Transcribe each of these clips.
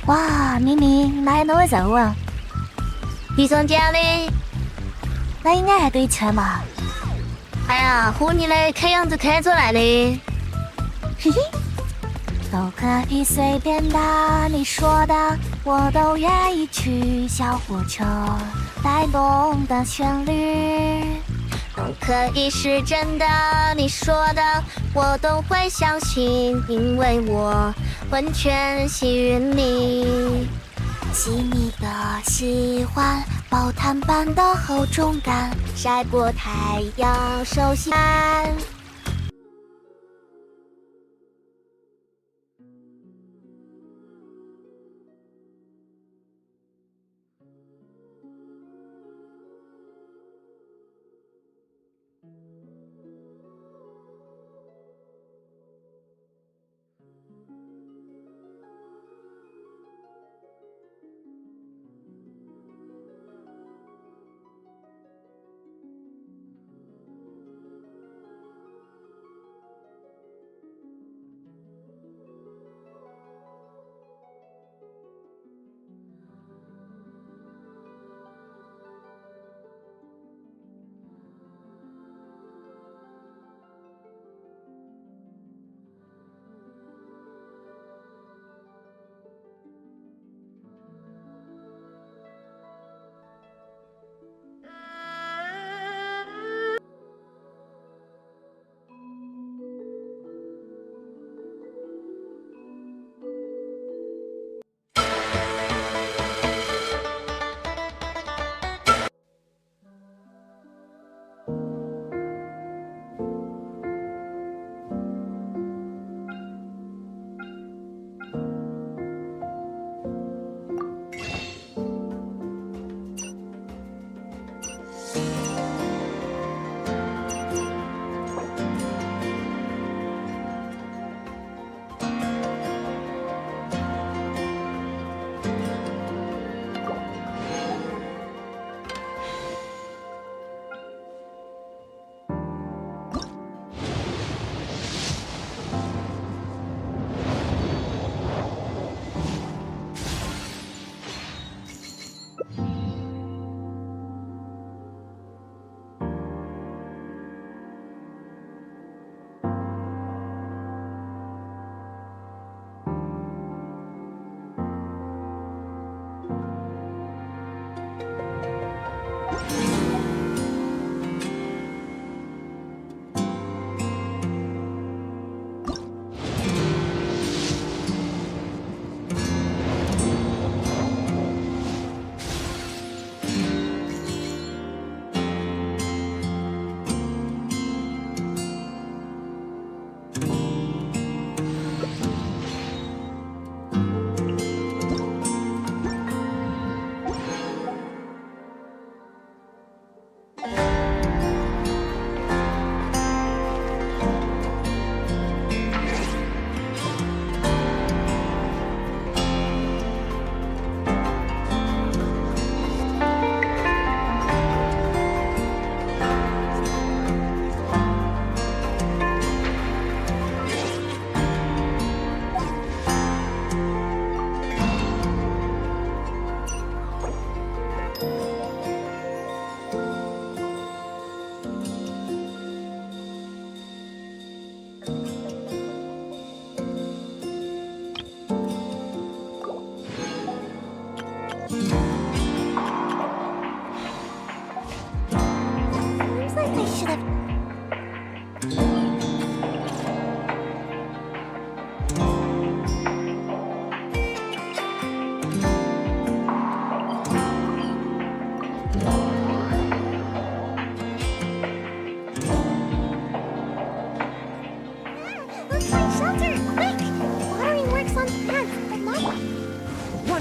哇，咪咪，你哪来那么肉啊？地上捡的。那应该还可以吃嘛。哎呀，和你的看样子看出来的。嘿嘿，都可以随便的，你说的我都愿意去。小火车带动的旋律，都可以是真的，你说的我都会相信，因为我完全信任你。细腻的喜欢，爆炭般的厚重感，晒过太阳，熟悉感。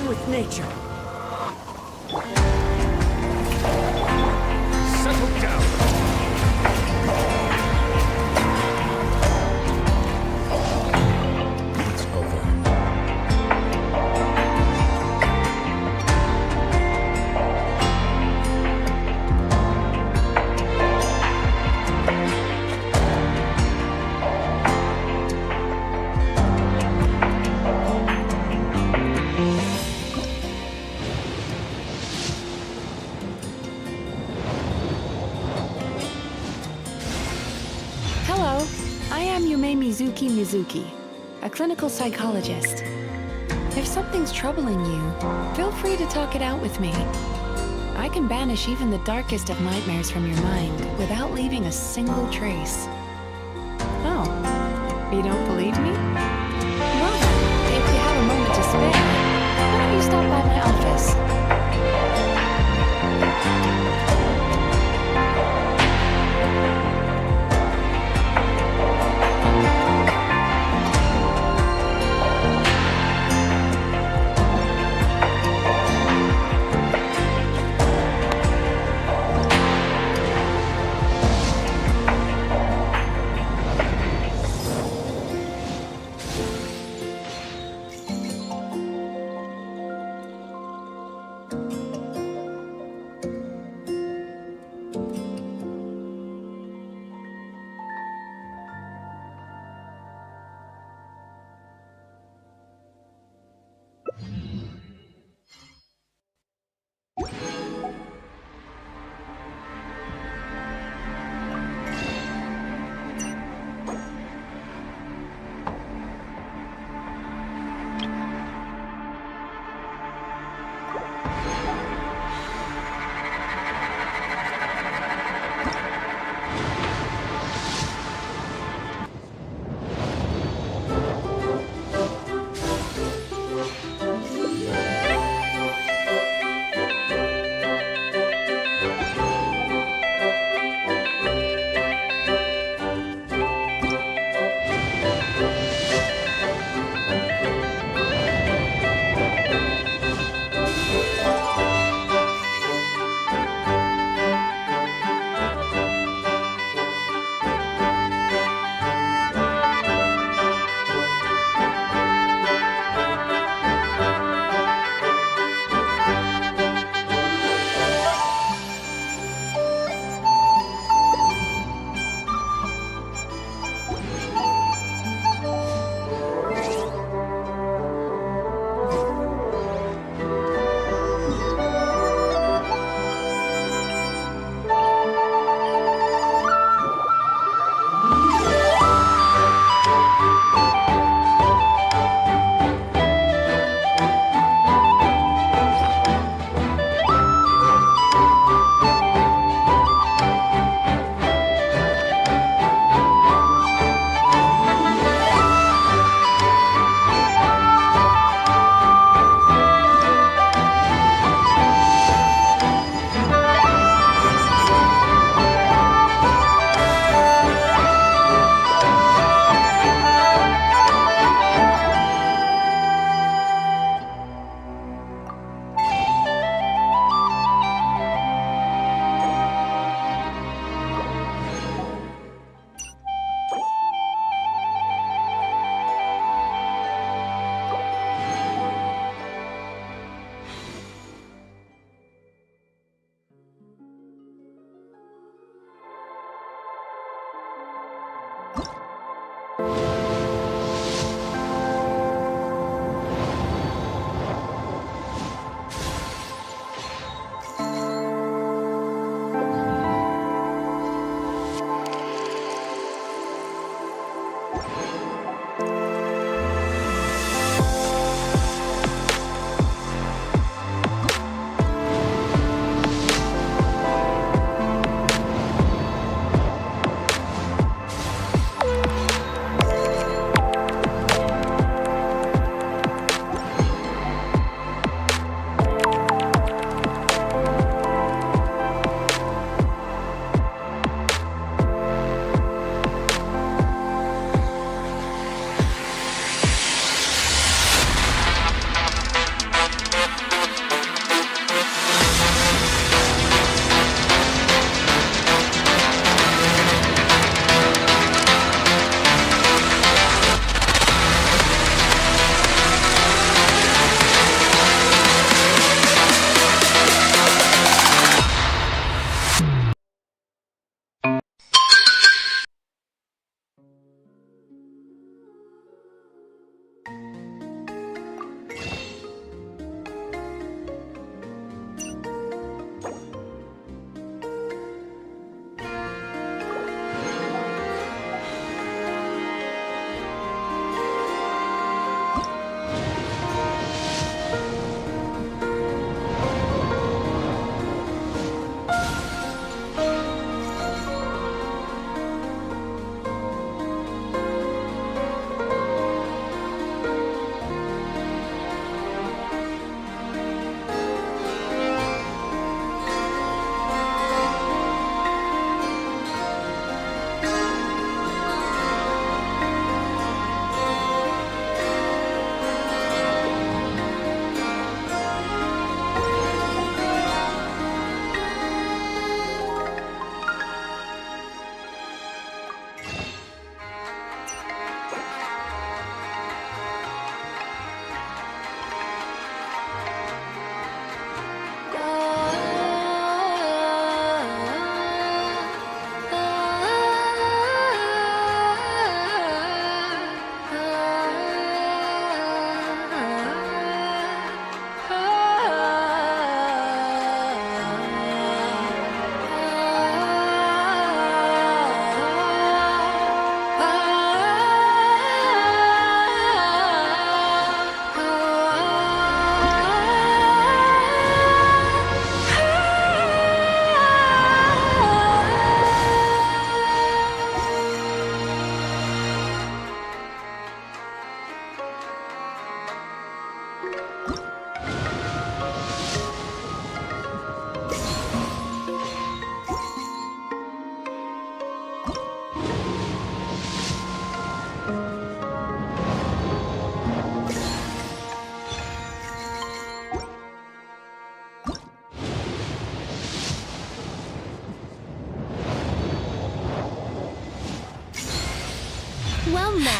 with nature. Settle down. It's over. Mizuki, a clinical psychologist. If something's troubling you, feel free to talk it out with me. I can banish even the darkest of nightmares from your mind without leaving a single trace. Oh, you don't believe me? Well then, if you have a moment to spare, why don't you stop by my office?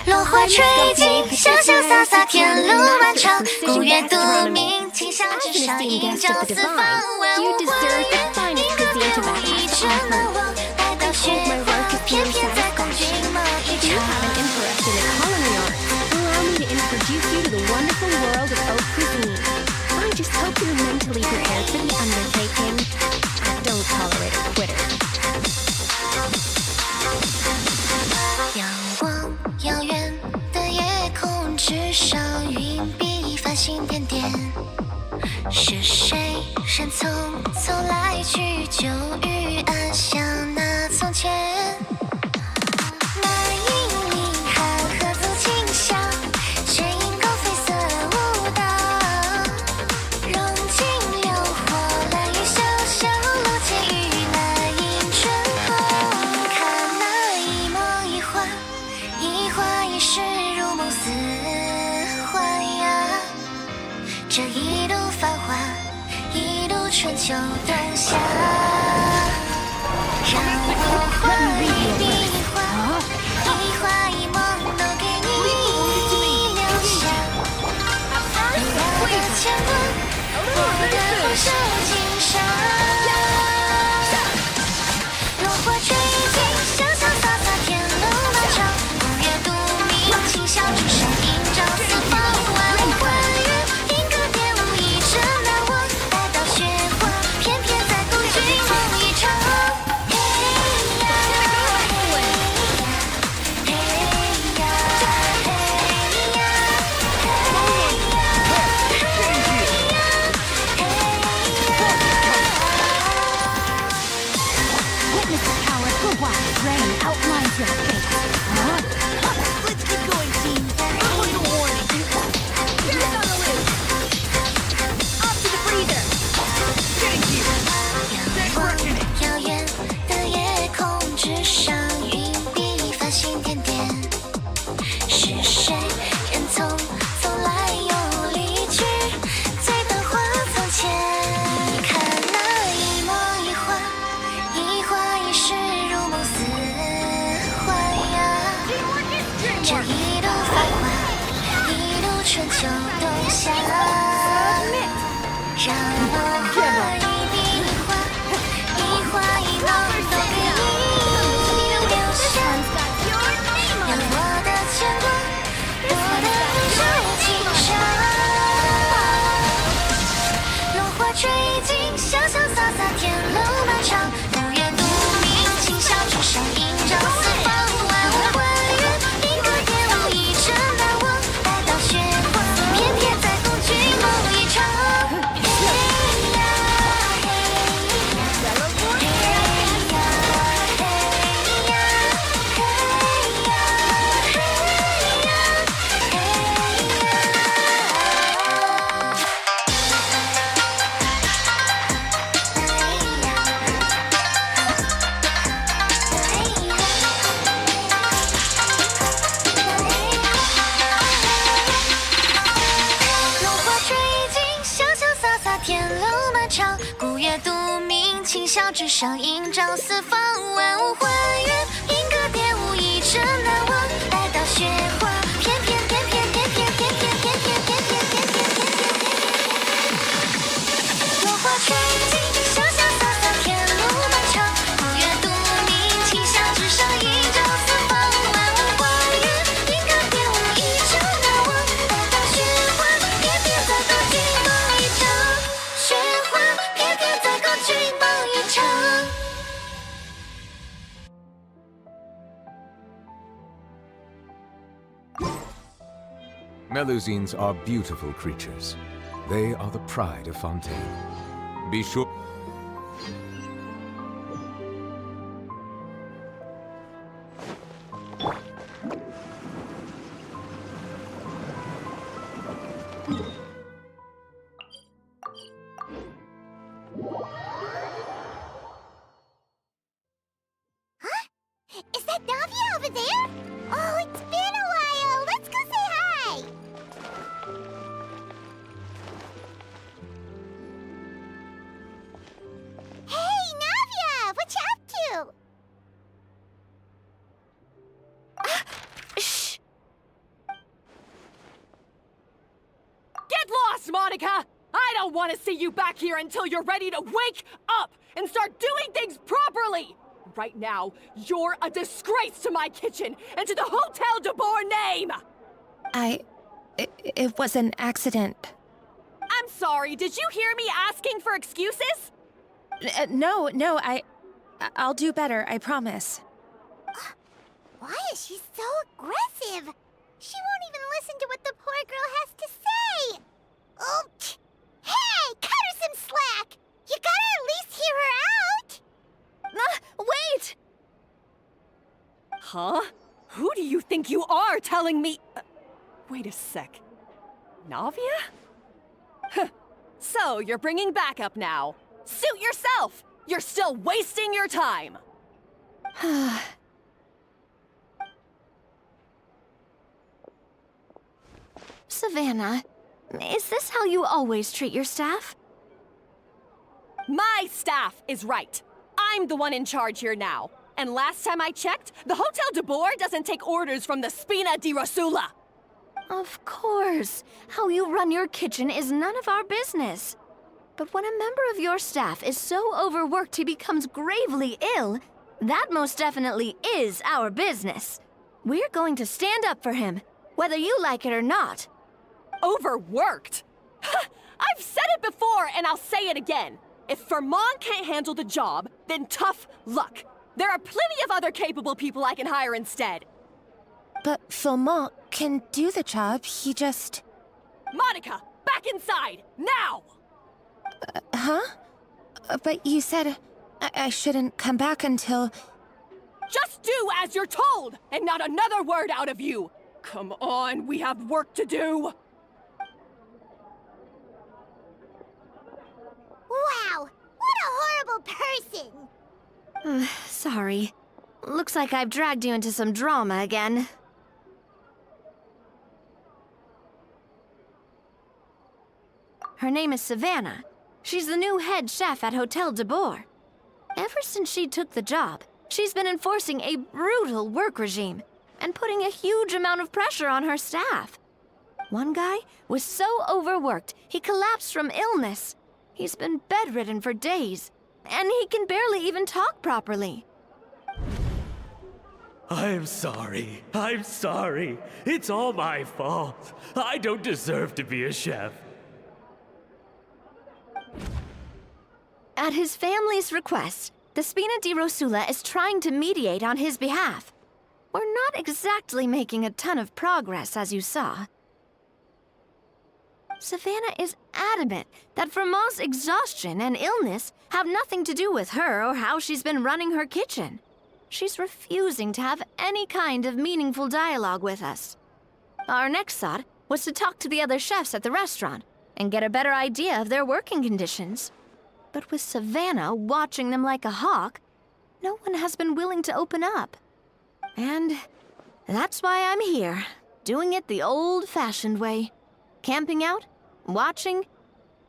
落花吹尽，潇潇洒洒，天路漫长。古月独明，清香之上，映照四方。万物花园，一个点无一直难忘。待到雪花，翩翩在宫君梦一场。 Allow me to introduce you to the wonderful world of oak cuisine. I just hope you're mentally prepared for the undertaking. I don't tolerate a quitter. 仰望遥远的夜空之上，云笔繁星点点。是谁人匆匆来去，旧雨暗香那从前。那英明汉何足轻笑，却因高飞色舞蹈。融进流火，蓝雨潇潇，落尽雨来映春红。看那一梦一画，一花一世如梦似幻呀。这一路繁华，一路春秋冬夏。让我画一笔一画，一画一梦都给你留下。我的牵挂，我的红袖锦纱。落花吹尽，潇潇洒洒，天路漫长。古月独明，清笑之上，映照四方。万物还原，银歌点舞，一直难忘。待到雪花，翩翩在宫君梦一场。嘿呀，嘿呀，嘿呀，嘿呀，嘿呀，嘿呀。 Witness the power of the wild rain outlines your fate. Let's keep going, team. Like a warning. Here's on the loose. Off to the breather. Thank you. 仰望遥远的夜空之上，云笔繁星点点。是谁人匆匆来又离去，醉灯花从前。看那一梦一画，一花一世如梦似幻呀。这一路繁华，一路春秋冬夏。让我画一笔一画，一画一梦都给你留下。让我的牵挂，我的红袖锦纱。落花吹尽，潇潇洒洒，天路漫长。古月独明，清笑之上，映照四方。万物还原，银歌点舞，一直难忘。待到雪花，翩翩在宫君梦一场。嘿呀，嘿呀，嘿呀，嘿呀，嘿呀，嘿呀，嘿落花吹尽，潇潇洒洒，天路漫长。古月独明，清笑之上，映照四方。万物还原，银歌点舞，一直难忘。待到雪花，翩翩翩翩翩翩翩翩翩翩翩翩翩翩翩。落花吹尽，潇潇洒洒，天路漫长。古月独明，清笑之上，映照四方。万物还原，银歌点舞，一直难忘。待到雪花，翩翩在宫君梦一场。雪花翩翩在宫君梦一场。 Melusines are beautiful creatures. They are the pride of Fontaine. Be sure. Is that Navia over there? Oh, it's been a while. Let's go say hi. Hey, Navia, what you up to? Shh. Relax, Monica! I don't want to see you back here until you're ready to wake up and start doing things properly! Right now, you're a disgrace to my kitchen and to the Hotel de Boer name! It was an accident. I'm sorry, did you hear me asking for excuses? No, I'll do better, I promise. Why is she so aggressive? She won't even listen to what the poor girl has to say. Oh, hey, cut her some slack. You gotta at least hear her out. Wait! Huh? Who do you think you are telling me? Wait a sec. Navia? Huh. So, you're bringing backup now. Suit yourself! You're still wasting your time! Savannah, is this how you always treat your staff? My staff is right. I'm the one in charge here now. And last time I checked, the Hotel de Boer doesn't take orders from the Spina di Rosula. Of course. How you run your kitchen is none of our business. But when a member of your staff is so overworked he becomes gravely ill, that most definitely is our business. We're going to stand up for him, whether you like it or not. Overworked? I've said it before and I'll say it again. If Vermont can't handle the job, then tough luck. There are plenty of other capable people I can hire instead. But Philmont can do the job, he just... Monica, back inside, now! Huh? But you said I shouldn't come back until... Just do as you're told, and not another word out of you! Come on, we have work to do! Wow, what a horrible person. Sorry. Looks like I've dragged you into some drama again. Her name is Savannah. She's the new head chef at Hotel de Boer. Ever since she took the job, she's been enforcing a brutal work regime and putting a huge amount of pressure on her staff. One guy was so overworked, he collapsed from illness. He's been bedridden for days, and he can barely even talk properly. I'm sorry. I'm sorry. It's all my fault. I don't deserve to be a chef. At his family's request, the Spina di Rosula is trying to mediate on his behalf. We're not exactly making a ton of progress, as you saw. Savannah is adamant that Vermont's exhaustion and illness have nothing to do with her or how she's been running her kitchen. She's refusing to have any kind of meaningful dialogue with us. Our next thought was to talk to the other chefs at the restaurant and get a better idea of their working conditions. But with Savannah watching them like a hawk, no one has been willing to open up. And that's why I'm here, doing it the old-fashioned way. Camping out, watching,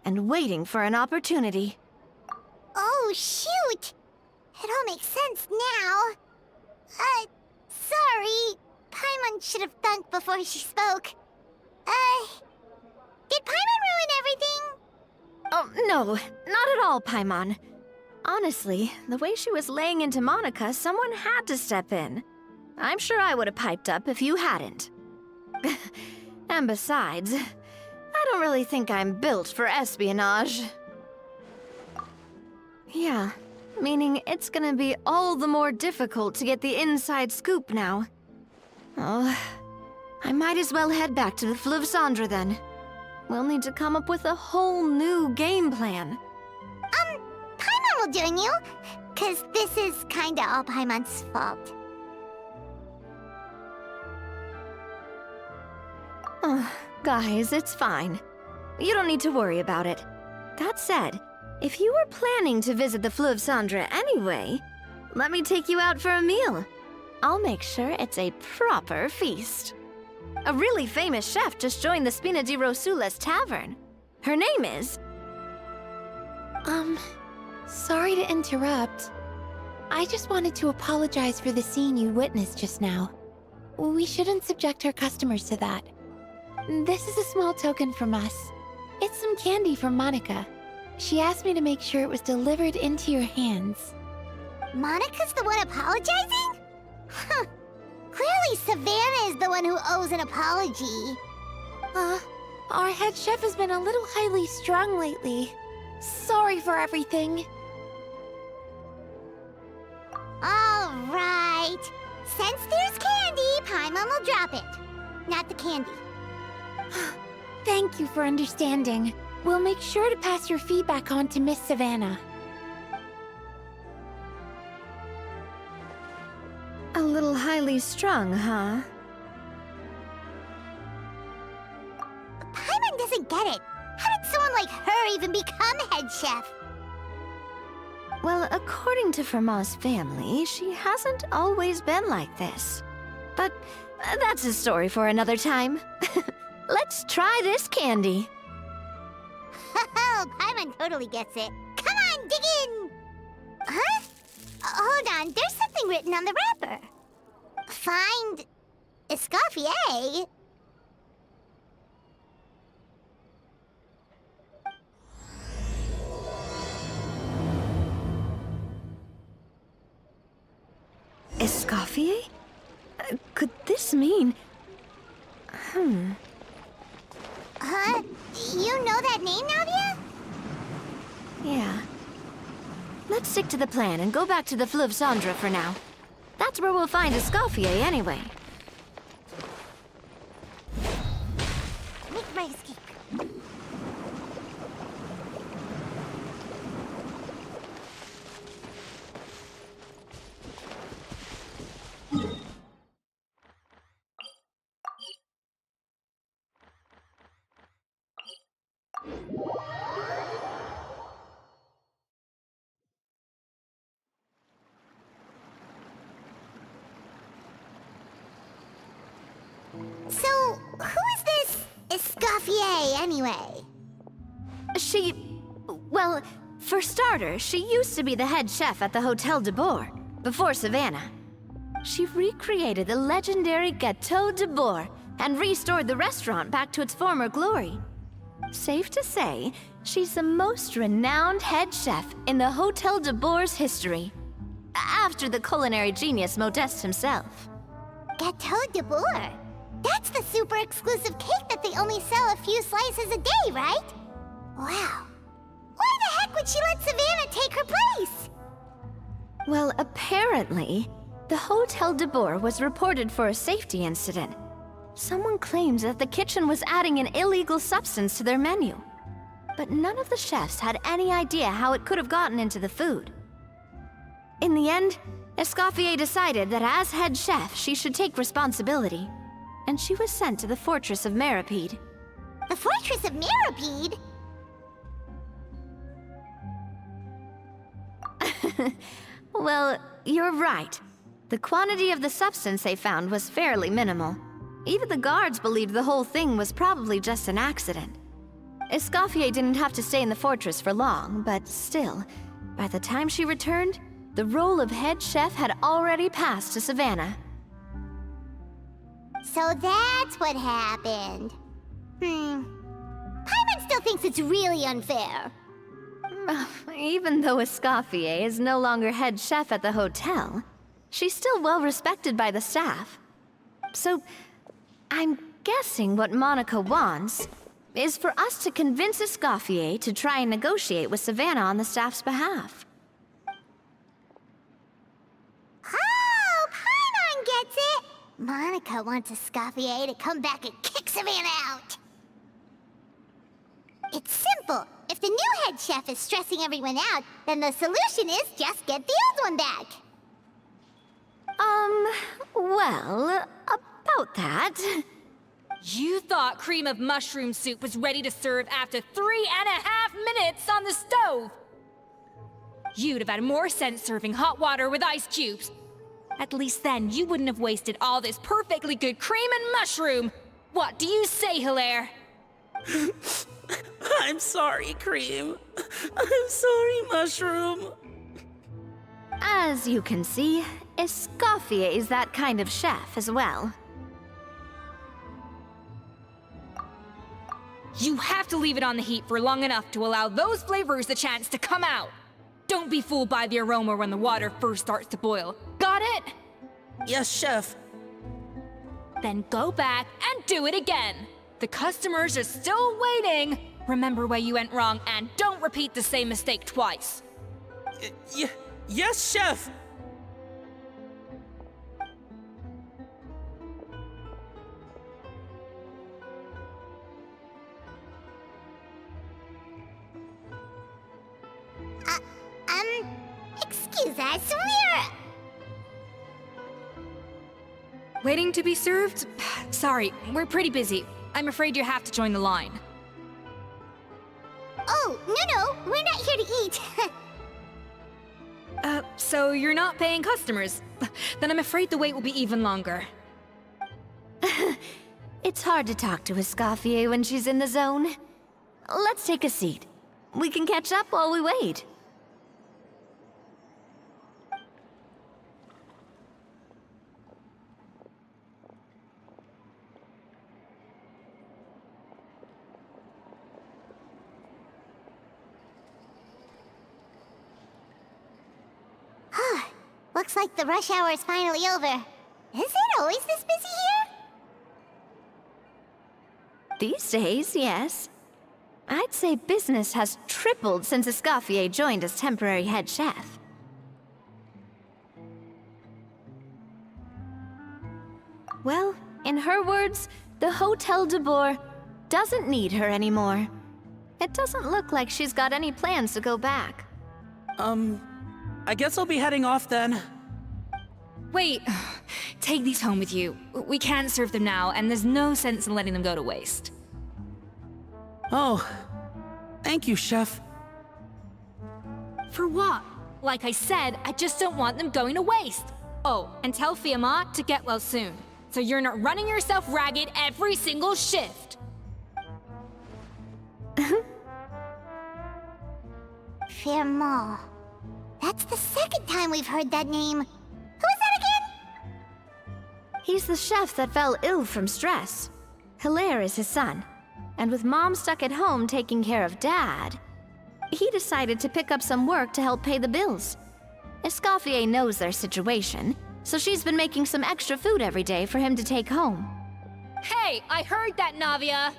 and waiting for an opportunity. Oh, shoot! It all makes sense now. Sorry. Paimon should have thunk before she spoke. Did Paimon ruin everything? Oh, no, not at all, Paimon. Honestly, the way she was laying into Monica, someone had to step in. I'm sure I would have piped up if you hadn't. And besides, I don't really think I'm built for espionage. Yeah, meaning it's gonna be all the more difficult to get the inside scoop now. Oh, I might as well head back to the Fleuve Cendre then. We'll need to come up with a whole new game plan. Paimon will join you, 'cause this is kinda all Paimon's fault. Oh, guys, it's fine. You don't need to worry about it. That said, if you were planning to visit the Fleuve Cendre anyway, let me take you out for a meal. I'll make sure it's a proper feast. A really famous chef just joined the Spina di Rosula's tavern. Her name is... Sorry to interrupt. I just wanted to apologize for the scene you witnessed just now. We shouldn't subject our customers to that. This is a small token from us. It's some candy from Monica. She asked me to make sure it was delivered into your hands. Monica's the one apologizing? Huh. Clearly Savannah is the one who owes an apology. Our head chef has been a little highly strung lately. Sorry for everything. All right. Since there's candy, Paimon will drop it. Not the candy. Thank you for understanding. We'll make sure to pass your feedback on to Miss Savannah. A little highly strung, huh? Paimon doesn't get it. How did someone like her even become head chef? Well, according to Fermat's family, she hasn't always been like this. But that's a story for another time. Let's try this candy. Oh, Paimon totally gets it. Come on, dig in! Huh? Hold on, there's something written on the wrapper. Find Escoffier. Escoffier? Could this mean... Huh? You know that name, Navia? Yeah. Let's stick to the plan and go back to the Fleuve Cendre for now. That's where we'll find Escoffier anyway. Make my escape. So, who is this Escoffier, anyway? Well, for starters, she used to be the head chef at the Hotel de Bourg, before Savannah. She recreated the legendary Gâteau de Bourg and restored the restaurant back to its former glory. Safe to say, she's the most renowned head chef in the Hotel de Bourg's history, after the culinary genius Modeste himself. Gâteau de Bourg? That's the super exclusive cake that they only sell a few slices a day, right? Wow. Why the heck would she let Savannah take her place? Well, apparently, the Hotel de Bourg was reported for a safety incident. Someone claims that the kitchen was adding an illegal substance to their menu. But none of the chefs had any idea how it could have gotten into the food. In the end, Escoffier decided that as head chef, she should take responsibility. And she was sent to the Fortress of Meripede. The Fortress of Meripede? Well, you're right. The quantity of the substance they found was fairly minimal. Even the guards believed the whole thing was probably just an accident. Escoffier didn't have to stay in the fortress for long, but still, by the time she returned, the role of head chef had already passed to Savannah. So that's what happened. Paimon still thinks it's really unfair. Even though Escoffier is no longer head chef at the hotel, she's still well respected by the staff. So, I'm guessing what Monica wants is for us to convince Escoffier to try and negotiate with Savannah on the staff's behalf. Oh, Paimon gets it! Monica wants Escoffier to come back and kick Savannah out. It's simple. If the new head chef is stressing everyone out, then the solution is just get the old one back. Well, about that... You thought cream of mushroom soup was ready to serve after 3.5 minutes on the stove! You'd have had more sense serving hot water with ice cubes. At least then you wouldn't have wasted all this perfectly good cream and mushroom! What do you say, Hilaire? I'm sorry, Cream. I'm sorry, Mushroom. As you can see, Escoffier is that kind of chef as well. You have to leave it on the heat for long enough to allow those flavors the chance to come out. Don't be fooled by the aroma when the water first starts to boil. Got it? Yes, chef. Then go back and do it again. The customers are still waiting. Remember where you went wrong and don't repeat the same mistake twice. Yes, chef. Excuse us, Waiting to be served? Sorry, we're pretty busy. I'm afraid you have to join the line. Oh, no, we're not here to eat. So you're not paying customers? Then I'm afraid the wait will be even longer. It's hard to talk to Escoffier when she's in the zone. Let's take a seat. We can catch up while we wait. Looks like the rush hour is finally over. Is it always this busy here? These days, yes. I'd say business has tripled since Escoffier joined as temporary head chef. Well, in her words, the Hotel de Boer doesn't need her anymore. It doesn't look like she's got any plans to go back. I guess I'll be heading off then. Wait, take these home with you. We can't serve them now, and there's no sense in letting them go to waste. Oh, thank you, chef. For what? Like I said, I just don't want them going to waste. Oh, and tell Fiamma to get well soon, so you're not running yourself ragged every single shift. Fiamma. That's the second time we've heard that name. Who is that again? He's the chef that fell ill from stress. Hilaire is his son. And with Mom stuck at home taking care of Dad, he decided to pick up some work to help pay the bills. Escoffier knows their situation, so she's been making some extra food every day for him to take home. Hey, I heard that, Navia!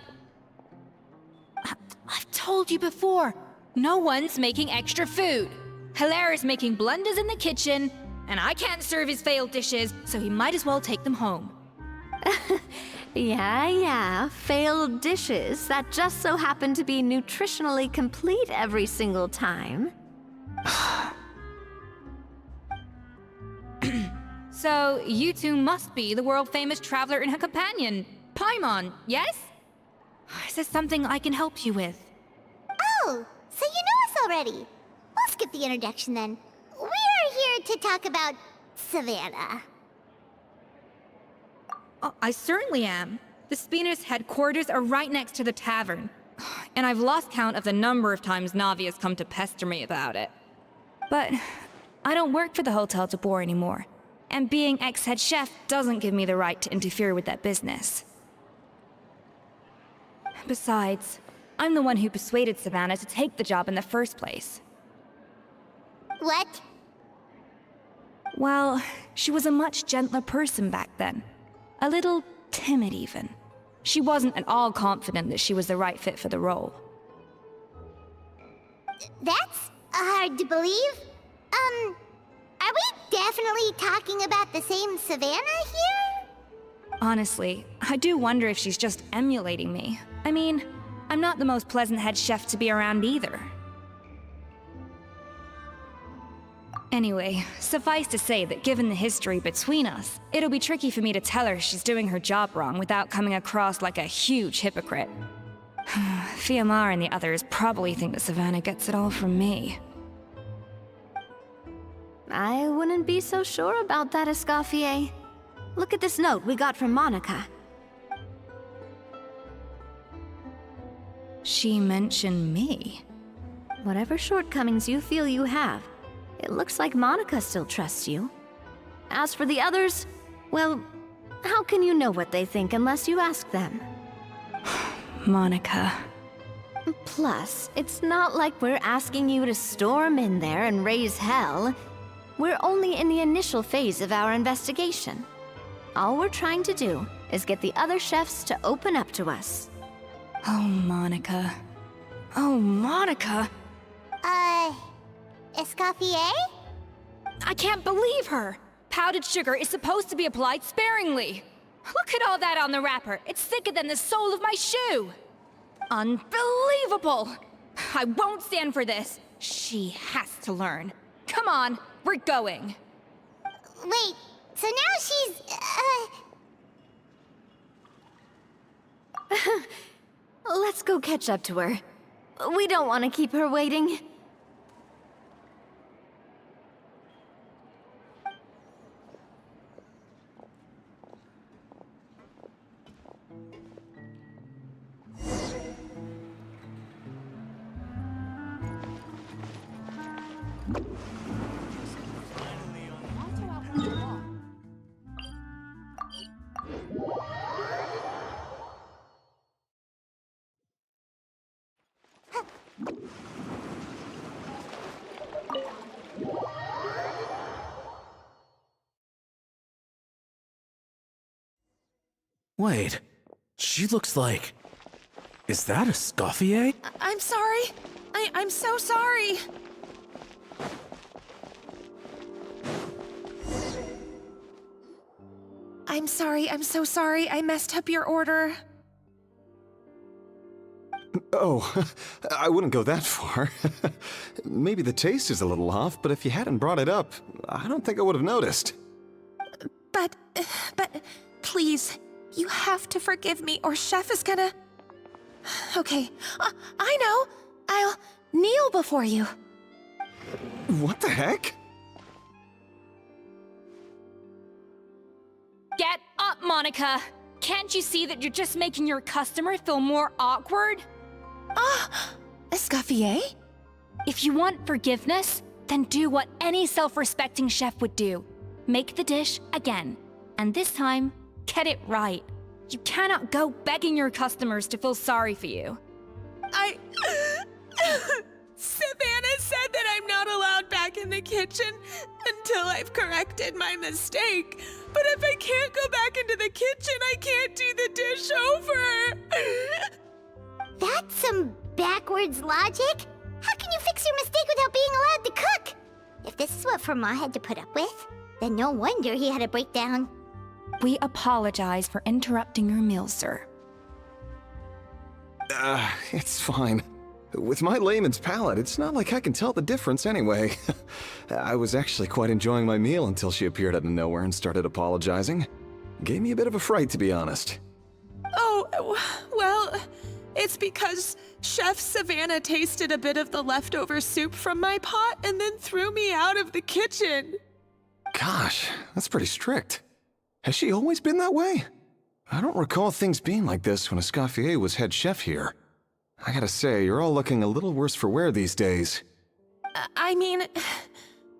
I've told you before, no one's making extra food. Hilaire is making blunders in the kitchen, and I can't serve his failed dishes, so he might as well take them home. Yeah, failed dishes that just so happen to be nutritionally complete every single time. So, you two must be the world-famous traveler and her companion, Paimon, yes? Is there something I can help you with? Oh, so you know us already. We'll skip the introduction then. We're here to talk about Savannah. Oh, I certainly am. The Spina's headquarters are right next to the tavern. And I've lost count of the number of times Navi has come to pester me about it. But I don't work for the Hotel de Boer anymore. And being ex-head chef doesn't give me the right to interfere with that business. Besides, I'm the one who persuaded Savannah to take the job in the first place. What? Well, she was a much gentler person back then. A little timid, even. She wasn't at all confident that she was the right fit for the role. That's hard to believe. Are we definitely talking about the same Savannah here? Honestly, I do wonder if she's just emulating me. I mean, I'm not the most pleasant head chef to be around either. Anyway, suffice to say that given the history between us, it'll be tricky for me to tell her she's doing her job wrong without coming across like a huge hypocrite. Fiamma and the others probably think that Savannah gets it all from me. I wouldn't be so sure about that, Escoffier. Look at this note we got from Monica. She mentioned me. Whatever shortcomings you feel you have, it looks like Monica still trusts you. As for the others, well, how can you know what they think unless you ask them? Monica. Plus, it's not like we're asking you to storm in there and raise hell. We're only in the initial phase of our investigation. All we're trying to do is get the other chefs to open up to us. Oh, Monica. Oh, Monica! Escoffier? I can't believe her! Powdered sugar is supposed to be applied sparingly. Look at all that on the wrapper. It's thicker than the sole of my shoe. Unbelievable! I won't stand for this. She has to learn. Come on, we're going. Wait, so now she's, Let's go catch up to her. We don't want to keep her waiting. Wait, she looks like... Is that a Escoffier? I'm sorry. I'm so sorry. I'm sorry, I'm so sorry. I messed up your order. Oh, I wouldn't go that far. Maybe the taste is a little off, but if you hadn't brought it up, I don't think I would have noticed. But, please, you have to forgive me or Chef is gonna... Okay, I know. I'll kneel before you. What the heck? Get up, Monica! Can't you see that you're just making your customer feel more awkward? Escoffier? If you want forgiveness, then do what any self-respecting chef would do. Make the dish again. And this time, get it right. You cannot go begging your customers to feel sorry for you. Savannah said that I'm not allowed back in the kitchen until I've corrected my mistake. But if I can't go back into the kitchen, I can't do the dish over. That's some backwards logic. How can you fix your mistake without being allowed to cook? If this is what Fermat had to put up with, then no wonder he had a breakdown. We apologize for interrupting your meal, sir. It's fine. With my layman's palate, it's not like I can tell the difference anyway. I was actually quite enjoying my meal until she appeared out of nowhere and started apologizing. Gave me a bit of a fright, to be honest. Oh, well, it's because Chef Savannah tasted a bit of the leftover soup from my pot and then threw me out of the kitchen. Gosh, that's pretty strict. Has she always been that way? I don't recall things being like this when Escoffier was head chef here. I gotta say, you're all looking a little worse for wear these days. I mean,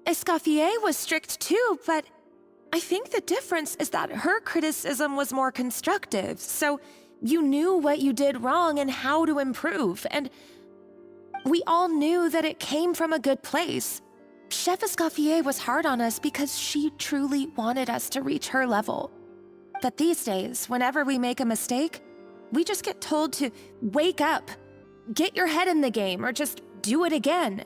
Escoffier was strict too, but I think the difference is that her criticism was more constructive, so you knew what you did wrong and how to improve, and we all knew that it came from a good place. Chef Escoffier was hard on us because she truly wanted us to reach her level. But these days, whenever we make a mistake, we just get told to wake up, get your head in the game, or just do it again.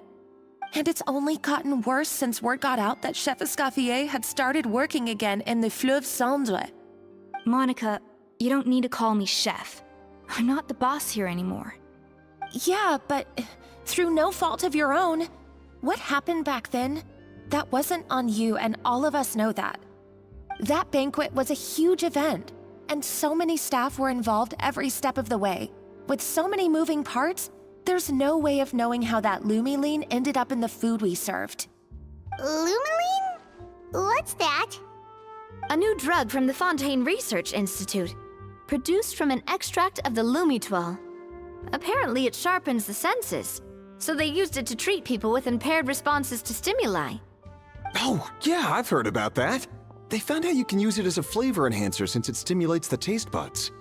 And it's only gotten worse since word got out that Chef Escoffier had started working again in the Fleuve Cendre. Monica, you don't need to call me chef. I'm not the boss here anymore. Yeah, but through no fault of your own, what happened back then, that wasn't on you, and all of us know that. That banquet was a huge event, and so many staff were involved every step of the way. With so many moving parts, there's no way of knowing how that Lumiline ended up in the food we served. Lumiline? What's that? A new drug from the Fontaine Research Institute, produced from an extract of the Lumitoile. Apparently it sharpens the senses, so they used it to treat people with impaired responses to stimuli. Oh, yeah, I've heard about that. They found out you can use it as a flavor enhancer since it stimulates the taste buds.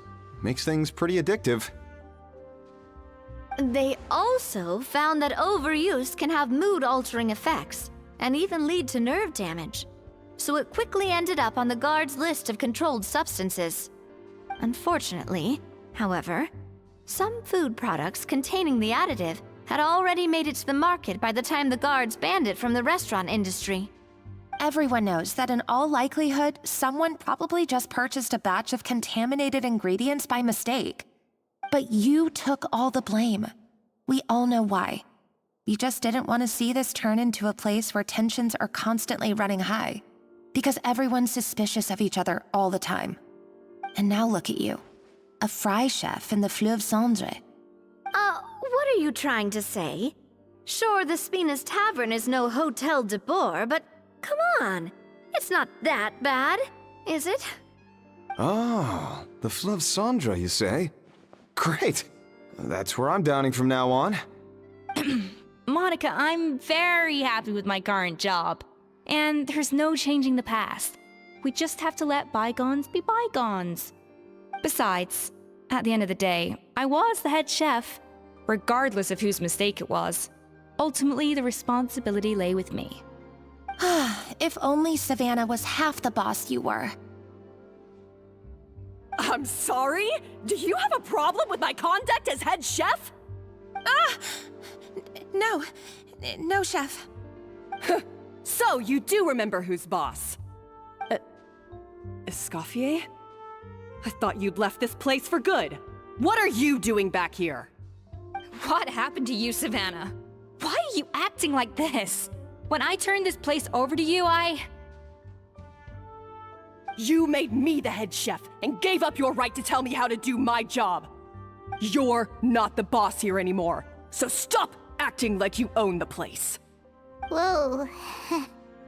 Makes things pretty addictive. They also found that overuse can have mood-altering effects, and even lead to nerve damage. So it quickly ended up on the guard's list of controlled substances. Unfortunately, however, some food products containing the additive had already made it to the market by the time the guards banned it from the restaurant industry. Everyone knows that in all likelihood, someone probably just purchased a batch of contaminated ingredients by mistake. But you took all the blame. We all know why. You just didn't want to see this turn into a place where tensions are constantly running high, because everyone's suspicious of each other all the time. And now look at you, a fry chef in the Fleuve Cendre. What are you trying to say? Sure, the Spina's Tavern is no Hotel de Boer, but come on. It's not that bad, is it? Oh, the Fleuve Cendre, you say? Great. That's where I'm dining from now on. Monica, I'm very happy with my current job. And there's no changing the past. We just have to let bygones be bygones. Besides, at the end of the day, I was the head chef, regardless of whose mistake it was. Ultimately, the responsibility lay with me. If only Savannah was half the boss you were. I'm sorry? Do you have a problem with my conduct as head chef? No, chef. So, you do remember who's boss? Escoffier? I thought you'd left this place for good. What are you doing back here? What happened to you, Savannah? Why are you acting like this? When I turned this place over to you, You made me the head chef and gave up your right to tell me how to do my job. You're not the boss here anymore, so stop acting like you own the place. Whoa.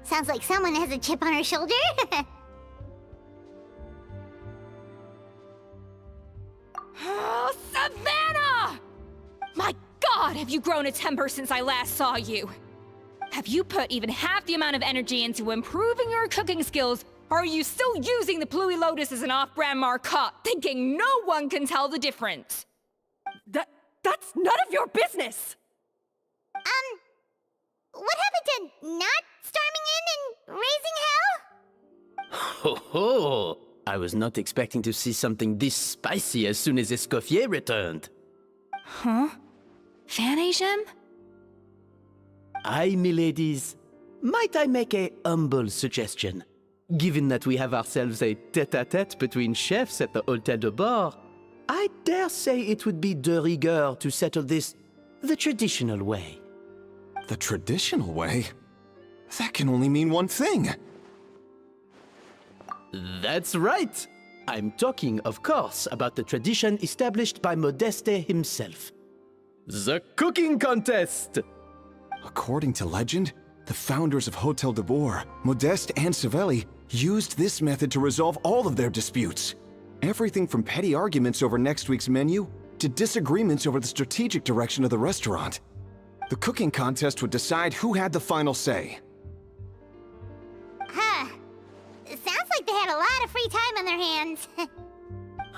Sounds like someone has a chip on her shoulder. Oh, Savannah! My God, have you grown a temper since I last saw you? Have you put even half the amount of energy into improving your cooking skills, or are you still using the Pluie Lotus as an off-brand marcotte, thinking no one can tell the difference? That's none of your business! What happened to not storming in and raising hell? Ho ho! I was not expecting to see something this spicy as soon as Escoffier returned. Huh? Primogem? Aye, miladies. Might I make a humble suggestion? Given that we have ourselves a tête-à-tête between chefs at the Hôtel de Bord, I dare say it would be de rigueur to settle this the traditional way. The traditional way? That can only mean one thing. That's right! I'm talking, of course, about the tradition established by Modeste himself. The cooking contest! According to legend, the founders of Hotel de Boer, Modeste and Savelli, used this method to resolve all of their disputes. Everything from petty arguments over next week's menu to disagreements over the strategic direction of the restaurant. The cooking contest would decide who had the final say. Huh. Sounds like they had a lot of free time on their hands.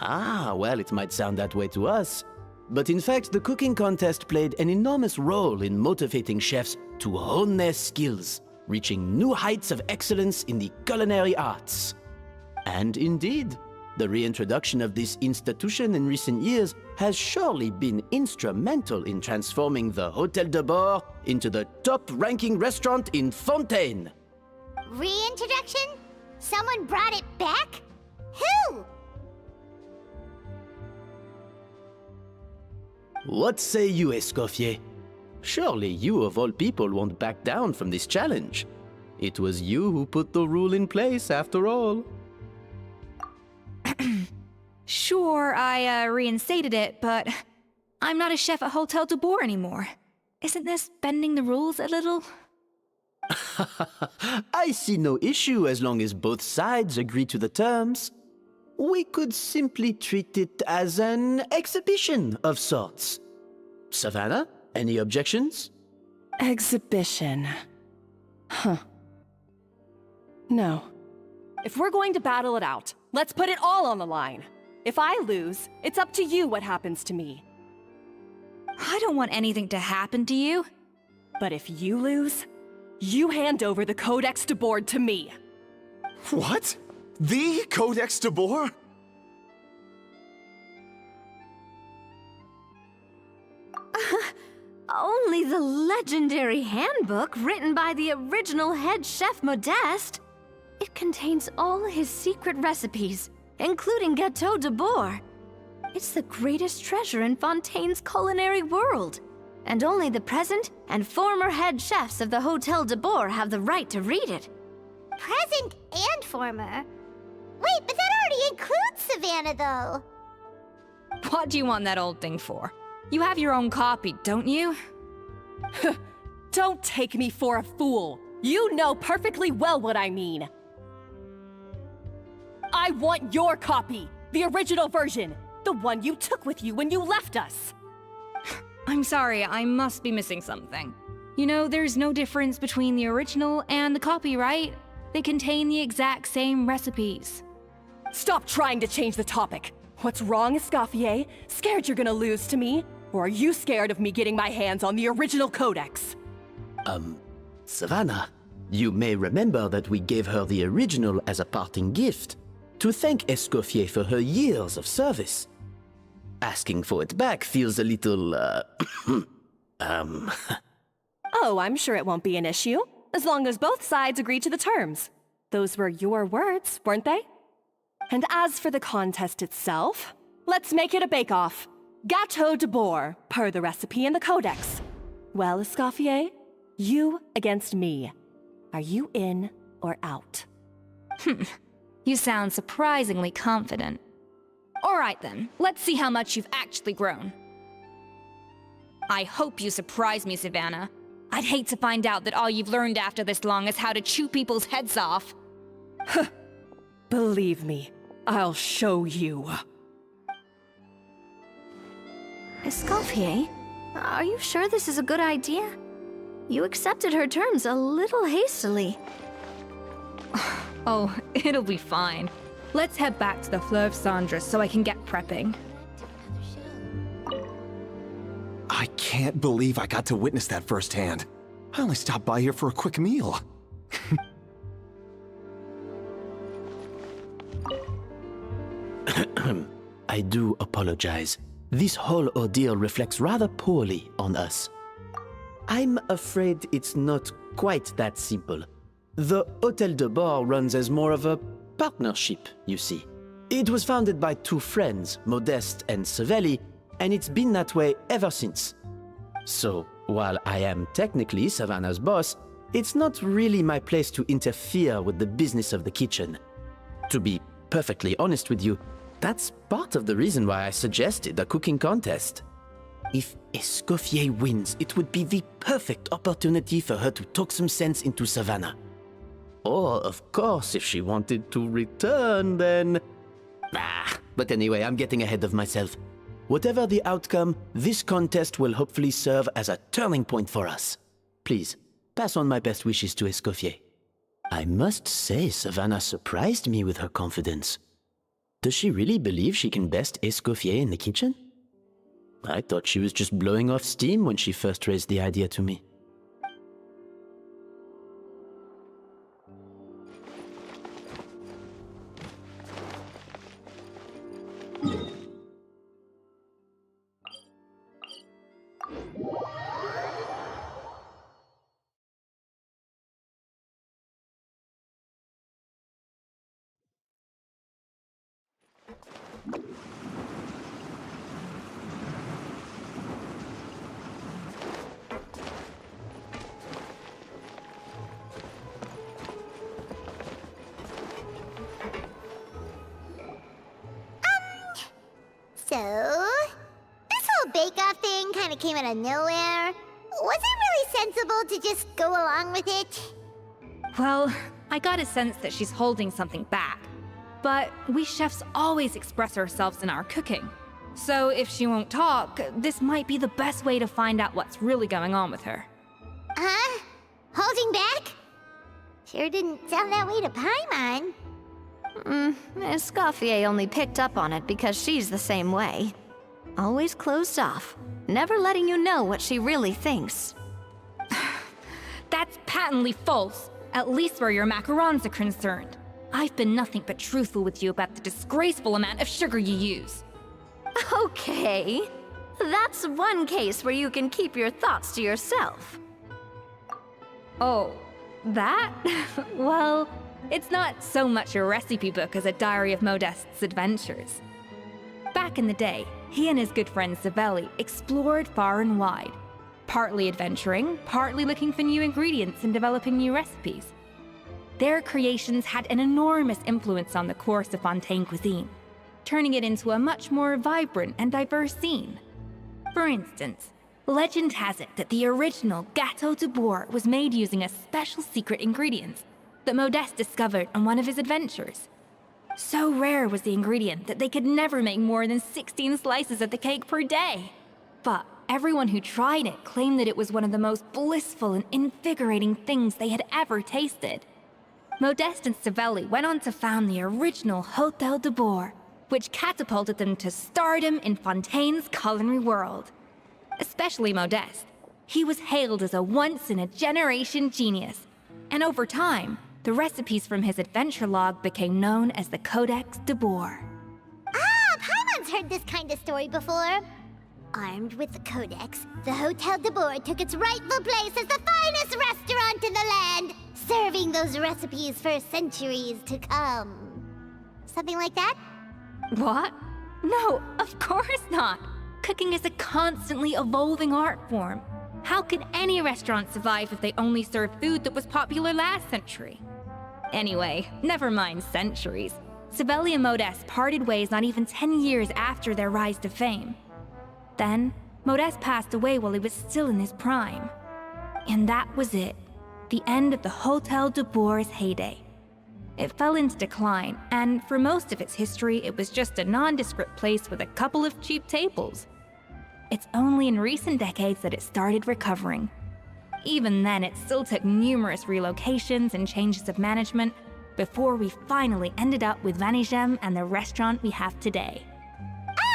Well, it might sound that way to us. But in fact, the cooking contest played an enormous role in motivating chefs to hone their skills, reaching new heights of excellence in the culinary arts. And indeed, the reintroduction of this institution in recent years has surely been instrumental in transforming the Hôtel de Bord into the top-ranking restaurant in Fontaine. Reintroduction? Someone brought it back? Who? What say you, Escoffier? Surely you of all people won't back down from this challenge. It was you who put the rule in place, after all. Sure, I reinstated it, but I'm not a chef at Hotel de Boer anymore. Isn't this bending the rules a little? I see no issue as long as both sides agree to the terms. We could simply treat it as an exhibition of sorts. Savannah, any objections? Exhibition. Huh. No. If we're going to battle it out, let's put it all on the line. If I lose, it's up to you what happens to me. I don't want anything to happen to you. But if you lose, you hand over the Codex de Boer to me. What? The Codex de Boer? Only the legendary handbook written by the original head chef Modeste. It contains all his secret recipes, including Gâteau de Boer. It's the greatest treasure in Fontaine's culinary world. And only the present and former head chefs of the Hotel de Boer have the right to read it. Present and former? Wait, but that already includes Savannah, though. What do you want that old thing for? You have your own copy, don't you? Don't take me for a fool. You know perfectly well what I mean. I want your copy, the original version, the one you took with you when you left us. I'm sorry, I must be missing something. You know, there's no difference between the original and the copy, right? They contain the exact same recipes. Stop trying to change the topic. What's wrong, Escoffier? Scared you're gonna lose to me? Or are you scared of me getting my hands on the original codex? Savannah, you may remember that we gave her the original as a parting gift, to thank Escoffier for her years of service. Asking for it back feels a little, Oh, I'm sure it won't be an issue, as long as both sides agree to the terms. Those were your words, weren't they? And as for the contest itself, let's make it a bake-off. Gâteau de Boer, per the recipe in the codex. Well, Escoffier, you against me. Are you in or out? You sound surprisingly confident. All right then, let's see how much you've actually grown. I hope you surprise me, Savannah. I'd hate to find out that all you've learned after this long is how to chew people's heads off. Believe me, I'll show you. Escoffier, are you sure this is a good idea? You accepted her terms a little hastily. Oh, it'll be fine. Let's head back to the Fleuve Cendres so I can get prepping. I can't believe I got to witness that firsthand. I only stopped by here for a quick meal. I do apologize. This whole ordeal reflects rather poorly on us. I'm afraid it's not quite that simple. The Hotel de Boer runs as more of a partnership, you see. It was founded by two friends, Modeste and Savelli, and it's been that way ever since. So, while I am technically Savannah's boss, it's not really my place to interfere with the business of the kitchen. To be perfectly honest with you, that's part of the reason why I suggested a cooking contest. If Escoffier wins, it would be the perfect opportunity for her to talk some sense into Savannah. Or, of course, if she wanted to return, then... But anyway, I'm getting ahead of myself. Whatever the outcome, this contest will hopefully serve as a turning point for us. Please, pass on my best wishes to Escoffier. I must say, Savannah surprised me with her confidence. Does she really believe she can best Escoffier in the kitchen? I thought she was just blowing off steam when she first raised the idea to me. So, this whole bake-off thing kind of came out of nowhere. Was it really sensible to just go along with it? Well, I got a sense that she's holding something back. But we chefs always express ourselves in our cooking. So if she won't talk, this might be the best way to find out what's really going on with her. Huh? Holding back? Sure didn't sound that way to Paimon. Escoffier only picked up on it because she's the same way. Always closed off. never letting you know what she really thinks. That's patently false, at least where your macarons are concerned. I've been nothing but truthful with you about the disgraceful amount of sugar you use. Okay. That's one case where you can keep your thoughts to yourself. Oh, that? Well, it's not so much a recipe book as a diary of Modest's adventures. Back in the day, he and his good friend Savelli explored far and wide, partly adventuring, partly looking for new ingredients and developing new recipes. Their creations had an enormous influence on the course of Fontaine cuisine, turning it into a much more vibrant and diverse scene. For instance, legend has it that the original Gâteau de Bourg was made using a special secret ingredient that Modeste discovered on one of his adventures. So rare was the ingredient that they could never make more than 16 slices of the cake per day. But everyone who tried it claimed that it was one of the most blissful and invigorating things they had ever tasted. Modeste and Savelli went on to found the original Hôtel de Bourg, which catapulted them to stardom in Fontaine's culinary world. Especially Modeste. He was hailed as a once-in-a-generation genius, and over time, the recipes from his adventure log became known as the Codex de Bourg. Ah, Paimon's heard this kind of story before. Armed with the Codex, the Hôtel de Bourg took its rightful place as the finest restaurant in the land, serving those recipes for centuries to come. Something like that? What? No, of course not. Cooking is a constantly evolving art form. How could any restaurant survive if they only served food that was popular last century? Anyway, never mind centuries. Savelli and Modeste parted ways not even 10 years after their rise to fame. Then, Modeste passed away while he was still in his prime. And that was it. The end of the Hôtel de Bourg's heyday. It fell into decline, and for most of its history, it was just a nondescript place with a couple of cheap tables. It's only in recent decades that it started recovering. Even then, it still took numerous relocations and changes of management before we finally ended up with Primogem and the restaurant we have today.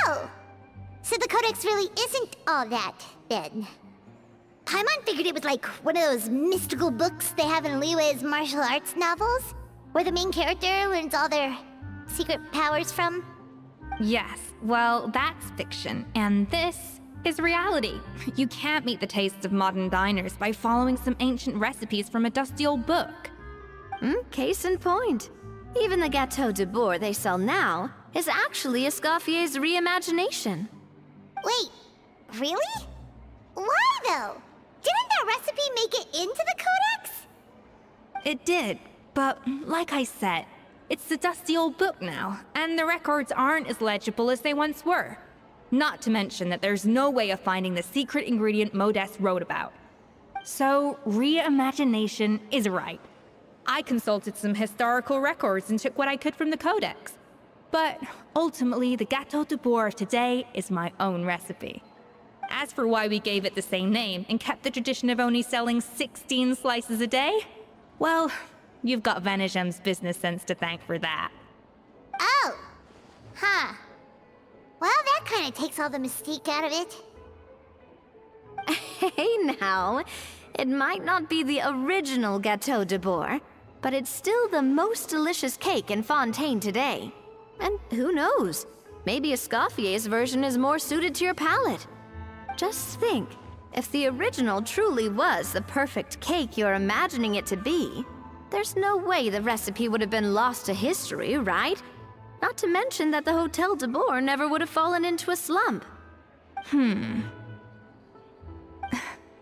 Oh! So the Codex really isn't all that, then. Paimon figured it was like one of those mystical books they have in Liue's martial arts novels, where the main character learns all their secret powers from. Yes, well, that's fiction, and this is reality. You can't meet the tastes of modern diners by following some ancient recipes from a dusty old book. Case in point. Even the Gâteau de Bourg they sell now is actually Escoffier's reimagination. Wait, really? Why though? Didn't that recipe make it into the Codex? It did, but like I said, it's the dusty old book now, and the records aren't as legible as they once were. Not to mention that there's no way of finding the secret ingredient Modeste wrote about. So, reimagination is right. I consulted some historical records and took what I could from the Codex. But ultimately, the Gâteau de Bourg of today is my own recipe. As for why we gave it the same name and kept the tradition of only selling 16 slices a day, well, you've got Primogem's business sense to thank for that. Oh! Huh. Well, that kind of takes all the mystique out of it. Hey now, it might not be the original Gâteau de Bourg, but it's still the most delicious cake in Fontaine today. And who knows, maybe Escoffier's version is more suited to your palate. Just think, if the original truly was the perfect cake you're imagining it to be, there's no way the recipe would have been lost to history, right? Not to mention that the Hôtel de Bourg never would have fallen into a slump.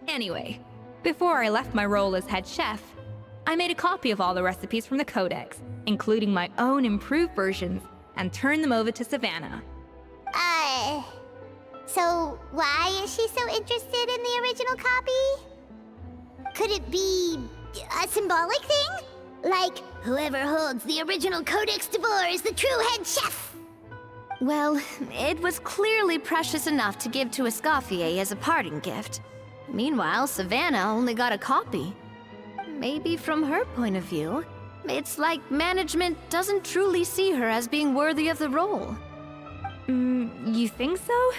Anyway, before I left my role as head chef, I made a copy of all the recipes from the Codex, including my own improved versions, and turned them over to Savannah. So why is she so interested in the original copy? Could it be a symbolic thing? Like, whoever holds the original Codex de Bourg is the true head chef? Well, it was clearly precious enough to give to Escoffier as a parting gift. Meanwhile, Savannah only got a copy. Maybe from her point of view, it's like management doesn't truly see her as being worthy of the role. You think so?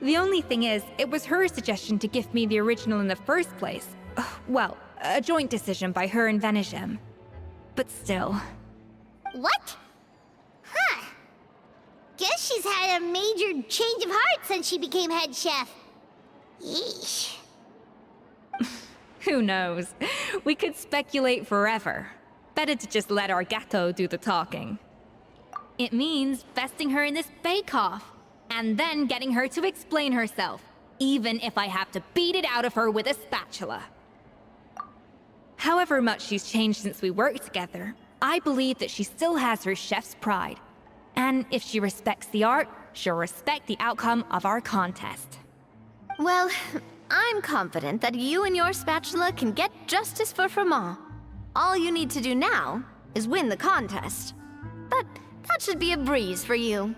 The only thing is, it was her suggestion to gift me the original in the first place. Well, a joint decision by her and Primogem. But still. What? Huh. Guess she's had a major change of heart since she became head chef. Yeesh. Who knows? We could speculate forever. Better to just let our gato do the talking. It means besting her in this bake-off, and then getting her to explain herself, even if I have to beat it out of her with a spatula. However much she's changed since we worked together, I believe that she still has her chef's pride. And if she respects the art, she'll respect the outcome of our contest. Well, I'm confident that you and your spatula can get justice for Froment. All you need to do now is win the contest. But that should be a breeze for you.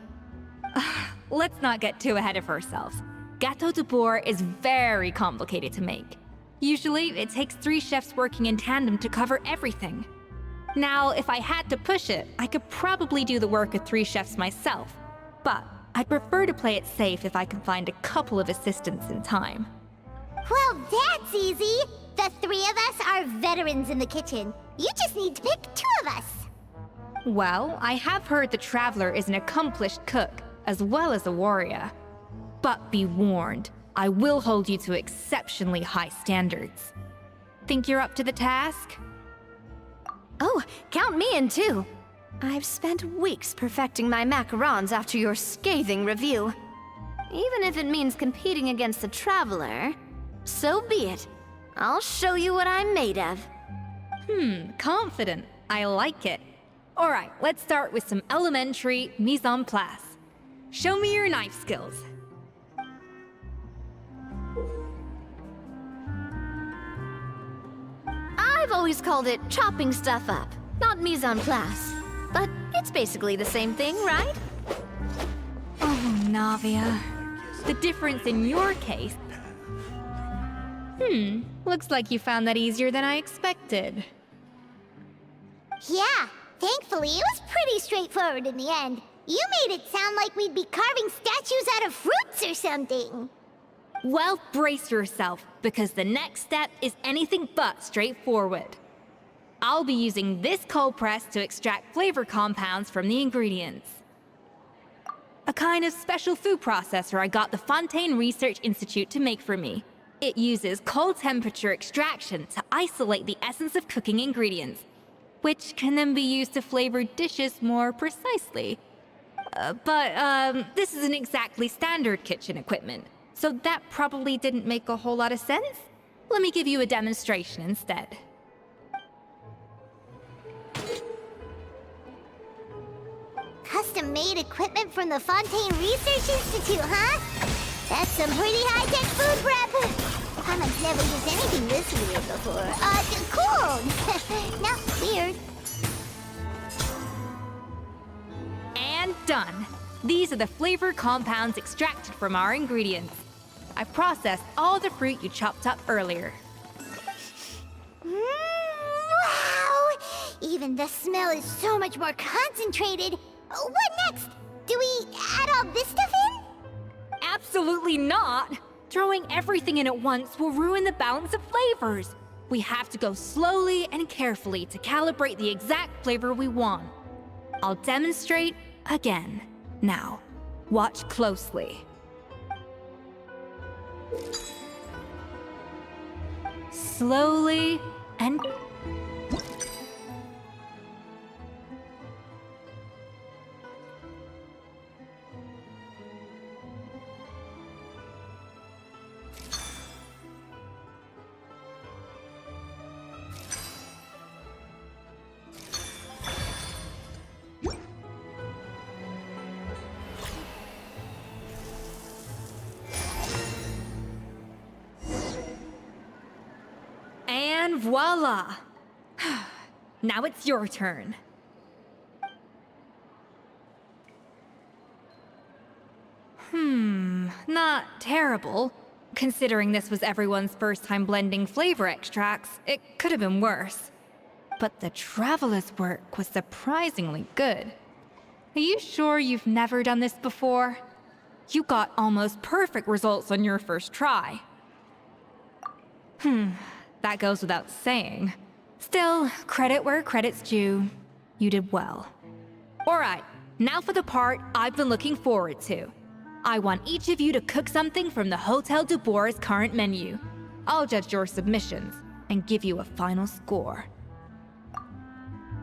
Let's not get too ahead of ourselves. Gâteau de bourg is very complicated to make. Usually, it takes 3 chefs working in tandem to cover everything. Now, if I had to push it, I could probably do the work of 3 chefs myself. But I'd prefer to play it safe if I can find a couple of assistants in time. Well, that's easy. The 3 of us are veterans in the kitchen. You just need to pick 2 of us. Well, I have heard the Traveler is an accomplished cook, as well as a warrior. But be warned, I will hold you to exceptionally high standards. Think you're up to the task? Oh, count me in too. I've spent weeks perfecting my macarons after your scathing review. Even if it means competing against the Traveler, so be it. I'll show you what I'm made of. Confident. I like it. Alright, let's start with some elementary mise en place. Show me your knife skills. I've always called it chopping stuff up, not mise en place. But it's basically the same thing, right? Oh, Navia. The difference in your case... looks like you found that easier than I expected. Yeah, thankfully it was pretty straightforward in the end. You made it sound like we'd be carving statues out of fruits or something. Well, brace yourself, because the next step is anything but straightforward. I'll be using this cold press to extract flavor compounds from the ingredients. A kind of special food processor I got the Fontaine Research Institute to make for me. It uses cold temperature extraction to isolate the essence of cooking ingredients, which can then be used to flavor dishes more precisely. But this isn't exactly standard kitchen equipment, so that probably didn't make a whole lot of sense. Let me give you a demonstration instead. Custom-made equipment from the Fontaine Research Institute, huh? That's some pretty high-tech food prep. Paimon's never used anything this weird before. Cool! No, weird. And done. These are the flavor compounds extracted from our ingredients. I processed all the fruit you chopped up earlier. Wow! Even the smell is so much more concentrated. What next? Do we add all this stuff in? Absolutely not! Throwing everything in at once will ruin the balance of flavors. We have to go slowly and carefully to calibrate the exact flavor we want. I'll demonstrate again. Now, watch closely. Slowly and... And voila! Now it's your turn. Not terrible. Considering this was everyone's first time blending flavor extracts, it could have been worse. But the Traveler's work was surprisingly good. Are you sure you've never done this before? You got almost perfect results on your first try. That goes without saying. Still, credit where credit's due. You did well. Alright, now for the part I've been looking forward to. I want each of you to cook something from the Hotel du Bois' current menu. I'll judge your submissions and give you a final score.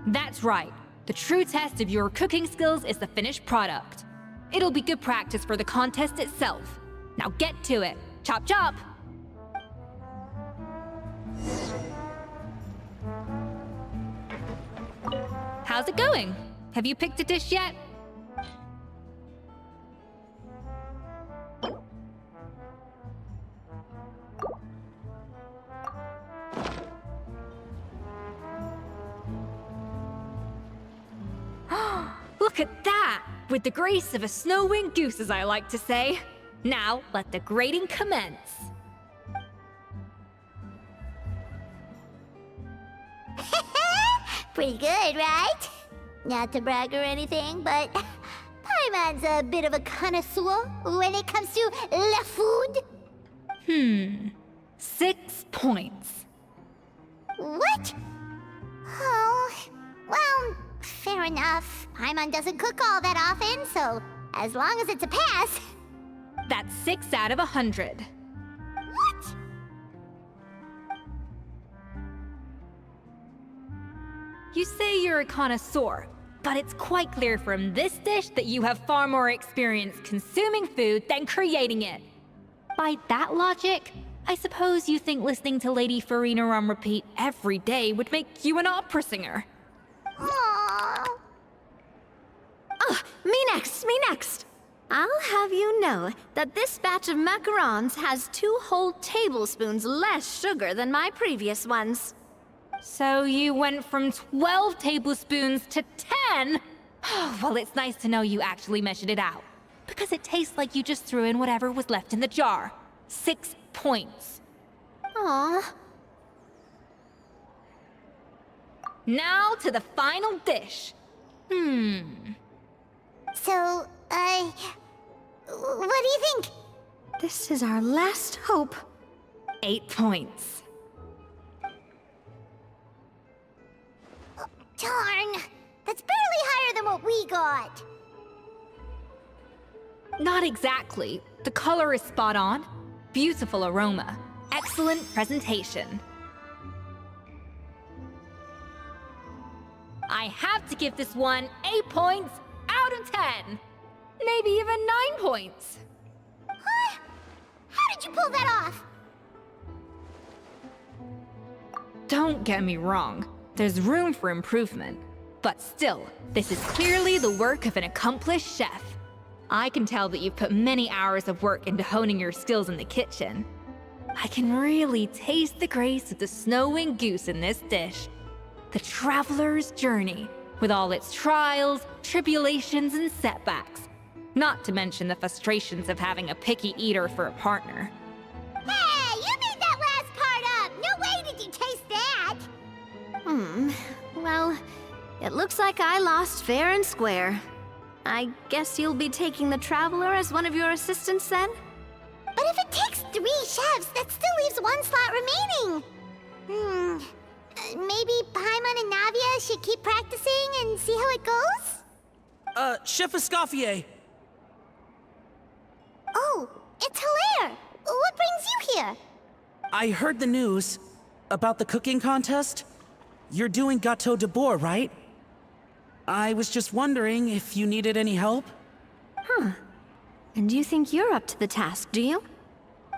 That's right. The true test of your cooking skills is the finished product. It'll be good practice for the contest itself. Now get to it. Chop chop! How's it going? Have you picked a dish yet? Look at that! With the grace of a snow-winged goose, as I like to say. Now, let the grating commence. Pretty good, right? Not to brag or anything, but Paimon's a bit of a connoisseur when it comes to la food. 6 points. What? Oh, well, fair enough. Paimon doesn't cook all that often, so as long as it's a pass. That's 6 out of 100. What? You say you're a connoisseur, but it's quite clear from this dish that you have far more experience consuming food than creating it. By that logic, I suppose you think listening to Lady Farina on repeat every day would make you an opera singer. Aww. Oh, me next! I'll have you know that this batch of macarons has 2 whole tablespoons less sugar than my previous ones. So you went from 12 tablespoons to 10? Well, it's nice to know you actually measured it out. Because it tastes like you just threw in whatever was left in the jar. 6 points. Aw. Now to the final dish. So, what do you think? This is our last hope. 8 points. Darn! That's barely higher than what we got. Not exactly. The color is spot on. Beautiful aroma. Excellent presentation. I have to give this one 8 points out of 10. Maybe even 9 points. Huh? How did you pull that off? Don't get me wrong. There's room for improvement. But still, this is clearly the work of an accomplished chef. I can tell that you've put many hours of work into honing your skills in the kitchen. I can really taste the grace of the snow-winged goose in this dish. The traveler's journey, with all its trials, tribulations, and setbacks. Not to mention the frustrations of having a picky eater for a partner. Hey, you made that last part up! No way did you taste that! Well, it looks like I lost fair and square. I guess you'll be taking the Traveler as one of your assistants then? But if it takes 3 chefs, that still leaves 1 slot remaining. Maybe Paimon and Navia should keep practicing and see how it goes? Chef Escoffier! Oh, it's Hilaire! What brings you here? I heard the news about the cooking contest. You're doing Gâteau de Bois, right? I was just wondering if you needed any help? And you think you're up to the task, do you?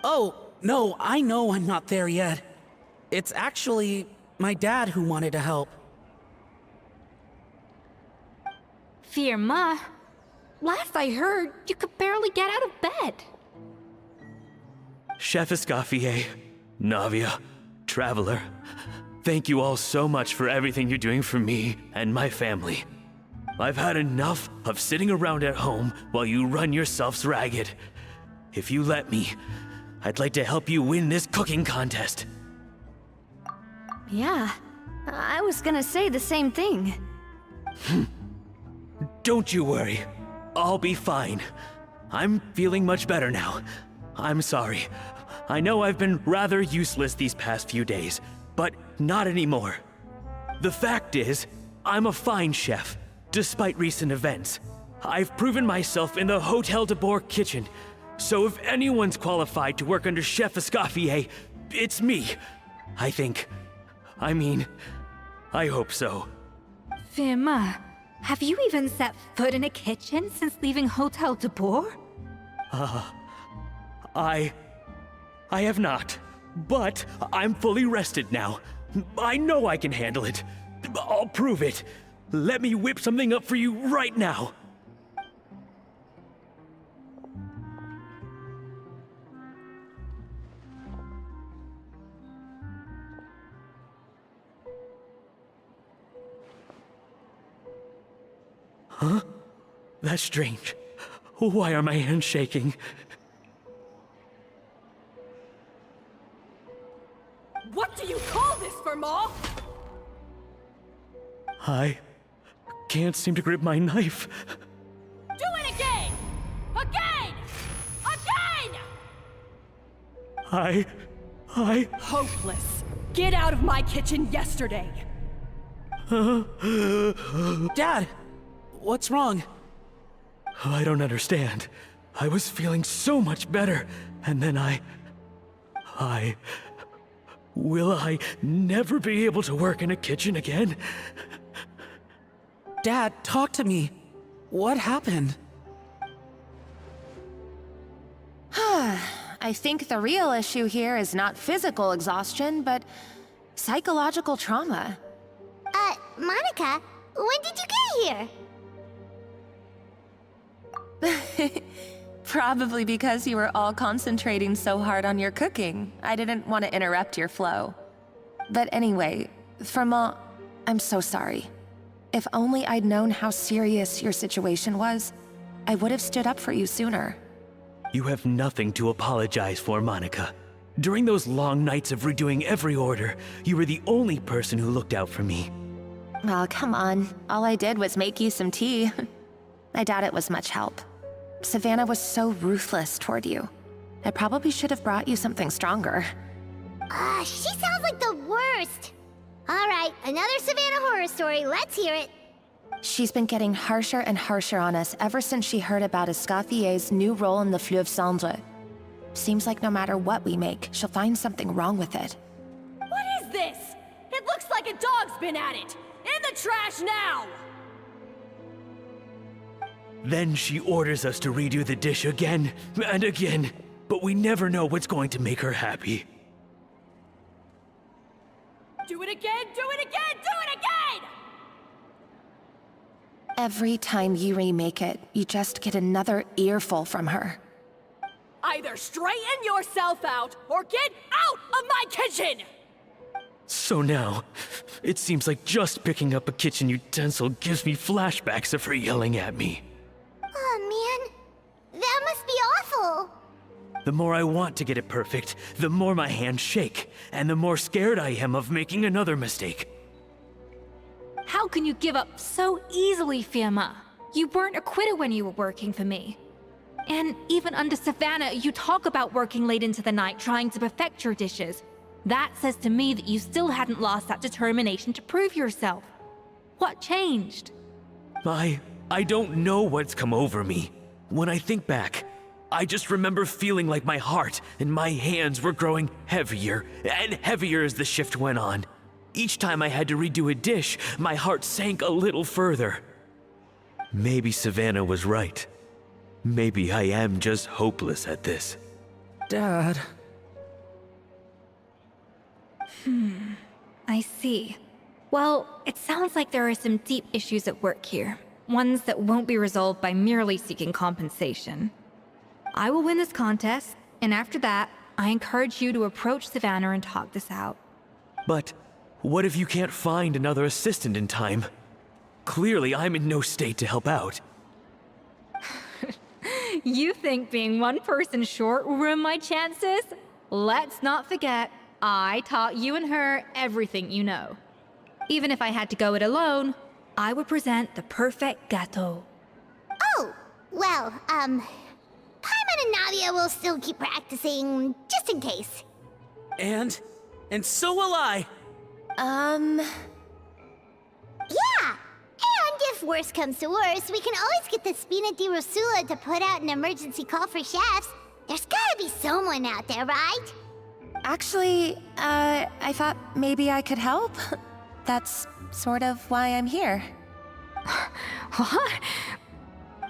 Oh, no, I know I'm not there yet. It's actually my dad who wanted to help. Firma? Last I heard, you could barely get out of bed. Chef Escoffier, Navia, Traveler, thank you all so much for everything you're doing for me and my family. I've had enough of sitting around at home while you run yourselves ragged. If you let me, I'd like to help you win this cooking contest. Yeah, I was gonna say the same thing. Don't you worry. I'll be fine. I'm feeling much better now. I'm sorry. I know I've been rather useless these past few days, but not anymore. The fact is, I'm a fine chef, despite recent events. I've proven myself in the Hotel de Boer kitchen, so if anyone's qualified to work under Chef Escoffier, it's me. I think. I mean, I hope so. Firma, have you even set foot in a kitchen since leaving Hotel de Boer? I have not, but I'm fully rested now. I know I can handle it. I'll prove it. Let me whip something up for you right now. Huh? That's strange. Why are my hands shaking? What do you call this, Firma? I can't seem to grip my knife. Do it again! Again! Again! I... Hopeless. Get out of my kitchen yesterday. Dad, what's wrong? I don't understand. I was feeling so much better, and then Will I never be able to work in a kitchen again? Dad, talk to me. What happened? I think the real issue here is not physical exhaustion, but psychological trauma. Monica, when did you get here? Probably because you were all concentrating so hard on your cooking. I didn't want to interrupt your flow. But anyway, Firma, I'm so sorry. If only I'd known how serious your situation was, I would have stood up for you sooner. You have nothing to apologize for, Monica. During those long nights of redoing every order, you were the only person who looked out for me. Oh, come on. All I did was make you some tea. I doubt it was much help. Savannah was so ruthless toward you. I probably should have brought you something stronger. She sounds like the worst. All right, another Savannah horror story. Let's hear it. She's been getting harsher and harsher on us ever since she heard about Escoffier's new role in the Fleuve Cendre. Seems like no matter what we make, she'll find something wrong with it. What is this? It looks like a dog's been at it. In the trash now! Then she orders us to redo the dish again and again, but we never know what's going to make her happy. Do it again, do it again, do it again! Every time you remake it, you just get another earful from her. Either straighten yourself out, or get out of my kitchen! So now, it seems like just picking up a kitchen utensil gives me flashbacks of her yelling at me. Oh man, that must be awful. The more I want to get it perfect, the more my hands shake, and the more scared I am of making another mistake. How can you give up so easily, Firma? You weren't a quitter when you were working for me. And even under Savannah, you talk about working late into the night trying to perfect your dishes. That says to me that you still hadn't lost that determination to prove yourself. What changed? I don't know what's come over me. When I think back, I just remember feeling like my heart and my hands were growing heavier and heavier as the shift went on. Each time I had to redo a dish, my heart sank a little further. Maybe Savannah was right. Maybe I am just hopeless at this. Dad. I see. Well, it sounds like there are some deep issues at work here. Ones that won't be resolved by merely seeking compensation. I will win this contest, and after that, I encourage you to approach Savannah and talk this out. But what if you can't find another assistant in time? Clearly, I'm in no state to help out. You think being one person short will ruin my chances? Let's not forget, I taught you and her everything you know. Even if I had to go it alone, I would present the perfect gâteau. Oh, well, and Navia will still keep practicing, just in case. And so will I. Yeah! And if worse comes to worse, we can always get the Spina di Rosula to put out an emergency call for chefs. There's gotta be someone out there, right? Actually, I thought maybe I could help. That's sort of why I'm here. What?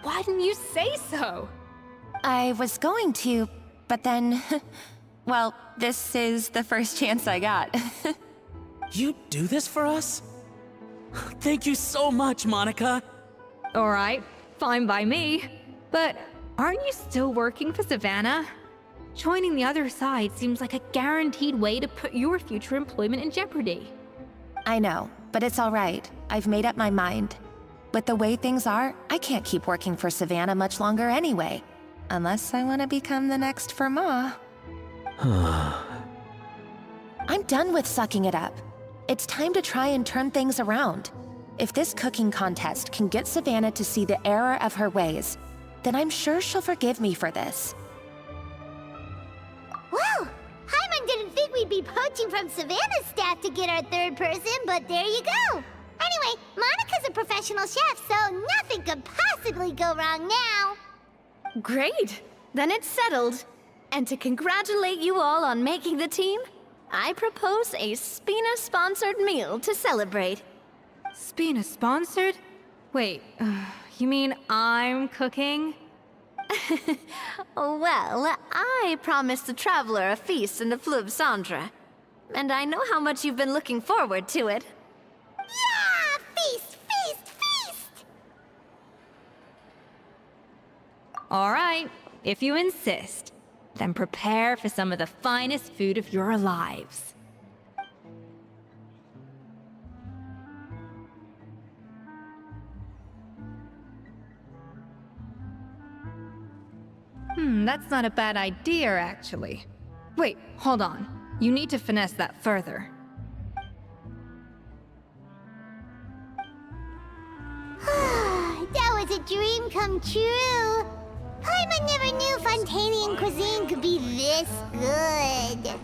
Why didn't you say so? I was going to, but then... well, this is the first chance I got. You do this for us? Thank you so much, Monica. Alright, fine by me. But aren't you still working for Savannah? Joining the other side seems like a guaranteed way to put your future employment in jeopardy. I know, but it's all right. I've made up my mind. With the way things are, I can't keep working for Savannah much longer anyway. Unless I want to become the next Firma. I'm done with sucking it up. It's time to try and turn things around. If this cooking contest can get Savannah to see the error of her ways, then I'm sure she'll forgive me for this. Whoa! Hyman didn't think we'd be poaching from Savannah's staff to get our third person, but there you go! Anyway, Monica's a professional chef, so nothing could possibly go wrong now! Great! Then it's settled. And to congratulate you all on making the team, I propose a Spina-sponsored meal to celebrate. Spina sponsored? Wait, you mean I'm cooking? Well, I promised the traveler a feast in the Fleuve Cendre. And I know how much you've been looking forward to it. Yeah! Feast, feast, feast! Alright, if you insist, then prepare for some of the finest food of your lives. That's not a bad idea, actually. Wait, hold on. You need to finesse that further. That was a dream come true! Paimon never knew Fontanian cuisine could be this good.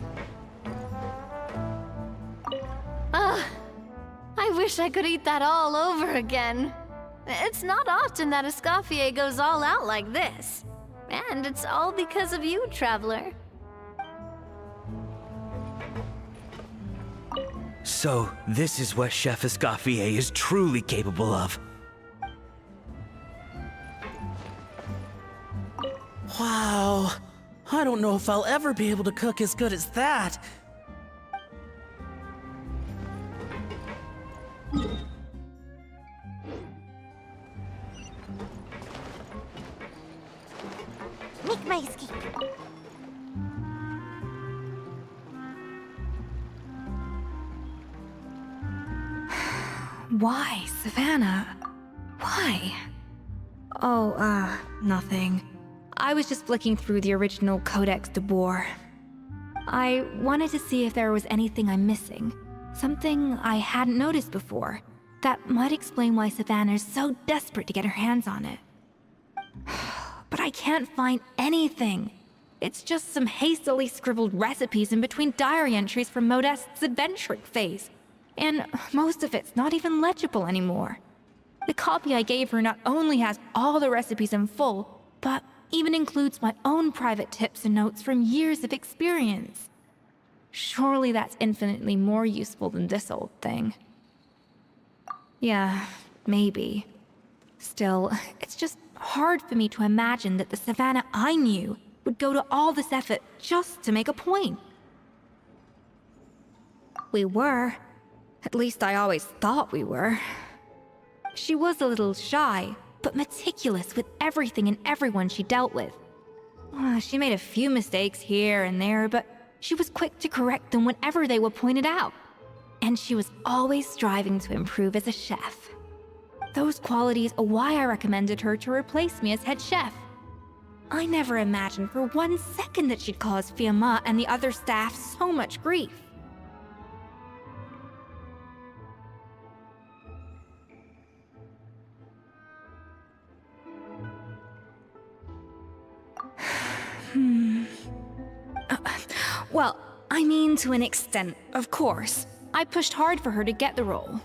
I wish I could eat that all over again. It's not often that Escoffier goes all out like this. And it's all because of you, Traveler. So, this is what Chef Escoffier is truly capable of. Wow. I don't know if I'll ever be able to cook as good as that. Make my escape. Why, Savannah? Why? Oh, nothing. I was just flicking through the original Codex de Boer. I wanted to see if there was anything I'm missing. Something I hadn't noticed before. That might explain why Savannah's so desperate to get her hands on it. But I can't find anything. It's just some hastily scribbled recipes in between diary entries from Modeste's adventuring phase. And most of it's not even legible anymore. The copy I gave her not only has all the recipes in full, but even includes my own private tips and notes from years of experience. Surely that's infinitely more useful than this old thing. Yeah, maybe. Still, it's just hard for me to imagine that the Savannah I knew would go to all this effort just to make a point. We were. At least I always thought we were. She was a little shy, but meticulous with everything and everyone she dealt with. She made a few mistakes here and there, but she was quick to correct them whenever they were pointed out. And she was always striving to improve as a chef. Those qualities are why I recommended her to replace me as head chef. I never imagined for 1 second that she'd cause Firma and the other staff so much grief. Well, I mean to an extent, of course. I pushed hard for her to get the role.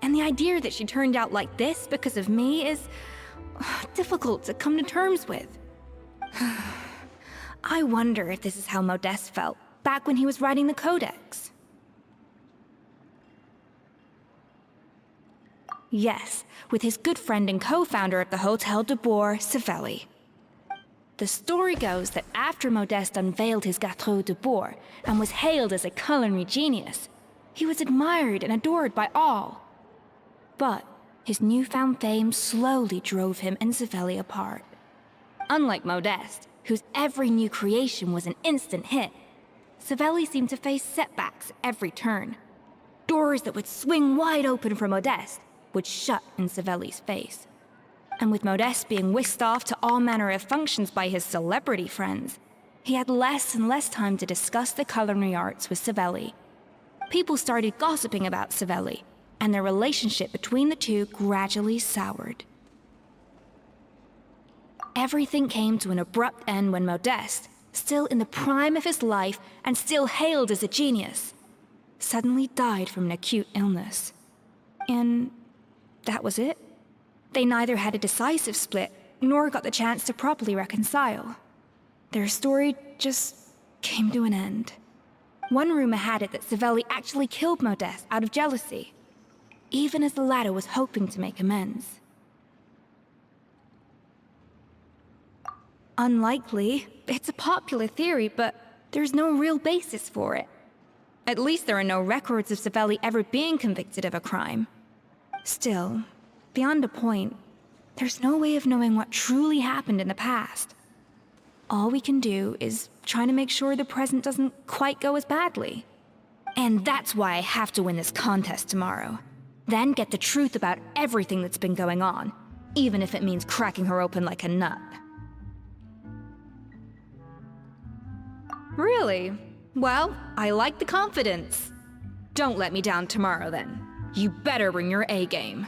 And the idea that she turned out like this because of me is difficult to come to terms with. I wonder if this is how Modeste felt back when he was writing the Codex. Yes, with his good friend and co-founder of the Hotel de Boer, Savelli. The story goes that after Modeste unveiled his Gâteau de Boer and was hailed as a culinary genius, he was admired and adored by all. But his newfound fame slowly drove him and Savelli apart. Unlike Modeste, whose every new creation was an instant hit, Savelli seemed to face setbacks at every turn. Doors that would swing wide open for Modeste would shut in Savelli's face. And with Modeste being whisked off to all manner of functions by his celebrity friends, he had less and less time to discuss the culinary arts with Savelli. People started gossiping about Savelli, and their relationship between the two gradually soured. Everything came to an abrupt end when Modeste, still in the prime of his life and still hailed as a genius, suddenly died from an acute illness. And that was it. They neither had a decisive split, nor got the chance to properly reconcile. Their story just came to an end. One rumor had it that Savelli actually killed Modeste out of jealousy, even as the latter was hoping to make amends. Unlikely. It's a popular theory, but there's no real basis for it. At least there are no records of Savelli ever being convicted of a crime. Still, beyond a point, there's no way of knowing what truly happened in the past. All we can do is try to make sure the present doesn't quite go as badly. And that's why I have to win this contest tomorrow. Then get the truth about everything that's been going on, even if it means cracking her open like a nut. Really? Well, I like the confidence. Don't let me down tomorrow, then. You better bring your A game.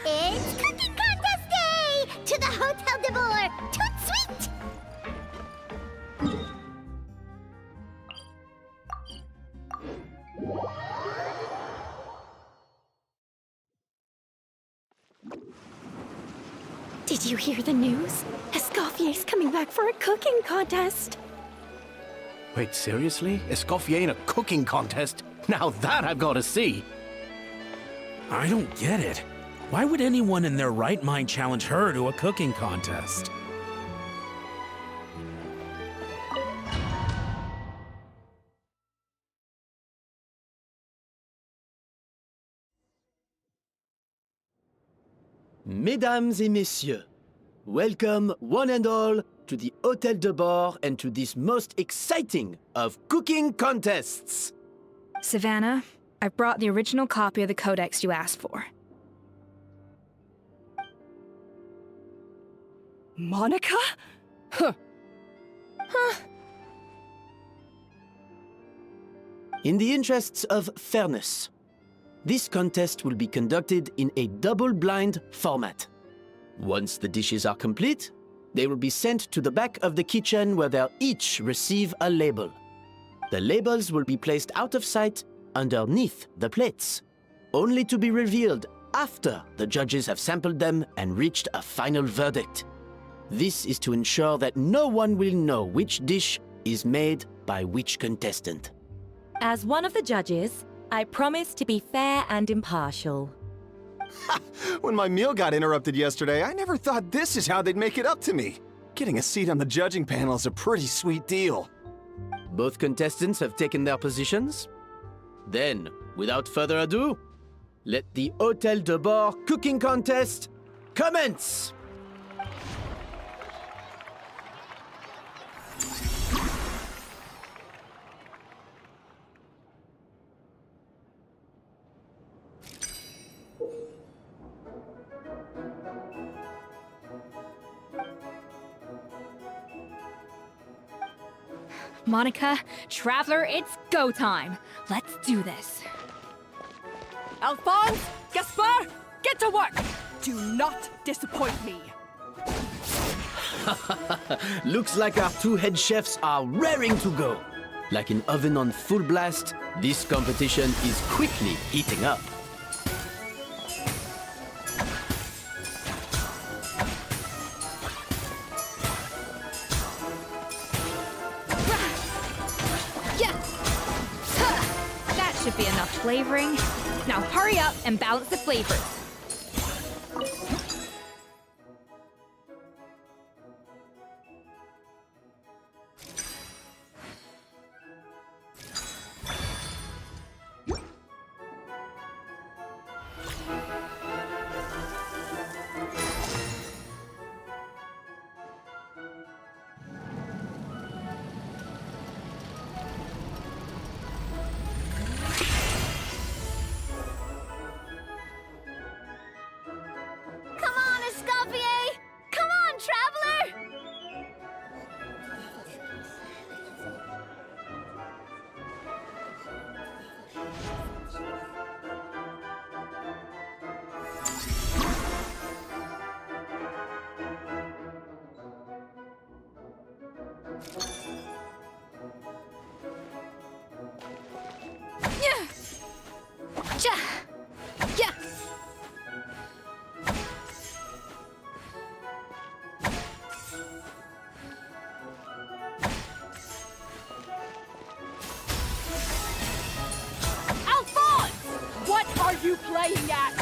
It's Cooking Contest Day! To the Hotel de Boer! Toot sweet! Did you hear the news? Escoffier's coming back for a cooking contest. Wait, seriously? Escoffier in a cooking contest? Now that I've got to see! I don't get it. Why would anyone in their right mind challenge her to a cooking contest? Mesdames et messieurs, welcome one and all to the Hotel de Boer and to this most exciting of cooking contests! Savannah, I've brought the original copy of the Codex you asked for. Monica? Huh. In the interests of fairness, this contest will be conducted in a double-blind format. Once the dishes are complete, they will be sent to the back of the kitchen where they'll each receive a label. The labels will be placed out of sight underneath the plates, only to be revealed after the judges have sampled them and reached a final verdict. This is to ensure that no one will know which dish is made by which contestant. As one of the judges, I promise to be fair and impartial. When my meal got interrupted yesterday, I never thought this is how they'd make it up to me. Getting a seat on the judging panel is a pretty sweet deal. Both contestants have taken their positions. Then, without further ado, Let the Hôtel de Bord cooking contest commence! Monica, Traveler, it's go time. Let's do this. Alphonse, Gaspard, get to work! Do not disappoint me. Looks like our two head chefs are raring to go. Like an oven on full blast, this competition is quickly heating up. That should be enough flavoring. Now hurry up and balance the flavors. Come on, Escoffier! Come on, Traveler! Are you playing at?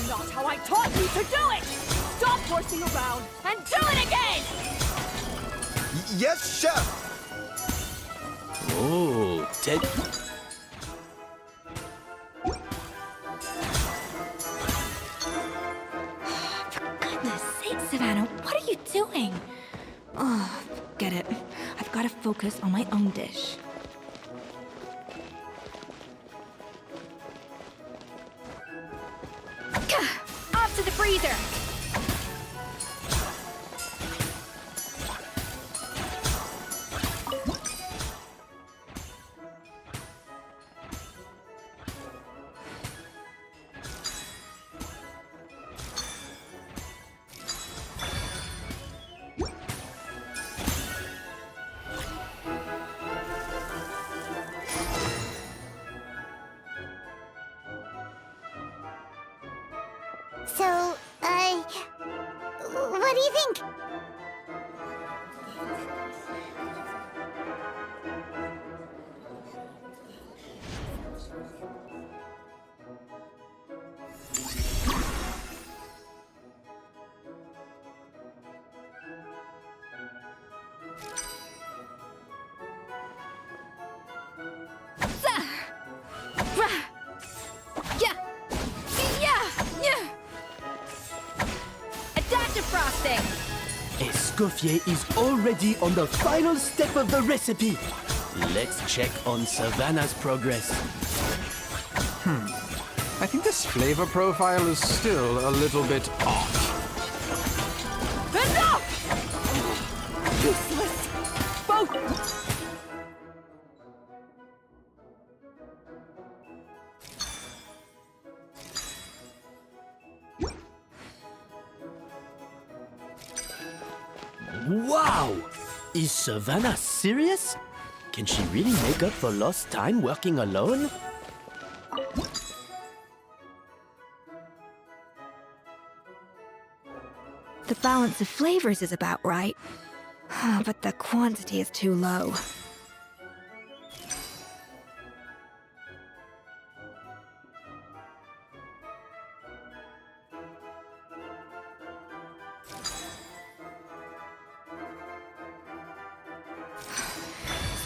Not how I taught you to do it! Stop horsing around and do it again! Yes, chef! Oh, Ted. For goodness sake, Savannah, what are you doing? Oh, get it. I've got to focus on my own dish. Off to the freezer! So, what do you think? Frosting! Escoffier is already on the final step of the recipe. Let's check on Savannah's progress. I think this flavor profile is still a little bit off. Enough! Useless! Both! Wow! Is Savannah serious? Can she really make up for lost time working alone? The balance of flavors is about right, but the quantity is too low.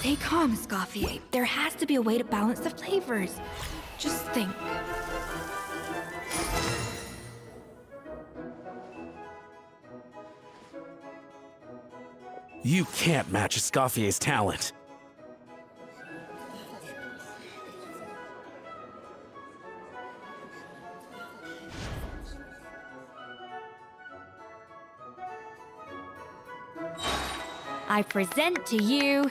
Stay calm, Escoffier. There has to be a way to balance the flavors. Just think. You can't match Escoffier's talent. I present to you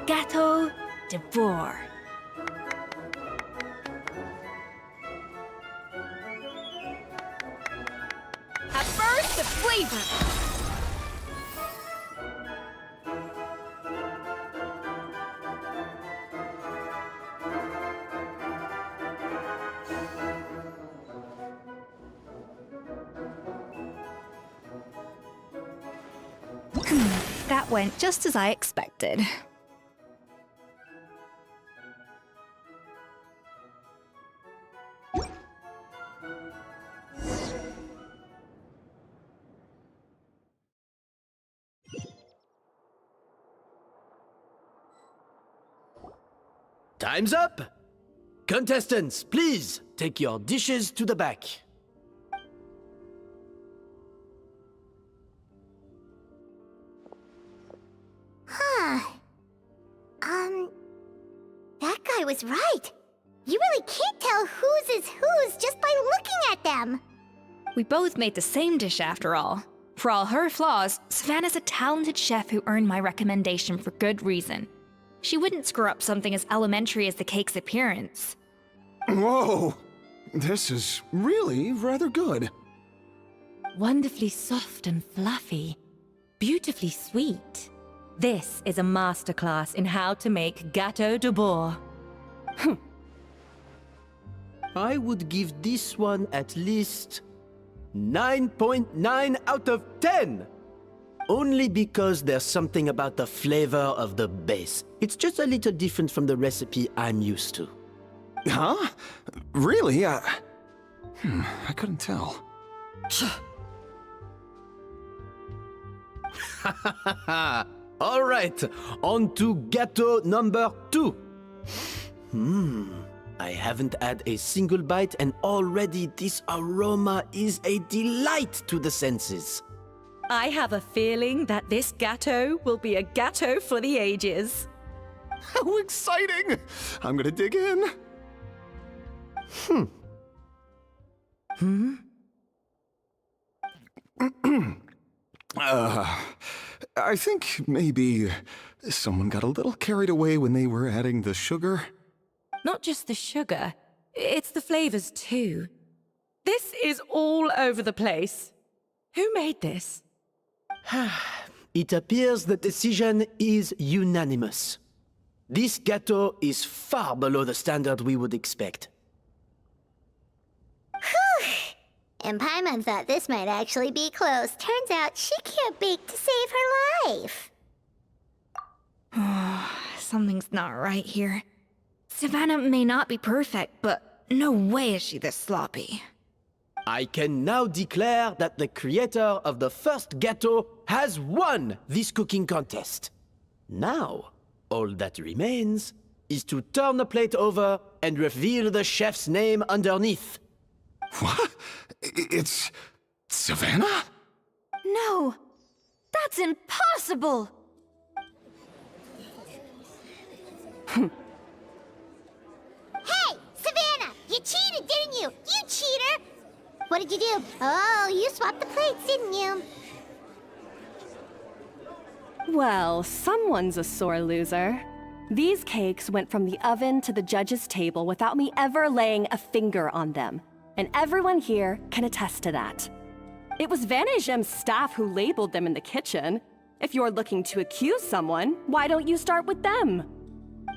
Gateau de Bourg. A burst of flavor! That went just as I expected. Time's up! Contestants, please take your dishes to the back. That guy was right. You really can't tell whose is whose just by looking at them. We both made the same dish after all. For all her flaws, Savannah's a talented chef who earned my recommendation for good reason. She wouldn't screw up something as elementary as the cake's appearance. Whoa! This is really rather good. Wonderfully soft and fluffy. Beautifully sweet. This is a masterclass in how to make Gateau de Bourg. I would give this one at least 9.9 out of 10! Only because there's something about the flavor of the base. It's just a little different from the recipe I'm used to. Huh? Really? I couldn't tell. All right, on to Gateau number 2. I haven't had a single bite and already this aroma is a delight to the senses. I have a feeling that this Gateau will be a Gateau for the ages. How exciting! I'm gonna dig in. I think maybe someone got a little carried away when they were adding the sugar. Not just the sugar, it's the flavors too. This is all over the place. Who made this? It appears the decision is unanimous. This Gateau is far below the standard we would expect. And Paimon thought this might actually be close. Turns out she can't bake to save her life. Something's not right here. Savannah may not be perfect, but no way is she this sloppy. I can now declare that the creator of the first Gateau has won this cooking contest. Now, all that remains is to turn the plate over and reveal the chef's name underneath. What? It's Savannah? No! That's impossible! Hey! Savannah! You cheated, didn't you? You cheater! What did you do? Oh, you swapped the plates, didn't you? Well, someone's a sore loser. These cakes went from the oven to the judge's table without me ever laying a finger on them. And everyone here can attest to that. It was Vannagem's staff who labeled them in the kitchen. If you're looking to accuse someone, why don't you start with them?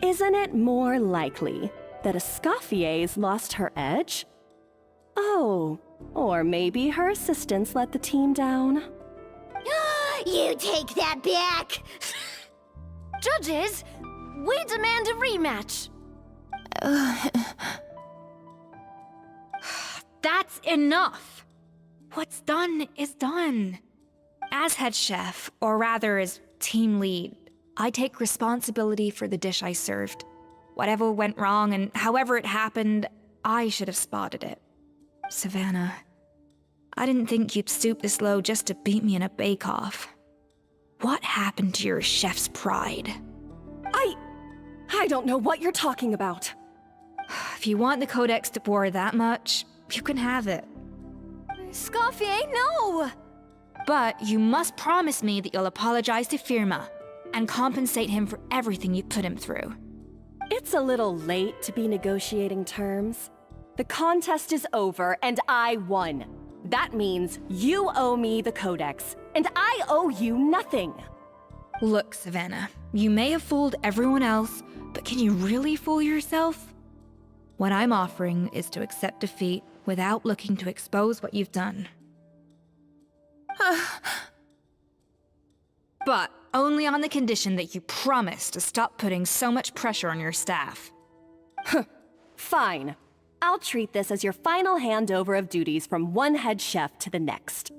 Isn't it more likely that Escoffier's lost her edge? Oh, or maybe her assistants let the team down. You take that back! Judges, we demand a rematch. That's enough! What's done is done. As head chef, or rather as team lead, I take responsibility for the dish I served. Whatever went wrong and however it happened, I should have spotted it. Savannah, I didn't think you'd stoop this low just to beat me in a bake-off. What happened to your chef's pride? I don't know what you're talking about. If you want the Codex de Boer that much, you can have it. Escoffier, no! But you must promise me that you'll apologize to Firma and compensate him for everything you put him through. It's a little late to be negotiating terms. The contest is over and I won. That means you owe me the Codex, and I owe you nothing. Look, Savannah, you may have fooled everyone else, but can you really fool yourself? What I'm offering is to accept defeat without looking to expose what you've done. But only on the condition that you promise to stop putting so much pressure on your staff. Fine. I'll treat this as your final handover of duties from one head chef to the next.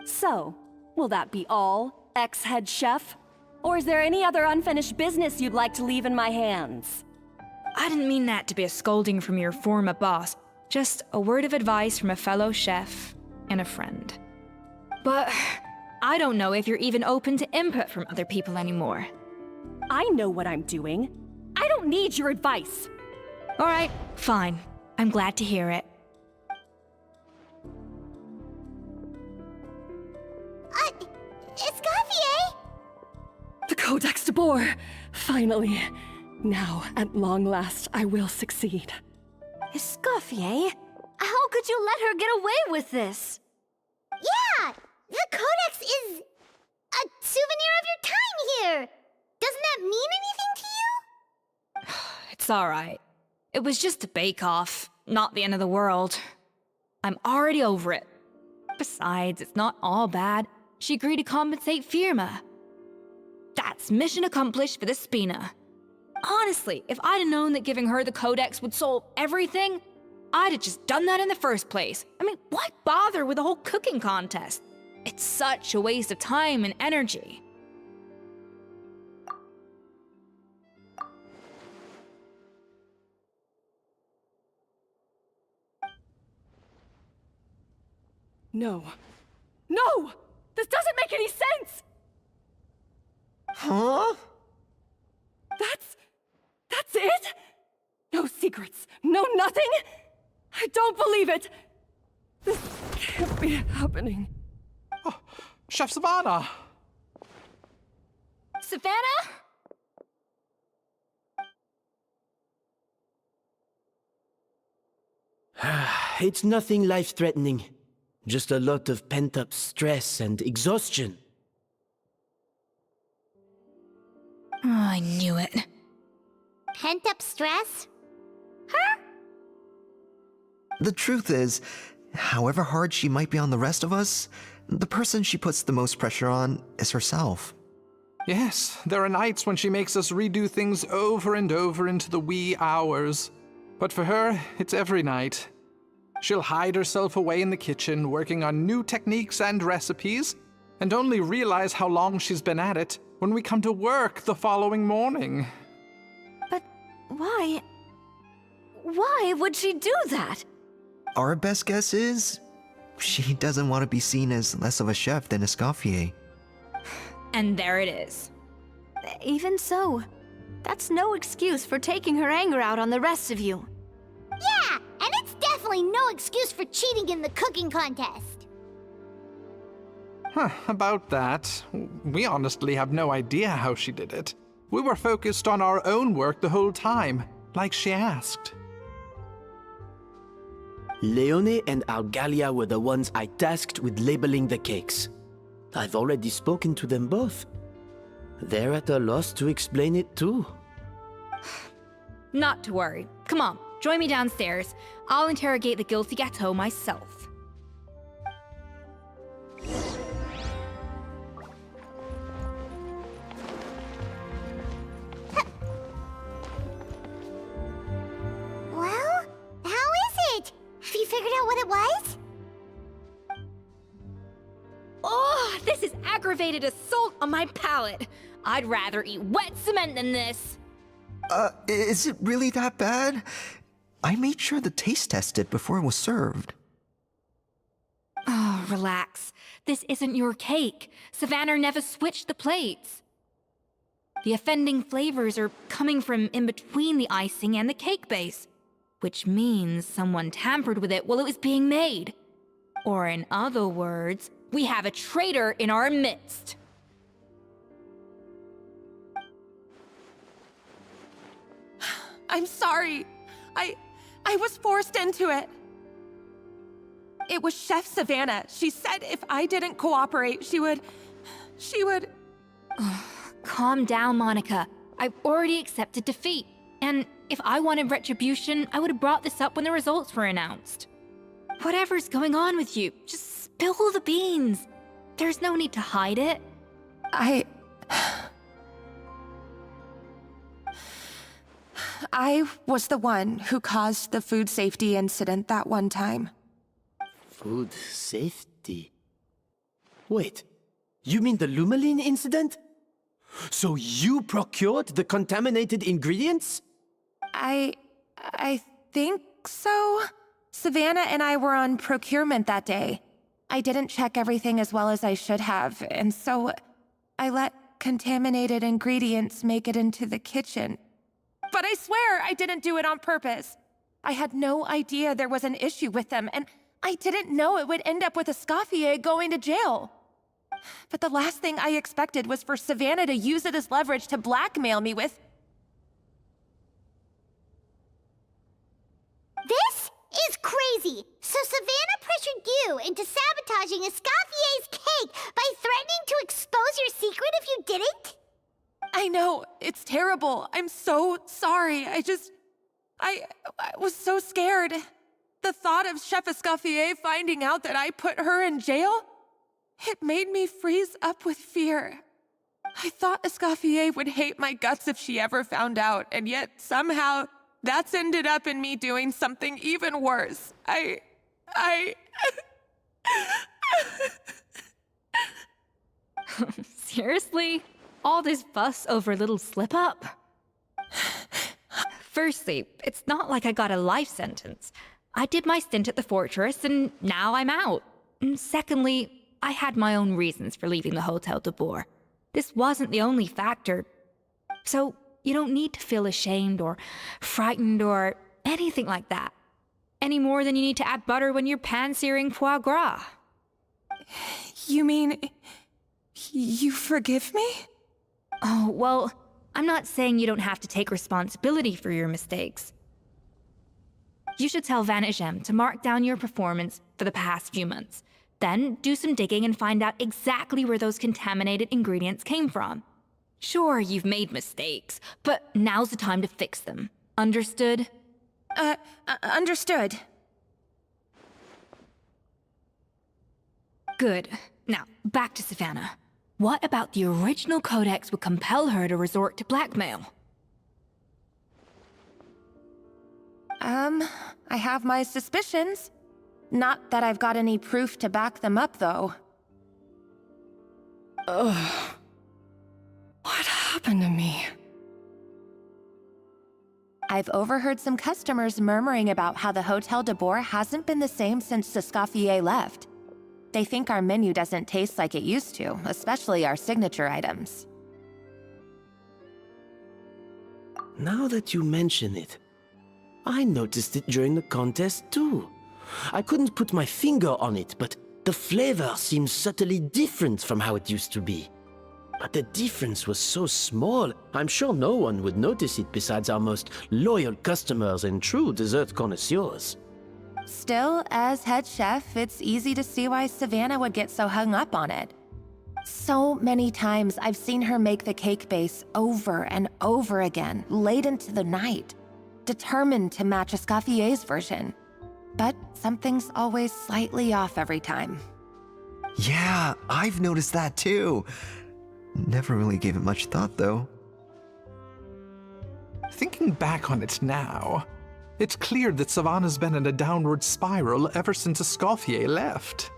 So, will that be all, ex-head chef? Or is there any other unfinished business you'd like to leave in my hands? I didn't mean that to be a scolding from your former boss, just a word of advice from a fellow chef and a friend. But I don't know if you're even open to input from other people anymore. I know what I'm doing. I don't need your advice. All right, fine. I'm glad to hear it. Escoffier! The Codex de Boer! Finally. Now, at long last, I will succeed. Escoffier? How could you let her get away with this? Yeah! The Codex is a souvenir of your time here! Doesn't that mean anything to you? It's all right. It was just a bake-off, not the end of the world. I'm already over it. Besides, it's not all bad. She agreed to compensate Firma. That's mission accomplished for the Spina. Honestly, if I'd have known that giving her the Codex would solve everything, I'd have just done that in the first place. I mean, why bother with the whole cooking contest? It's such a waste of time and energy. No. No! This doesn't make any sense! Huh? That's it? No secrets, no nothing? I don't believe it! This can't be happening. Oh, Chef Savannah! Savannah? It's nothing life-threatening. Just a lot of pent-up stress and exhaustion. Oh, I knew it. Pent-up stress? Her? The truth is, however hard she might be on the rest of us, the person she puts the most pressure on is herself. Yes, there are nights when she makes us redo things over and over into the wee hours. But for her, it's every night. She'll hide herself away in the kitchen, working on new techniques and recipes, and only realize how long she's been at it when we come to work the following morning. But why? Why would she do that? Our best guess is, she doesn't want to be seen as less of a chef than Escoffier. And there it is. Even so, that's no excuse for taking her anger out on the rest of you. Yeah, and it's definitely no excuse for cheating in the cooking contest. About that, we honestly have no idea how she did it. We were focused on our own work the whole time, like she asked. Leone and Algalia were the ones I tasked with labeling the cakes. I've already spoken to them both. They're at a loss to explain it too. Not to worry. Come on, join me downstairs. I'll interrogate the guilty Gateau myself. Well, how is it? Have you figured out what it was? Oh, this is aggravated assault on my palate. I'd rather eat wet cement than this. Is it really that bad? I made sure to taste test it before it was served. Oh, Relax. This isn't your cake. Savannah never switched the plates. The offending flavors are coming from in between the icing and the cake base, which means someone tampered with it while it was being made. Or in other words, we have a traitor in our midst. I'm sorry. I was forced into it. It was Chef Savannah. She said if I didn't cooperate, she would... Calm down, Monica. I've already accepted defeat. And if I wanted retribution, I would have brought this up when the results were announced. Whatever's going on with you, just spill the beans. There's no need to hide it. I was the one who caused the food safety incident that one time. Food safety? Wait, you mean the Lumaline incident? So you procured the contaminated ingredients? I think so. Savannah and I were on procurement that day. I didn't check everything as well as I should have, and so I let contaminated ingredients make it into the kitchen. But I swear I didn't do it on purpose. I had no idea there was an issue with them, and I didn't know it would end up with Escoffier going to jail. But the last thing I expected was for Savannah to use it as leverage to blackmail me with... This is crazy! So Savannah pressured you into sabotaging Escoffier's cake by threatening to expose your secret if you didn't? I know, it's terrible. I'm so sorry. I was so scared. The thought of Chef Escoffier finding out that I put her in jail, it made me freeze up with fear. I thought Escoffier would hate my guts if she ever found out, and yet somehow that's ended up in me doing something even worse. Seriously? All this fuss over a little slip-up? Firstly, it's not like I got a life sentence. I did my stint at the fortress, and now I'm out. And secondly, I had my own reasons for leaving the Hotel de Boer. This wasn't the only factor. So, you don't need to feel ashamed or frightened or anything like that. Any more than you need to add butter when you're pan-searing foie gras. You mean... you forgive me? Oh, well, I'm not saying you don't have to take responsibility for your mistakes. You should tell Primogem to mark down your performance for the past few months. Then do some digging and find out exactly where those contaminated ingredients came from. Sure, you've made mistakes, but now's the time to fix them. Understood? Understood. Good. Now, back to Savannah. What about the original codex would compel her to resort to blackmail? I have my suspicions. Not that I've got any proof to back them up, though. Ugh. What happened to me? I've overheard some customers murmuring about how the Hotel de Boer hasn't been the same since Escoffier left. They think our menu doesn't taste like it used to, especially our signature items. Now that you mention it, I noticed it during the contest too. I couldn't put my finger on it, but the flavor seems subtly different from how it used to be. But the difference was so small, I'm sure no one would notice it besides our most loyal customers and true dessert connoisseurs. Still, as head chef, it's easy to see why Savannah would get so hung up on it. So many times I've seen her make the cake base over and over again, late into the night, determined to match Escoffier's version. But something's always slightly off every time. Yeah, I've noticed that too. Never really gave it much thought, though. Thinking back on it now, it's clear that Savannah's been in a downward spiral ever since Escoffier left.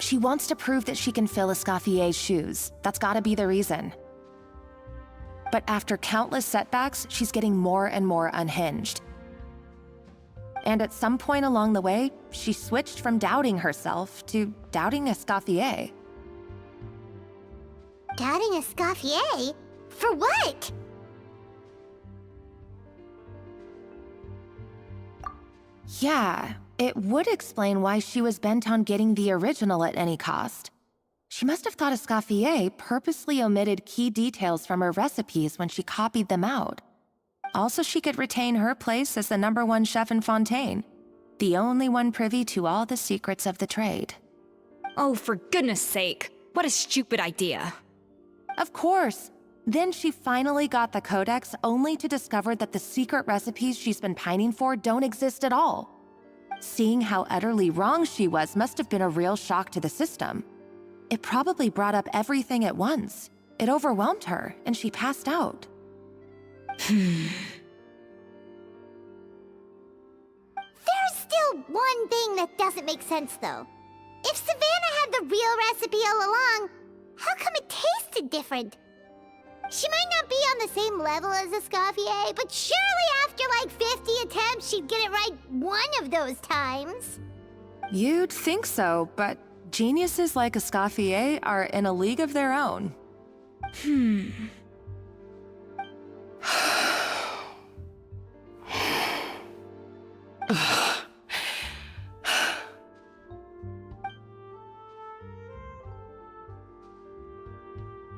She wants to prove that she can fill Escoffier's shoes. That's gotta be the reason. But after countless setbacks, she's getting more and more unhinged. And at some point along the way, she switched from doubting herself to doubting Escoffier. Doubting Escoffier? For what? Yeah, it would explain why she was bent on getting the original at any cost. She must have thought Escoffier purposely omitted key details from her recipes when she copied them out. Also, she could retain her place as the #1 chef in Fontaine, the only one privy to all the secrets of the trade. Oh, for goodness sake, what a stupid idea. Of course. Then she finally got the codex only to discover that the secret recipes she's been pining for don't exist at all. Seeing how utterly wrong she was must have been a real shock to the system. It probably brought up everything at once. It overwhelmed her, and she passed out. There's still one thing that doesn't make sense, though. If Savannah had the real recipe all along, how come it tasted different? She might not be on the same level as Escoffier, but surely after like 50 attempts, she'd get it right one of those times. You'd think so, but geniuses like Escoffier are in a league of their own.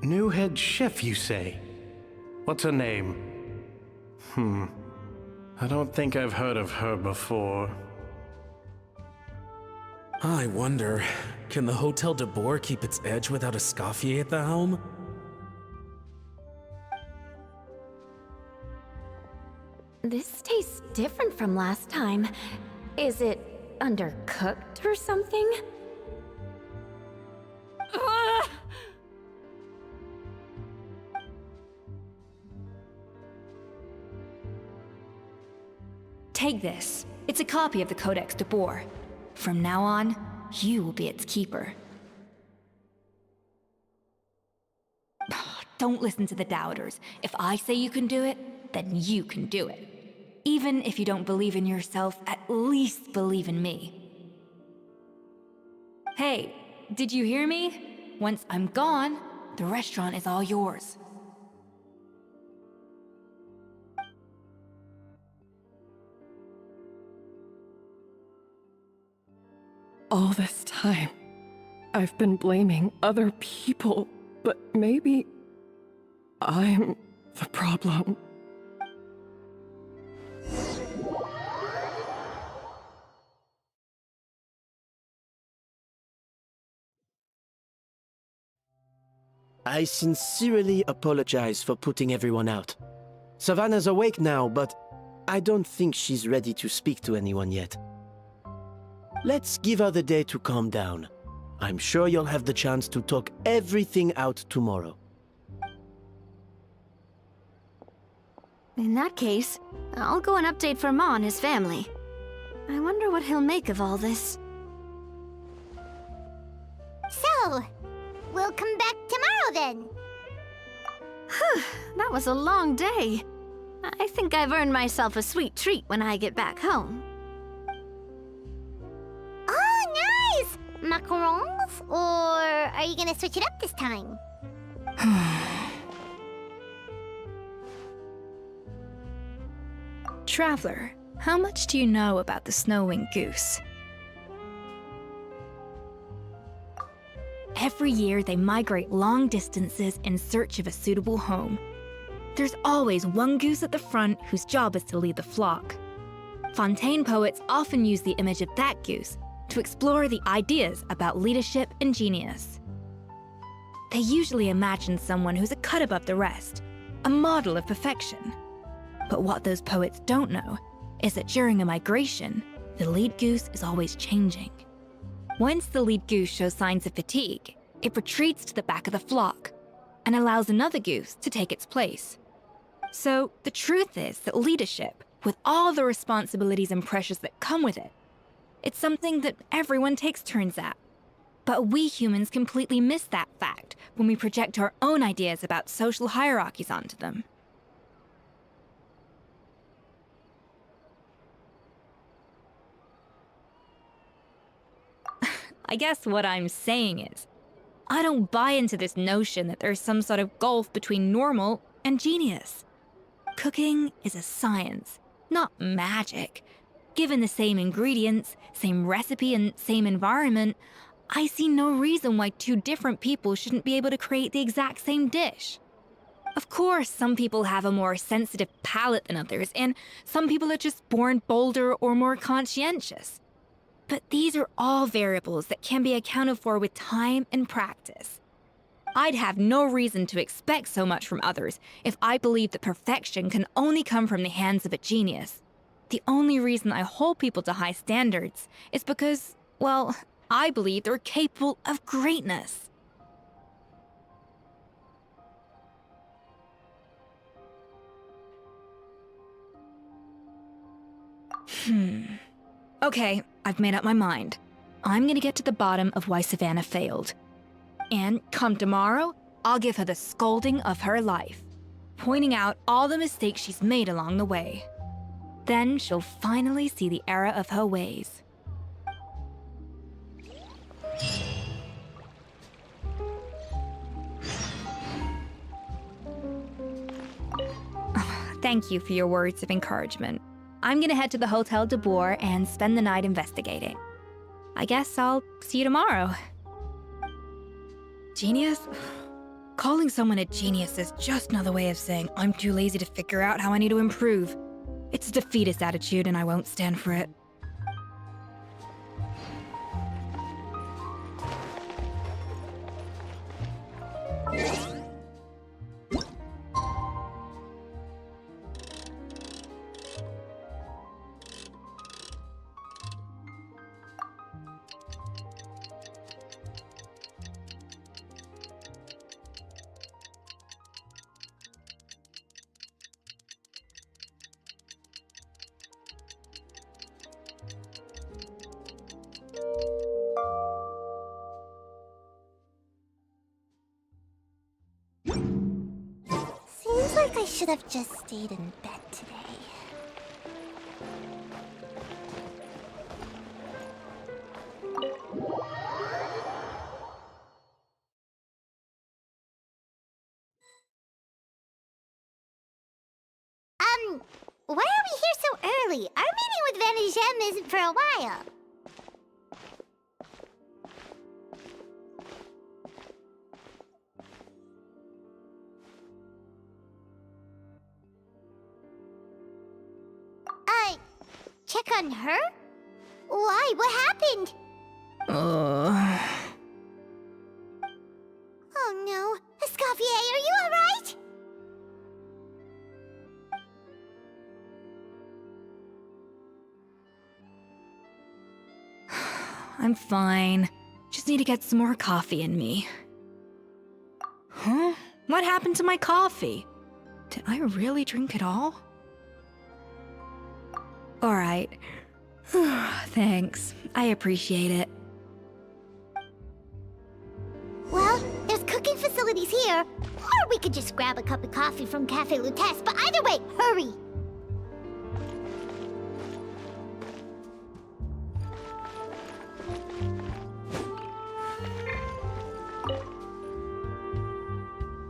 New head chef, you say? What's her name? I don't think I've heard of her before. I wonder, can the Hotel de Boer keep its edge without Escoffier at the helm? This tastes different from last time. Is it undercooked or something? Take this. It's a copy of the Codex de Boer. From now on, you will be its keeper. Don't listen to the doubters. If I say you can do it, then you can do it. Even if you don't believe in yourself, at least believe in me. Hey, did you hear me? Once I'm gone, the restaurant is all yours. All this time, I've been blaming other people, but maybe I'm the problem. I sincerely apologize for putting everyone out. Savannah's awake now, but I don't think she's ready to speak to anyone yet. Let's give her the day to calm down. I'm sure you'll have the chance to talk everything out tomorrow. In that case, I'll go and update Vermont and his family. I wonder what he'll make of all this. So, we'll come back tomorrow then. That was a long day. I think I've earned myself a sweet treat when I get back home. Oh, nice! Macarons? Or are you gonna switch it up this time? Traveler, how much do you know about the snow-winged goose? Every year, they migrate long distances in search of a suitable home. There's always one goose at the front whose job is to lead the flock. Fontaine poets often use the image of that goose to explore the ideas about leadership and genius. They usually imagine someone who's a cut above the rest, a model of perfection. But what those poets don't know is that during a migration, the lead goose is always changing. Once the lead goose shows signs of fatigue, it retreats to the back of the flock and allows another goose to take its place. So the truth is that leadership, with all the responsibilities and pressures that come with it, it's something that everyone takes turns at. But we humans completely miss that fact when we project our own ideas about social hierarchies onto them. I guess what I'm saying is, I don't buy into this notion that there's some sort of gulf between normal and genius. Cooking is a science, not magic. Given the same ingredients, same recipe, and same environment, I see no reason why two different people shouldn't be able to create the exact same dish. Of course, some people have a more sensitive palate than others, and some people are just born bolder or more conscientious. But these are all variables that can be accounted for with time and practice. I'd have no reason to expect so much from others if I believed that perfection can only come from the hands of a genius. The only reason I hold people to high standards is because, well, I believe they're capable of greatness. Okay, I've made up my mind. I'm gonna get to the bottom of why Savannah failed. And come tomorrow, I'll give her the scolding of her life, pointing out all the mistakes she's made along the way. Then she'll finally see the error of her ways. Thank you for your words of encouragement. I'm gonna head to the Hotel de Boer and spend the night investigating. I guess I'll see you tomorrow. Genius? Calling someone a genius is just another way of saying I'm too lazy to figure out how I need to improve. It's a defeatist attitude and I won't stand for it. Seems like I should have just stayed in bed today. Why are we here so early? Our meeting with Primogem isn't for a while. Check on her? Why? What happened? Oh no. Escoffier, are you alright? I'm fine. Just need to get some more coffee in me. Huh? What happened to my coffee? Did I really drink it all? Alright. Thanks. I appreciate it. Well, there's cooking facilities here. Or we could just grab a cup of coffee from Cafe Lutece, but either way, hurry!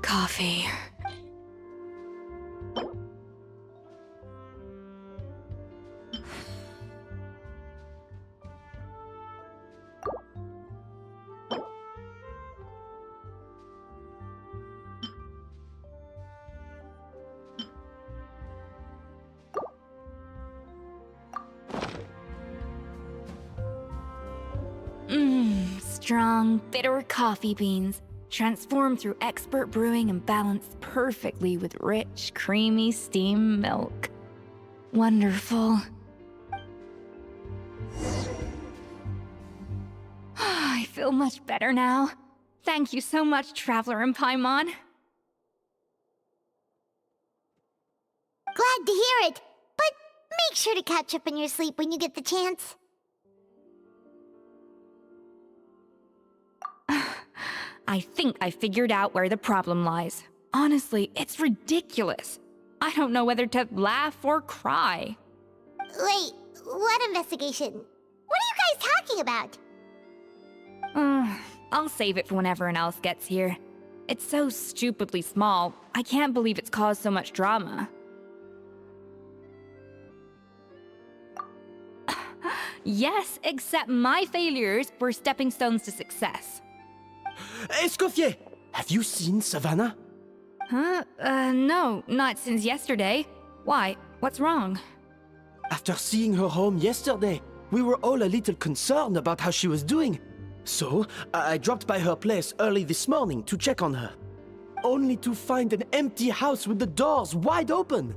Coffee. Strong, bitter coffee beans, transformed through expert brewing and balanced perfectly with rich, creamy steam milk. Wonderful. I feel much better now. Thank you so much, Traveler and Paimon. Glad to hear it, but make sure to catch up on your sleep when you get the chance. I think I figured out where the problem lies. Honestly, it's ridiculous. I don't know whether to laugh or cry. Wait, what investigation? What are you guys talking about? I'll save it for when everyone else gets here. It's so stupidly small, I can't believe it's caused so much drama. Yes, except my failures were stepping stones to success. Escoffier! Have you seen Savannah? Huh? No, not since yesterday. Why? What's wrong? After seeing her home yesterday, we were all a little concerned about how she was doing. So, I dropped by her place early this morning to check on her. Only to find an empty house with the doors wide open.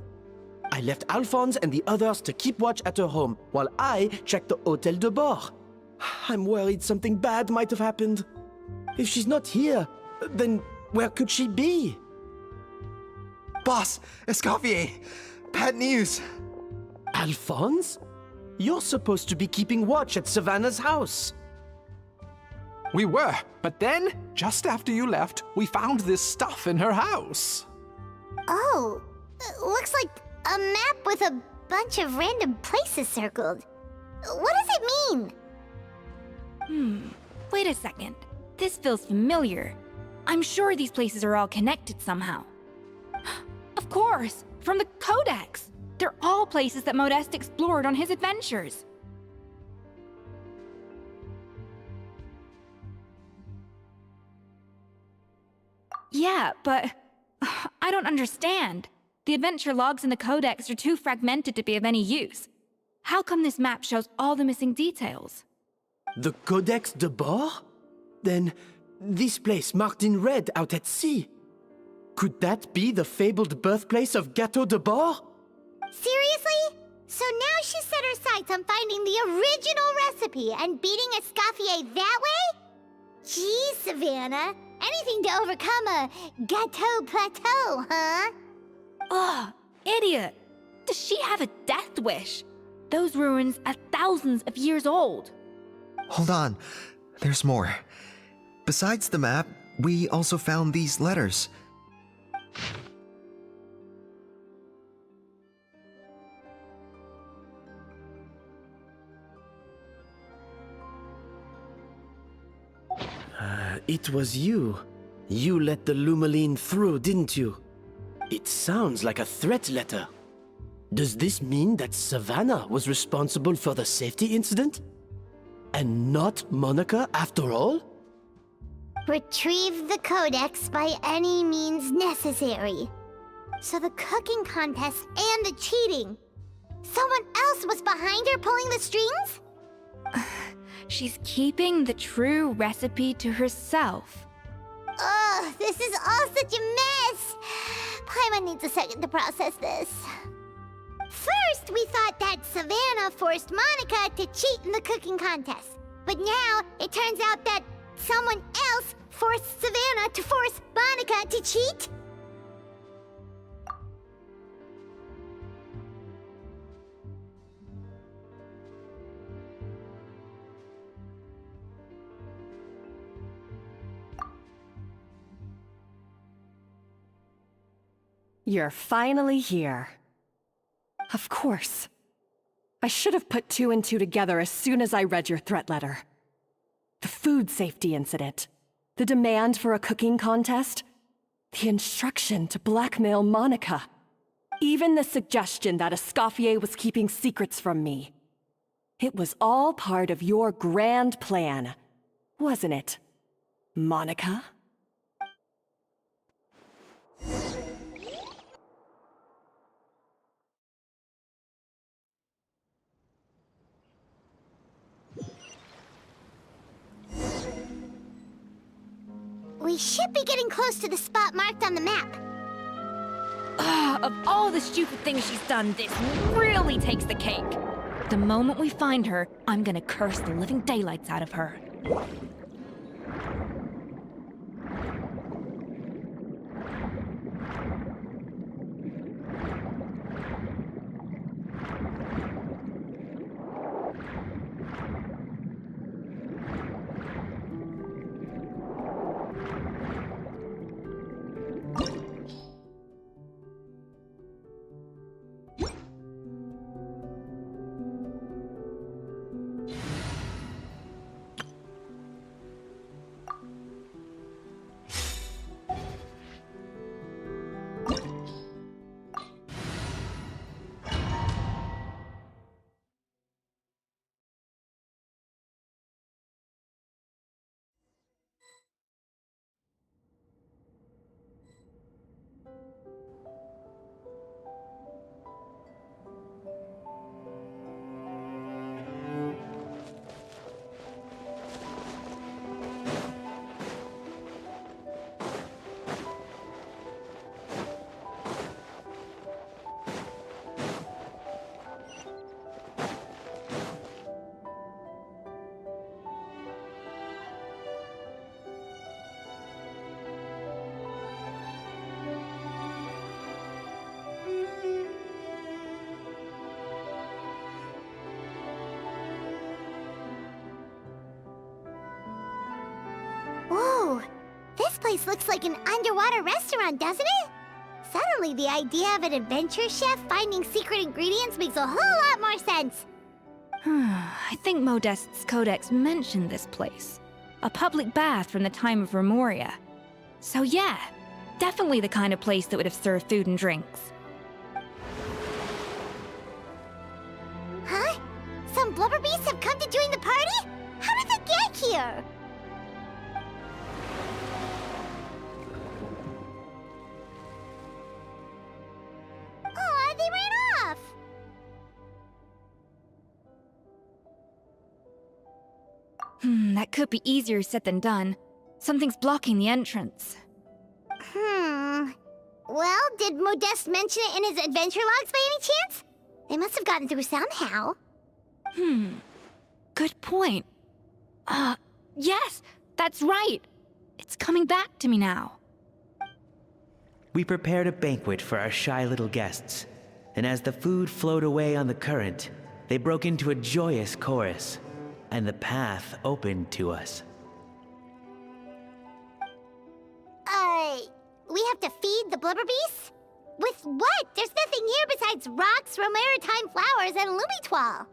I left Alphonse and the others to keep watch at her home, while I checked the Hôtel de Bord. I'm worried something bad might have happened. If she's not here, then where could she be? Boss, Escoffier, bad news. Alphonse? You're supposed to be keeping watch at Savannah's house. We were, but then, just after you left, we found this stuff in her house. Oh, looks like a map with a bunch of random places circled. What does it mean? Wait a second. This feels familiar. I'm sure these places are all connected somehow. Of course! From the Codex! They're all places that Modeste explored on his adventures. Yeah, but I don't understand. The adventure logs in the Codex are too fragmented to be of any use. How come this map shows all the missing details? The Codex de Bord? Then, this place marked in red out at sea. Could that be the fabled birthplace of Gâteau de Bord? Seriously? So now she set her sights on finding the original recipe and beating Escoffier that way? Geez, Savannah. Anything to overcome a Gâteau plateau, huh? Ugh, idiot! Does she have a death wish? Those ruins are thousands of years old. Hold on, there's more. Besides the map, we also found these letters. It was you. You let the Lumaline through, didn't you? It sounds like a threat letter. Does this mean that Savannah was responsible for the safety incident? And not Monica after all? Retrieve the Codex by any means necessary. So the cooking contest and the cheating. Someone else was behind her pulling the strings? She's keeping the true recipe to herself. Ugh, this is all such a mess. Paimon needs a second to process this. First, we thought that Savannah forced Monica to cheat in the cooking contest. But now, it turns out that someone else forced Savannah to force Monica to cheat? You're finally here. Of course. I should have put two and two together as soon as I read your threat letter. The food safety incident, the demand for a cooking contest, the instruction to blackmail Monica, even the suggestion that Escoffier was keeping secrets from me. It was all part of your grand plan, wasn't it, Monica? We should be getting close to the spot marked on the map. Of all the stupid things she's done, this really takes the cake. The moment we find her, I'm gonna curse the living daylights out of her. This place looks like an underwater restaurant, doesn't it? Suddenly, the idea of an adventure chef finding secret ingredients makes a whole lot more sense. I think Modest's codex mentioned this place. A public bath from the time of Remoria. So yeah, definitely the kind of place that would have served food and drinks. Huh? Some blubber beasts have come to join the party? How did they get here? Aw, they ran off! That could be easier said than done. Something's blocking the entrance. Well, did Modeste mention it in his adventure logs by any chance? They must have gotten through somehow. Good point. Yes, that's right. It's coming back to me now. We prepared a banquet for our shy little guests, and as the food flowed away on the current, they broke into a joyous chorus, and the path opened to us. We have to feed the blubber beasts? With what? There's nothing here besides rocks, romaritime flowers, and lumitoile.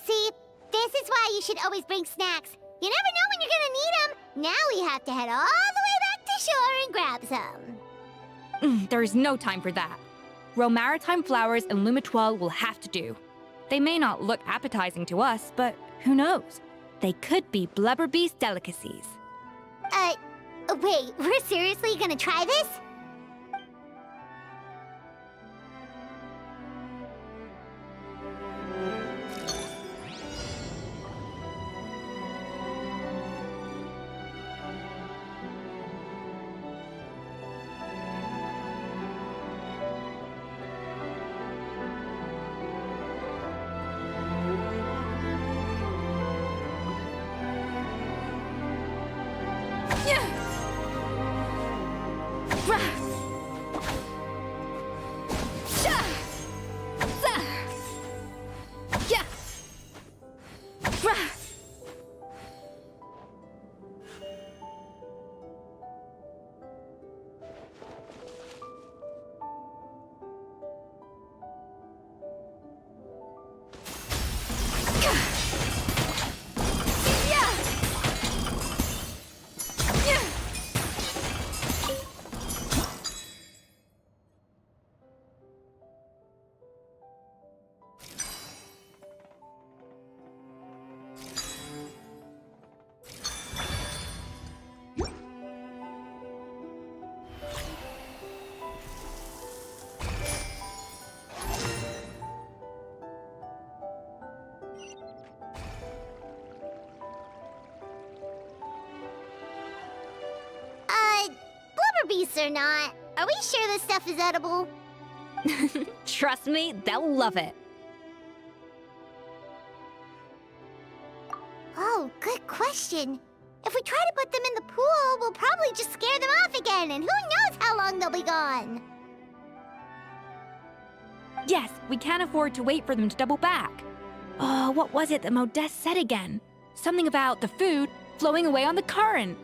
See, this is why you should always bring snacks. You never know when you're gonna need them. Now we have to head all the way back to shore and grab some. There's no time for that. Romaritime flowers and lumitoile will have to do. They may not look appetizing to us, but who knows? They could be blubber beast delicacies. Wait, we're seriously gonna try this? Beasts or not, are we sure this stuff is edible? Trust me, they'll love it. Oh, good question. If we try to put them in the pool, we'll probably just scare them off again, and who knows how long they'll be gone. Yes, we can't afford to wait for them to double back. What was it that Modeste said again? Something about the food flowing away on the current.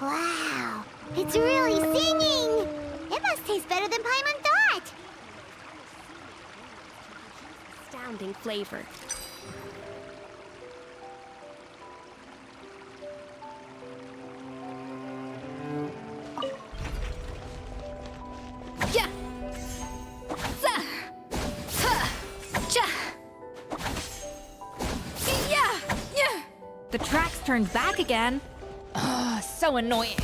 Wow, it's really singing! It must taste better than Paimon thought! Astounding flavor. Yeah! The tracks turned back again. So annoying.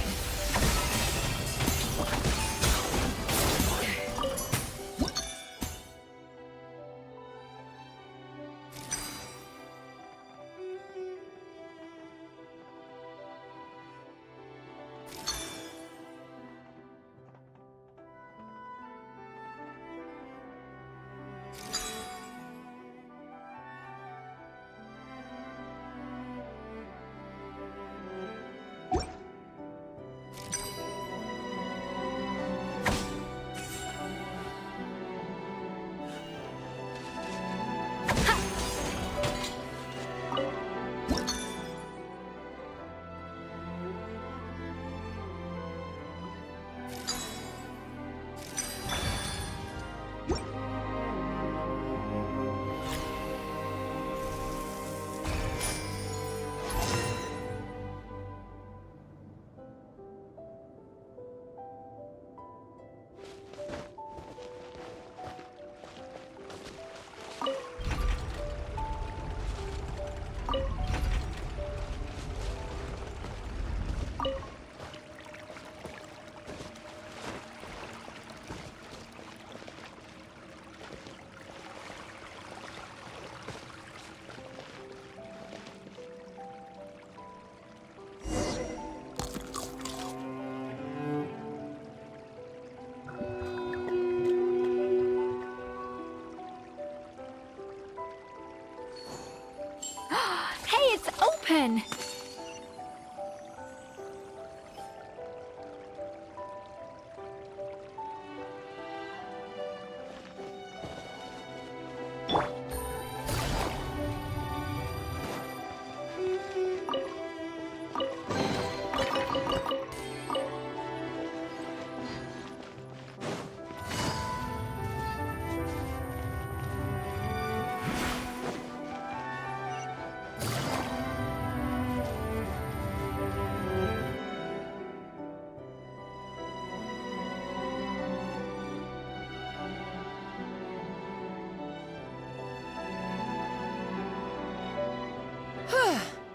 pen.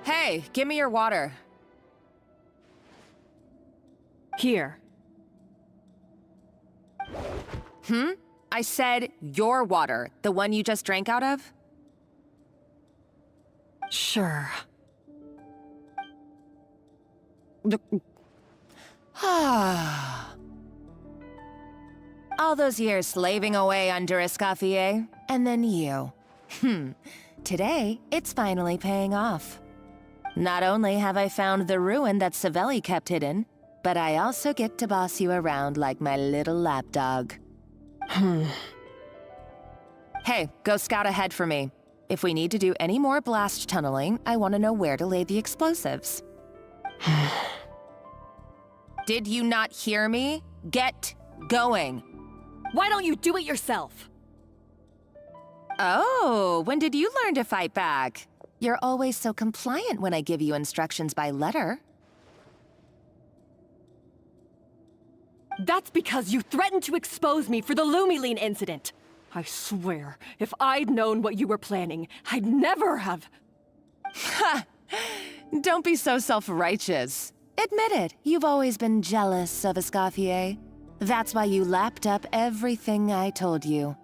Hey, give me your water. Here. I said your water, the one you just drank out of? Sure. All those years slaving away under Escoffier, and then you. Today, it's finally paying off. Not only have I found the ruin that Savelli kept hidden, but I also get to boss you around like my little lapdog. Hey, go scout ahead for me. If we need to do any more blast tunneling, I want to know where to lay the explosives. Did you not hear me? Get going. Why don't you do it yourself? Oh, when did you learn to fight back? You're always so compliant when I give you instructions by letter. That's because you threatened to expose me for the Lumiline incident. I swear, if I'd known what you were planning, I'd never have... Ha! Don't be so self-righteous. Admit it, you've always been jealous of Escoffier. That's why you lapped up everything I told you.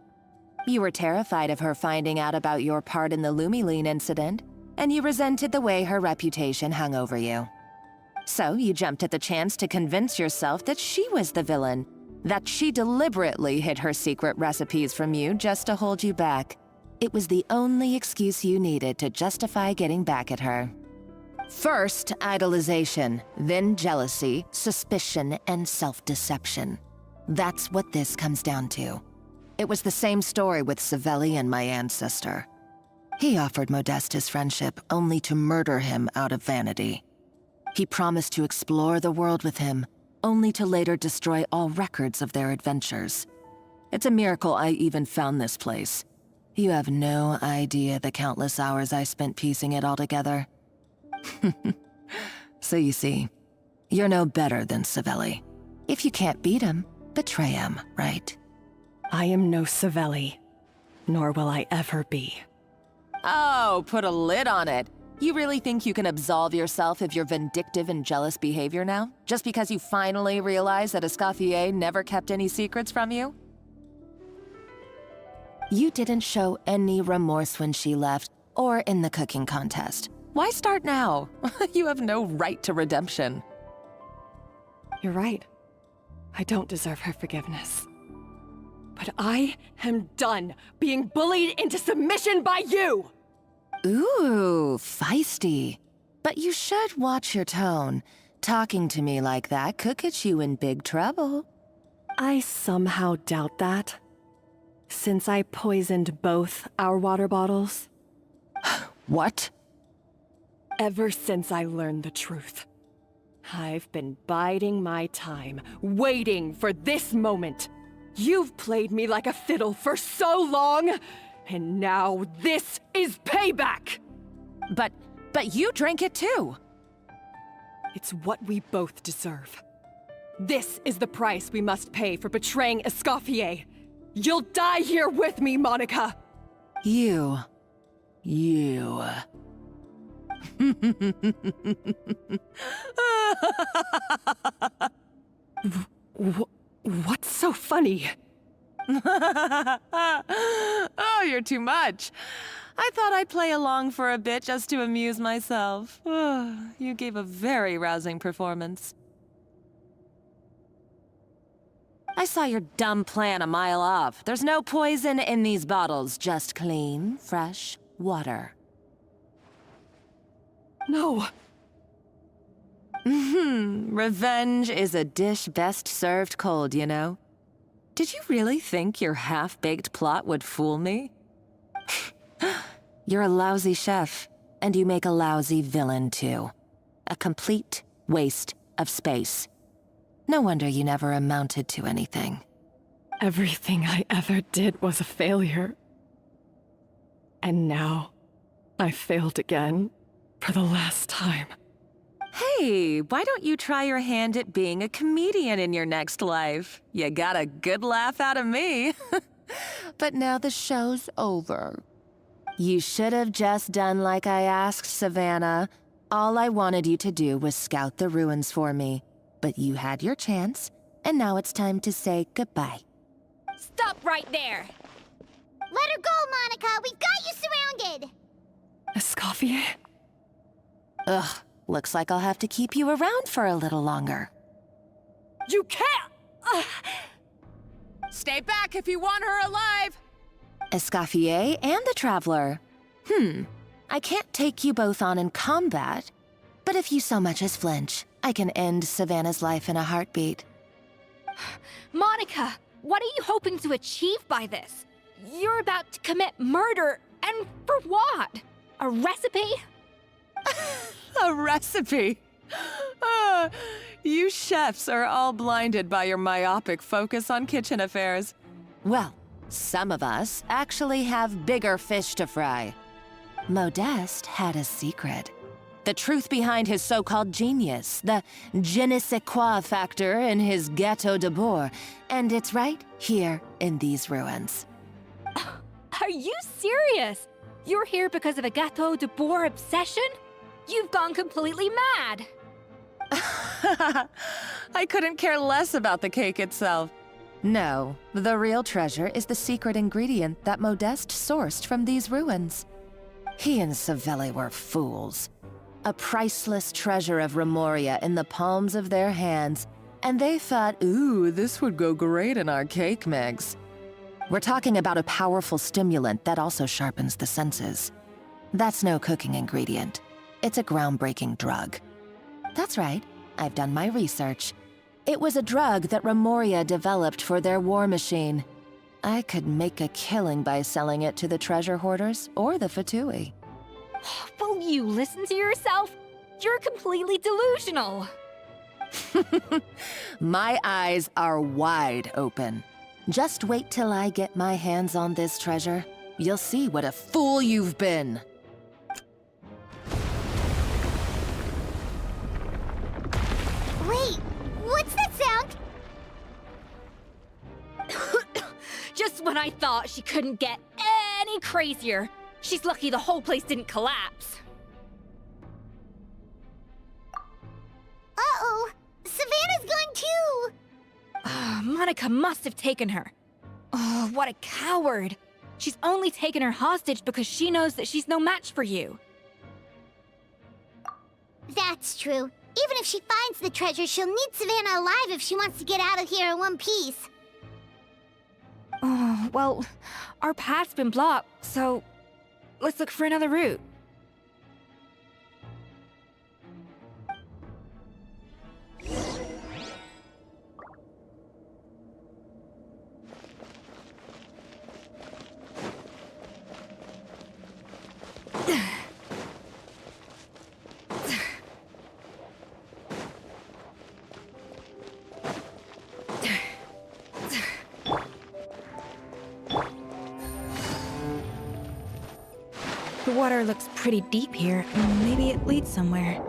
You were terrified of her finding out about your part in the Lumiline incident, and you resented the way her reputation hung over you. So you jumped at the chance to convince yourself that she was the villain, that she deliberately hid her secret recipes from you just to hold you back. It was the only excuse you needed to justify getting back at her. First, idolization, then jealousy, suspicion, and self-deception. That's what this comes down to. It was the same story with Savelli and my ancestor. He offered Modeste his friendship only to murder him out of vanity. He promised to explore the world with him, only to later destroy all records of their adventures. It's a miracle I even found this place. You have no idea the countless hours I spent piecing it all together. So you see, you're no better than Savelli. If you can't beat him, betray him, right? I am no Savelli, nor will I ever be. Oh, put a lid on it. You really think you can absolve yourself of your vindictive and jealous behavior now? Just because you finally realize that Escoffier never kept any secrets from you? You didn't show any remorse when she left, or in the cooking contest. Why start now? You have no right to redemption. You're right. I don't deserve her forgiveness. But I am done being bullied into submission by you! Ooh, feisty. But you should watch your tone. Talking to me like that could get you in big trouble. I somehow doubt that. Since I poisoned both our water bottles. What? Ever since I learned the truth, I've been biding my time, waiting for this moment. You've played me like a fiddle for so long, and now this is payback! But you drank it too! It's what we both deserve. This is the price we must pay for betraying Escoffier. You'll die here with me, Monica! You. What's so funny? Oh, you're too much. I thought I'd play along for a bit just to amuse myself. You gave a very rousing performance. I saw your dumb plan a mile off. There's no poison in these bottles, just clean, fresh water. No. Revenge is a dish best served cold, you know? Did you really think your half-baked plot would fool me? You're a lousy chef, and you make a lousy villain, too. A complete waste of space. No wonder you never amounted to anything. Everything I ever did was a failure. And now, I failed again, for the last time. Hey, why don't you try your hand at being a comedian in your next life? You got a good laugh out of me. But now the show's over. You should have just done like I asked, Savannah. All I wanted you to do was scout the ruins for me. But you had your chance, and now it's time to say goodbye. Stop right there! Let her go, Monica! We've got you surrounded! Escoffier? Ugh, looks like I'll have to keep you around for a little longer. You can't! Stay back if you want her alive! Escoffier and the Traveler. I can't take you both on in combat, but if you so much as flinch, I can end Savannah's life in a heartbeat. Monica, what are you hoping to achieve by this? You're about to commit murder, and for what? A recipe? A recipe? You chefs are all blinded by your myopic focus on kitchen affairs. Well, some of us actually have bigger fish to fry. Modeste had a secret. The truth behind his so-called genius, the je ne sais quoi factor in his Gâteau de Bourg, and it's right here in these ruins. Are you serious? You're here because of a Gâteau de Bourg obsession? You've gone completely mad! I couldn't care less about the cake itself. No, the real treasure is the secret ingredient that Modeste sourced from these ruins. He and Savelli were fools. A priceless treasure of Remoria in the palms of their hands, and they thought, ooh, this would go great in our cake mix. We're talking about a powerful stimulant that also sharpens the senses. That's no cooking ingredient. It's a groundbreaking drug. That's right, I've done my research. It was a drug that Remoria developed for their war machine. I could make a killing by selling it to the treasure hoarders or the Fatui. Will you listen to yourself? You're completely delusional. My eyes are wide open. Just wait till I get my hands on this treasure. You'll see what a fool you've been. Wait, what's that sound? Just when I thought she couldn't get any crazier. She's lucky the whole place didn't collapse. Uh-oh, Savannah's gone too! Monica must have taken her. Oh, what a coward. She's only taken her hostage because she knows that she's no match for you. That's true. Even if she finds the treasure, she'll need Savannah alive if she wants to get out of here in one piece. Oh, well, our path's been blocked, so let's look for another route. The water looks pretty deep here. Maybe it leads somewhere.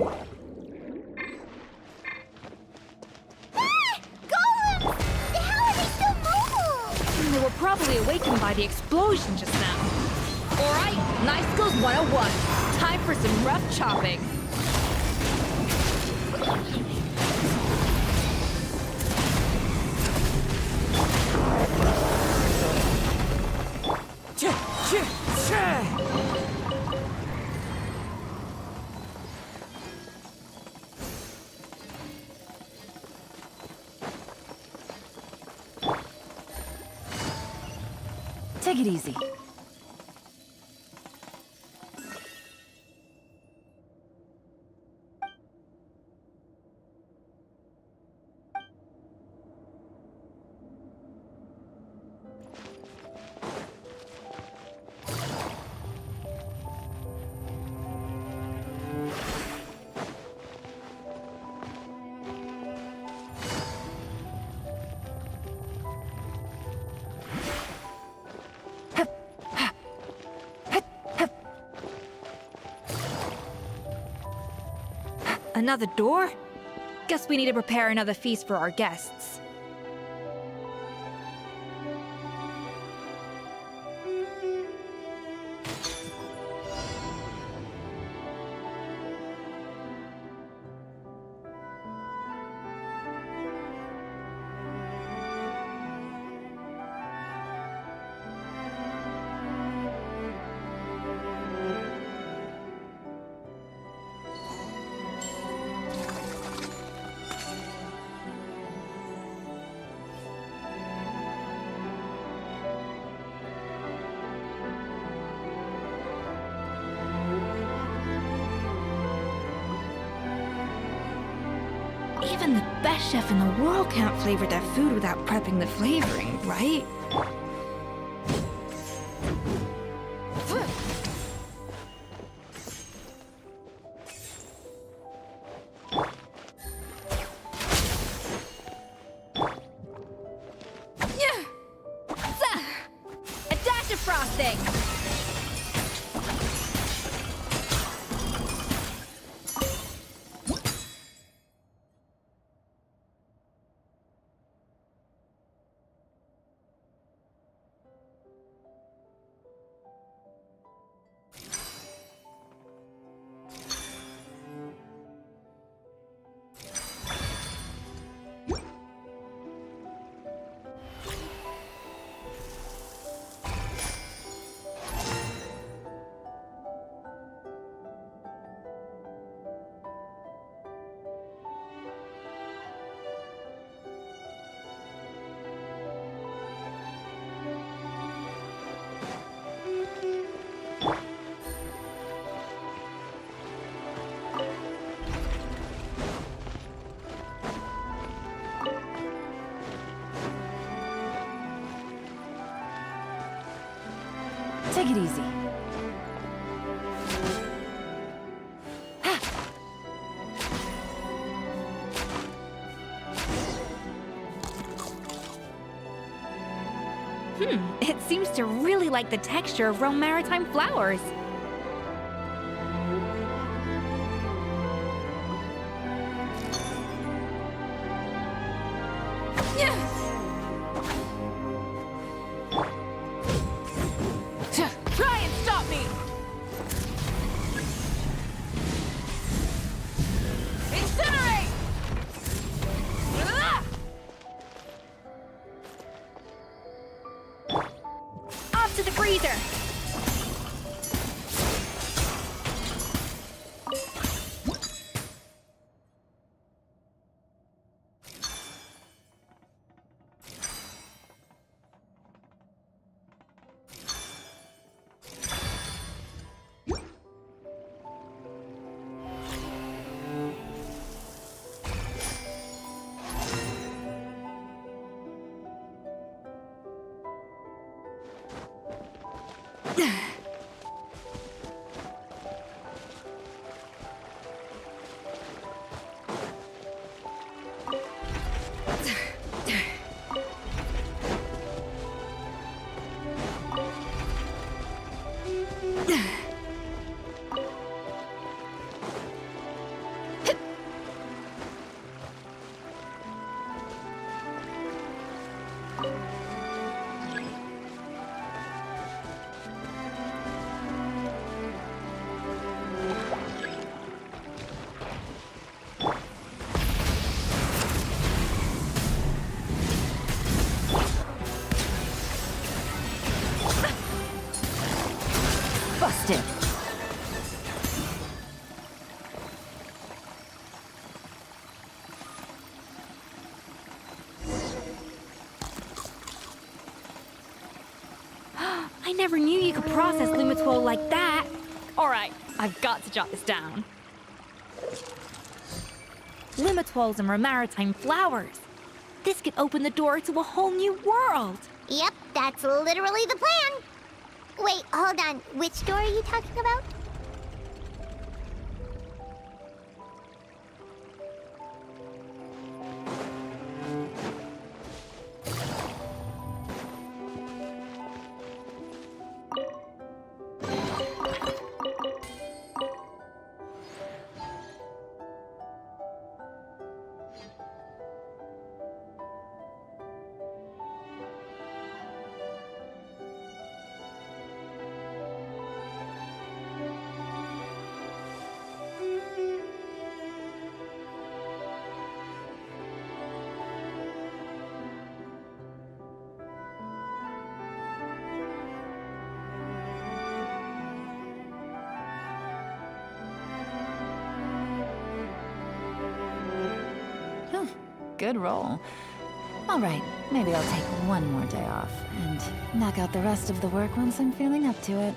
Golems! How are they still mobile? They were probably awakened by the explosion just now. Alright, Knife Skills 101. Time for some rough chopping. Take it easy. Another door? Guess we need to prepare another feast for our guests. Even the best chef in the world can't flavor their food without prepping the flavoring, right? A dash of frosting! Take it easy. It seems to really like the texture of Rome maritime flowers. Try and stop me! Incinerate! Off to the freezer! never knew you could process Lumitwol like that. Alright, I've got to jot this down. Lumitwols and Maritime flowers. This could open the door to a whole new world. Yep, that's literally the plan. Wait, hold on. Which door are you talking about? Good roll. All right, maybe I'll take one more day off and knock out the rest of the work once I'm feeling up to it.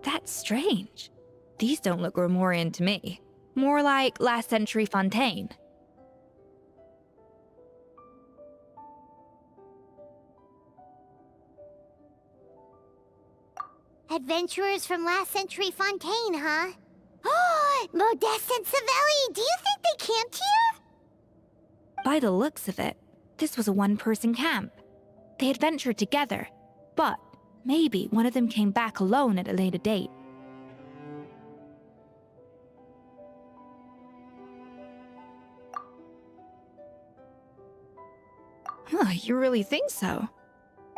That's strange. These don't look Romorian to me. More like last century Fontaine. Adventurers from last century Fontaine, huh? Oh, Modeste and Savelli, do you think they camped here? By the looks of it, this was a one-person camp. They adventured together, but maybe one of them came back alone at a later date. Huh, you really think so?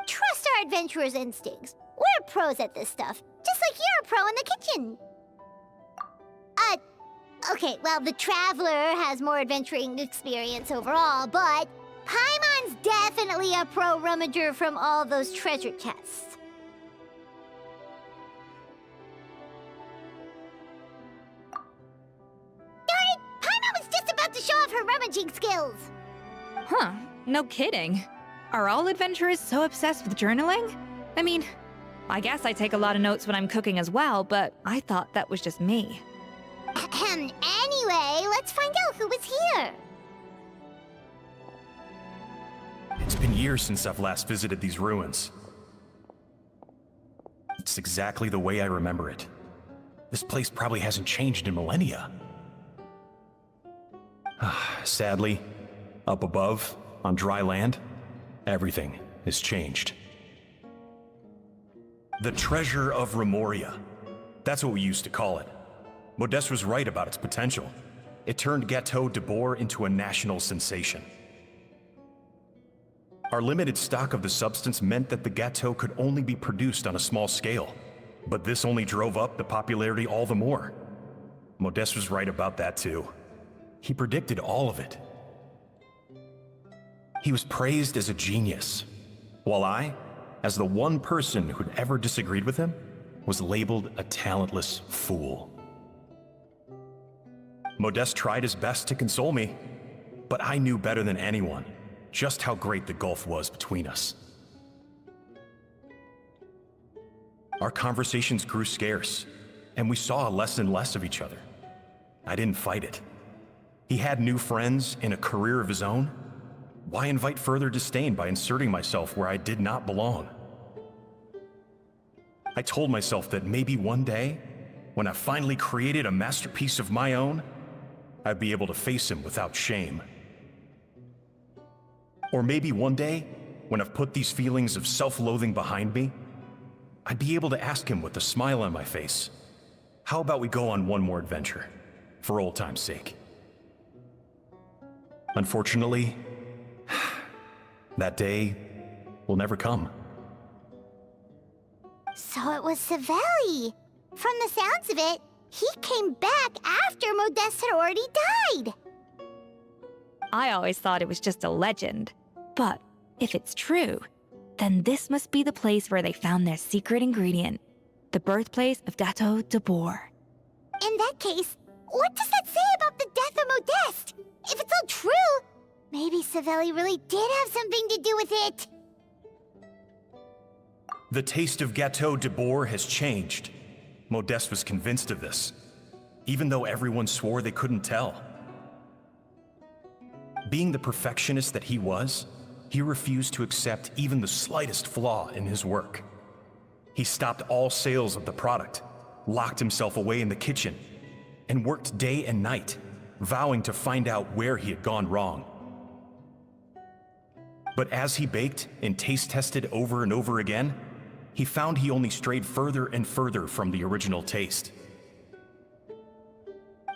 Trust our adventurers' instincts. We're pros at this stuff, just like you're a pro in the kitchen. Okay, well, the Traveler has more adventuring experience overall, but Paimon's definitely a pro rummager from all those treasure chests. Darn it! Paimon was just about to show off her rummaging skills. Huh, no kidding. Are all adventurers so obsessed with journaling? I mean, I guess I take a lot of notes when I'm cooking as well, but I thought that was just me. Anyway, let's find out who was here. It's been years since I've last visited these ruins. It's exactly the way I remember it. This place probably hasn't changed in millennia. Sadly, up above, on dry land, everything has changed. The treasure of Remoria. That's what we used to call it. Modeste was right about its potential. It turned Gateau de Boer into a national sensation. Our limited stock of the substance meant that the Gateau could only be produced on a small scale. But this only drove up the popularity all the more. Modeste was right about that too. He predicted all of it. He was praised as a genius, while I, as the one person who'd ever disagreed with him, was labeled a talentless fool. Modeste tried his best to console me, but I knew better than anyone just how great the gulf was between us. Our conversations grew scarce, and we saw less and less of each other. I didn't fight it. He had new friends and a career of his own. Why invite further disdain by inserting myself where I did not belong? I told myself that maybe one day, when I finally created a masterpiece of my own, I'd be able to face him without shame. Or maybe one day, when I've put these feelings of self-loathing behind me, I'd be able to ask him with a smile on my face, how about we go on one more adventure, for old time's sake? Unfortunately, that day will never come. So it was Savelli. From the sounds of it, he came back after Modeste had already died. I always thought it was just a legend. But if it's true, then this must be the place where they found their secret ingredient, the birthplace of Gato de Boer. In that case, what does that say about the death of Modeste? If it's all true, maybe Savelli really did have something to do with it. The taste of Gateau de Boer has changed. Modeste was convinced of this, even though everyone swore they couldn't tell. Being the perfectionist that he was, he refused to accept even the slightest flaw in his work. He stopped all sales of the product, locked himself away in the kitchen, and worked day and night, vowing to find out where he had gone wrong. But as he baked and taste tested over and over again, he found he only strayed further and further from the original taste.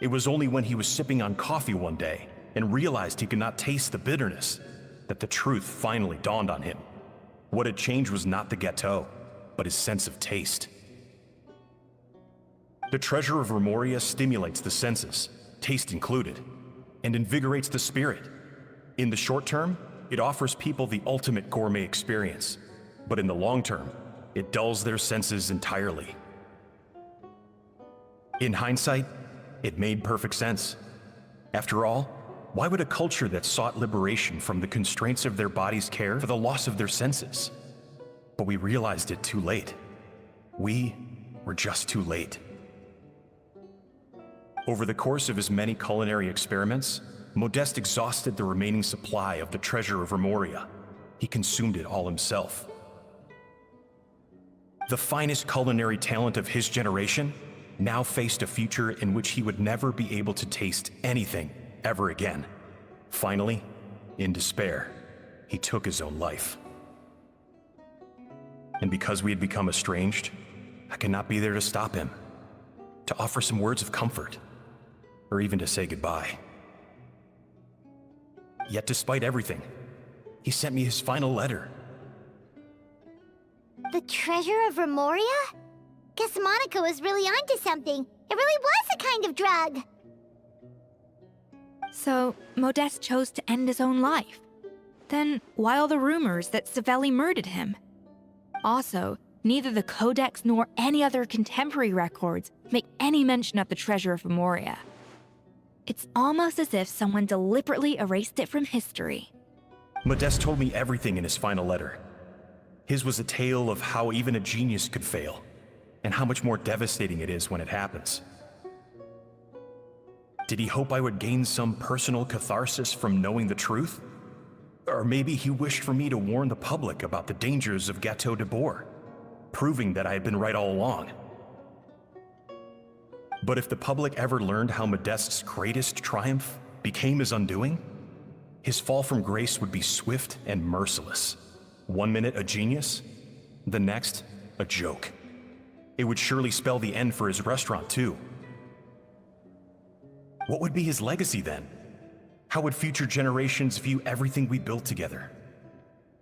It was only when he was sipping on coffee one day and realized he could not taste the bitterness that the truth finally dawned on him. What had changed was not the gâteau, but his sense of taste. The treasure of Remoria stimulates the senses, taste included, and invigorates the spirit. In the short term, it offers people the ultimate gourmet experience, but in the long term, it dulls their senses entirely. In hindsight, it made perfect sense. After all, why would a culture that sought liberation from the constraints of their bodies care for the loss of their senses? But we realized it too late. We were just too late. Over the course of his many culinary experiments, Modeste exhausted the remaining supply of the treasure of Remoria. He consumed it all himself. The finest culinary talent of his generation now faced a future in which he would never be able to taste anything ever again. Finally, in despair, he took his own life. And because we had become estranged, I could not be there to stop him, to offer some words of comfort, or even to say goodbye. Yet despite everything, he sent me his final letter. The treasure of Remoria? Guess Monica was really onto something. It really was a kind of drug. So, Modeste chose to end his own life. Then, why all the rumors that Savelli murdered him? Also, neither the Codex nor any other contemporary records make any mention of the treasure of Remoria. It's almost as if someone deliberately erased it from history. Modeste told me everything in his final letter. His was a tale of how even a genius could fail, and how much more devastating it is when it happens. Did he hope I would gain some personal catharsis from knowing the truth? Or maybe he wished for me to warn the public about the dangers of Gateau de Boer, proving that I had been right all along. But if the public ever learned how Modeste's greatest triumph became his undoing, his fall from grace would be swift and merciless. 1 minute a genius, the next a joke. It would surely spell the end for his restaurant too. What would be his legacy then? How would future generations view everything we built together?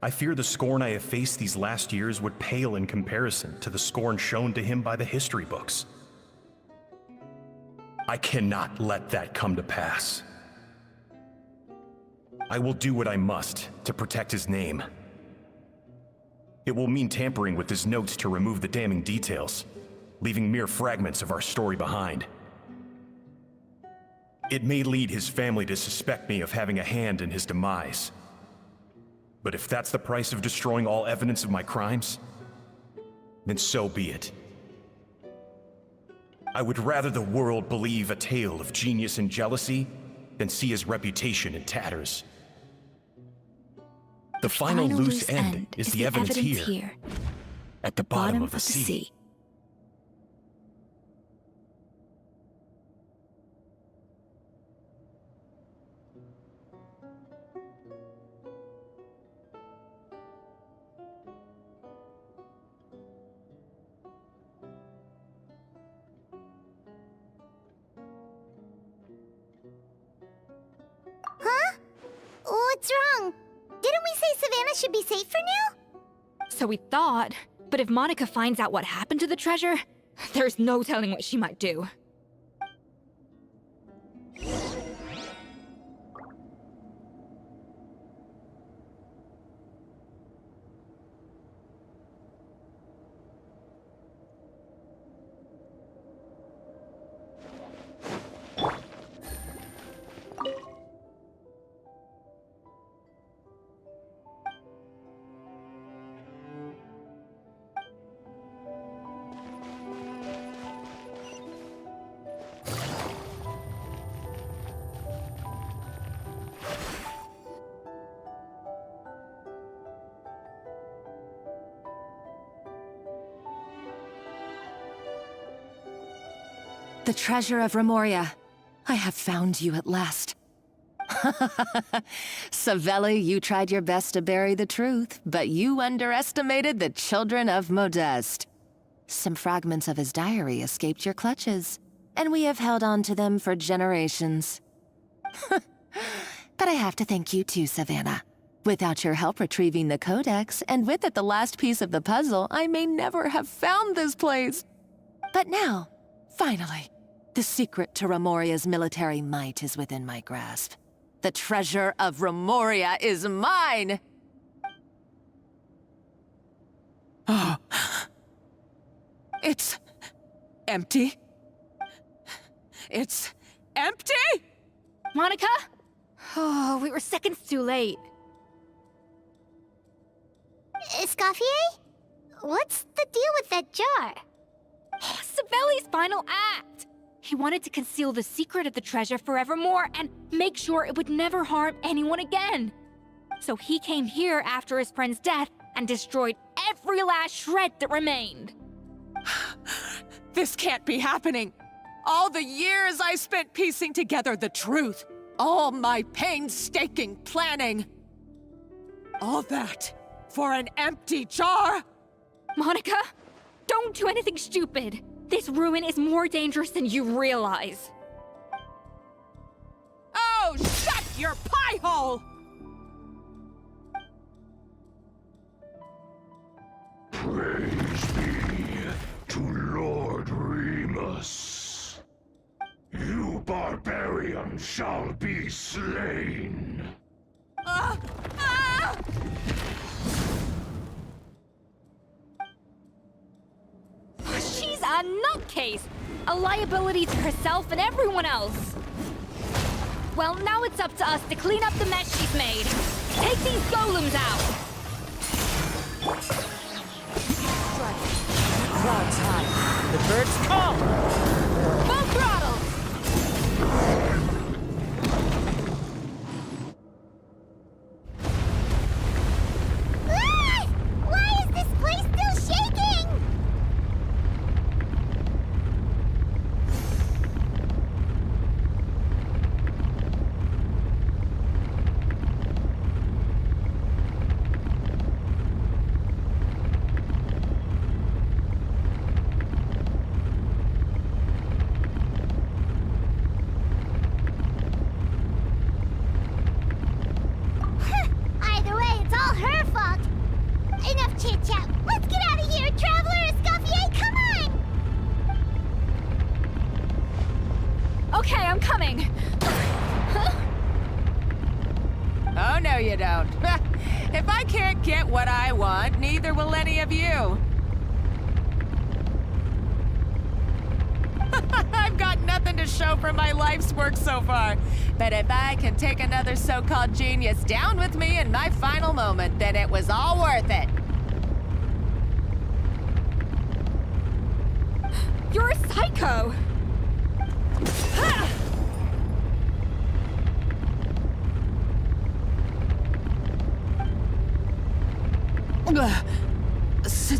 I fear the scorn I have faced these last years would pale in comparison to the scorn shown to him by the history books. I cannot let that come to pass. I will do what I must to protect his name. It will mean tampering with his notes to remove the damning details, leaving mere fragments of our story behind. It may lead his family to suspect me of having a hand in his demise. But if that's the price of destroying all evidence of my crimes, then so be it. I would rather the world believe a tale of genius and jealousy than see his reputation in tatters. The final loose end is the evidence here, at the bottom of the sea. Huh? What's wrong? Didn't we say Savannah should be safe for now? So we thought, but if Monica finds out what happened to the treasure, there's no telling what she might do. The treasure of Remoria. I have found you at last. Savelli, you tried your best to bury the truth, but you underestimated the children of Modeste. Some fragments of his diary escaped your clutches, and we have held on to them for generations. But I have to thank you too, Savannah. Without your help retrieving the codex, and with it the last piece of the puzzle, I may never have found this place. But now, finally, the secret to Remoria's military might is within my grasp. The treasure of Remoria is mine! Oh. It's empty. It's empty? Monica? Oh, we were seconds too late. Escoffier? What's the deal with that jar? Oh, Savelli's final act! He wanted to conceal the secret of the treasure forevermore and make sure it would never harm anyone again. So he came here after his friend's death and destroyed every last shred that remained. This can't be happening. All the years I spent piecing together the truth. All my painstaking planning. All that for an empty jar? Monica, don't do anything stupid. This ruin is more dangerous than you realize. Oh, shut your pie hole! Praise be to Lord Remus. You barbarians shall be slain. She's a nutcase! A liability to herself and everyone else! Well, now it's up to us to clean up the mess she's made. Take these golems out! Clouds high. The birds call. Full throttle! Ah! Why is this place still shaking? Either way, it's all her fault. Enough chit-chat. Let's get out of here, Traveler Escoffier, come on! Okay, I'm coming. Oh, no you don't. If I can't get what I want, neither will any of you. I've got nothing to show for my life's work so far. But if I can take another so-called genius down with me in my final moment, then it was all worth it. You're a psycho!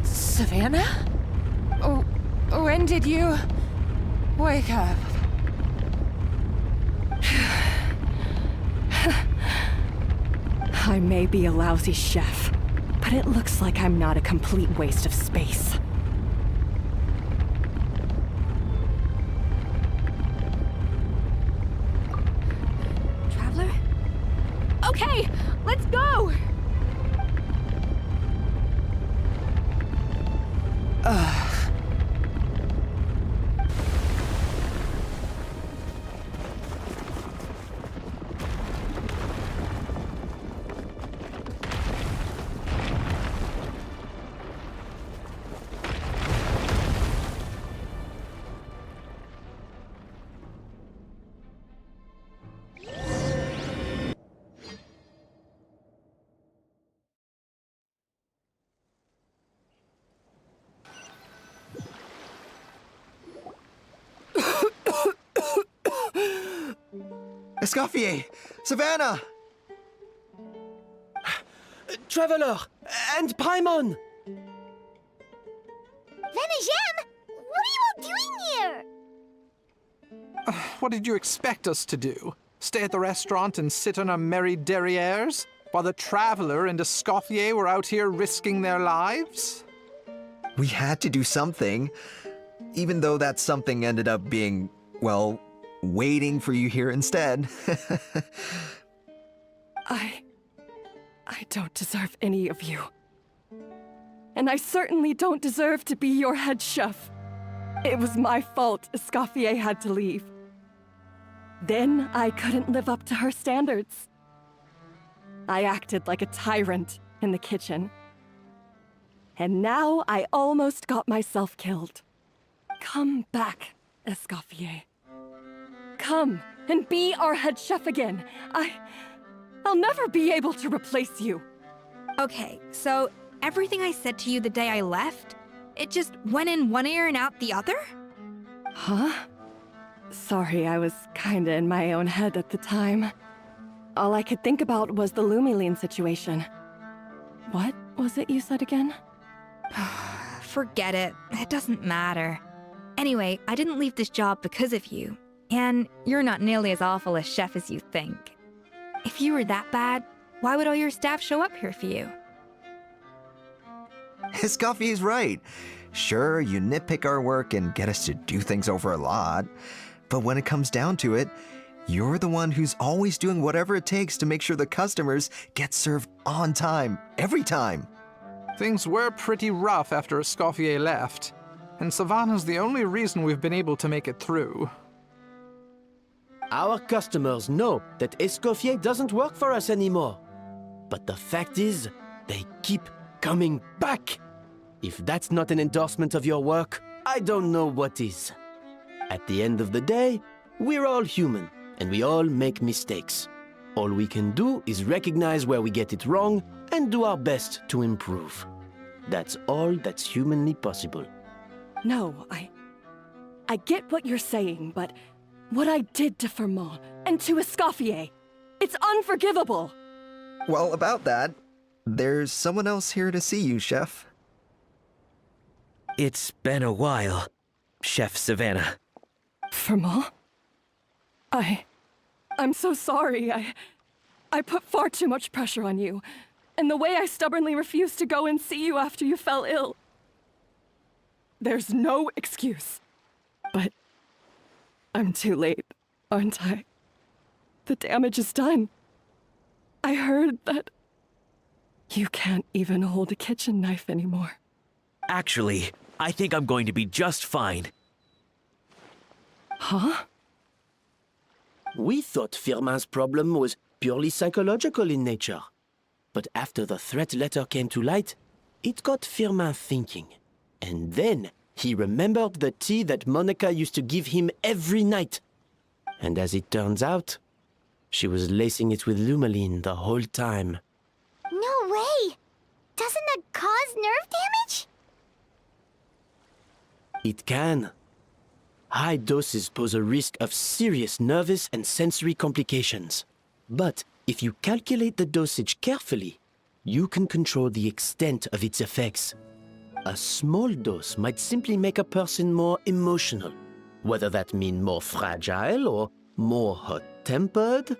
Savannah? Oh, when did you wake up? I may be a lousy chef, but it looks like I'm not a complete waste of space. Traveler? Okay, let's go! Escoffier! Savannah! Traveler! And Paimon! Primogem? What are you all doing here? What did you expect us to do? Stay at the restaurant and sit on our merry derrieres? While the Traveler and Escoffier were out here risking their lives? We had to do something. Even though that something ended up being, well, waiting for you here instead. I don't deserve any of you. And I certainly don't deserve to be your head chef. It was my fault Escoffier had to leave. Then I couldn't live up to her standards. I acted like a tyrant in the kitchen. And now I almost got myself killed. Come back, Escoffier. Come and be our head chef again. I'll never be able to replace you. Okay, so everything I said to you the day I left, it just went in one ear and out the other? Huh? Sorry, I was kinda in my own head at the time. All I could think about was the Lumiline situation. What was it you said again? Forget it. It doesn't matter. Anyway, I didn't leave this job because of you. And you're not nearly as awful a chef as you think. If you were that bad, why would all your staff show up here for you? Escoffier's right. Sure, you nitpick our work and get us to do things over a lot. But when it comes down to it, you're the one who's always doing whatever it takes to make sure the customers get served on time, every time. Things were pretty rough after Escoffier left, and Savannah's the only reason we've been able to make it through. Our customers know that Escoffier doesn't work for us anymore. But the fact is, they keep coming back. If that's not an endorsement of your work, I don't know what is. At the end of the day, we're all human, and we all make mistakes. All we can do is recognize where we get it wrong and do our best to improve. That's all that's humanly possible. No, I get what you're saying, but what I did to Firmont and to Escoffier, it's unforgivable. Well, about that, there's someone else here to see you, Chef. It's been a while, Chef Savannah. Firmont? I'm so sorry. I put far too much pressure on you. And the way I stubbornly refused to go and see you after you fell ill. There's no excuse. But I'm too late, aren't I? The damage is done. I heard that you can't even hold a kitchen knife anymore. Actually, I think I'm going to be just fine. Huh? We thought Firmin's problem was purely psychological in nature. But after the threat letter came to light, it got Firmin thinking. And then he remembered the tea that Monica used to give him every night. And as it turns out, she was lacing it with Lumiline the whole time. No way! Doesn't that cause nerve damage? It can. High doses pose a risk of serious nervous and sensory complications. But if you calculate the dosage carefully, you can control the extent of its effects. A small dose might simply make a person more emotional, whether that means more fragile or more hot-tempered.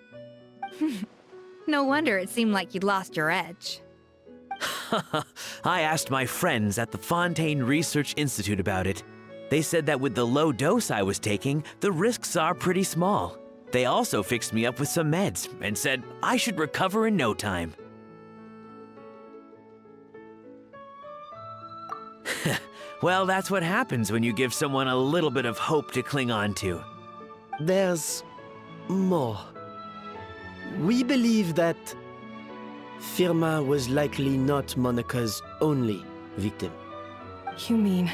No wonder it seemed like you'd lost your edge. I asked my friends at the Fontaine Research Institute about it. They said that with the low dose I was taking, the risks are pretty small. They also fixed me up with some meds and said I should recover in no time. Well, that's what happens when you give someone a little bit of hope to cling on to. There's more. We believe that Firmin was likely not Monica's only victim. You mean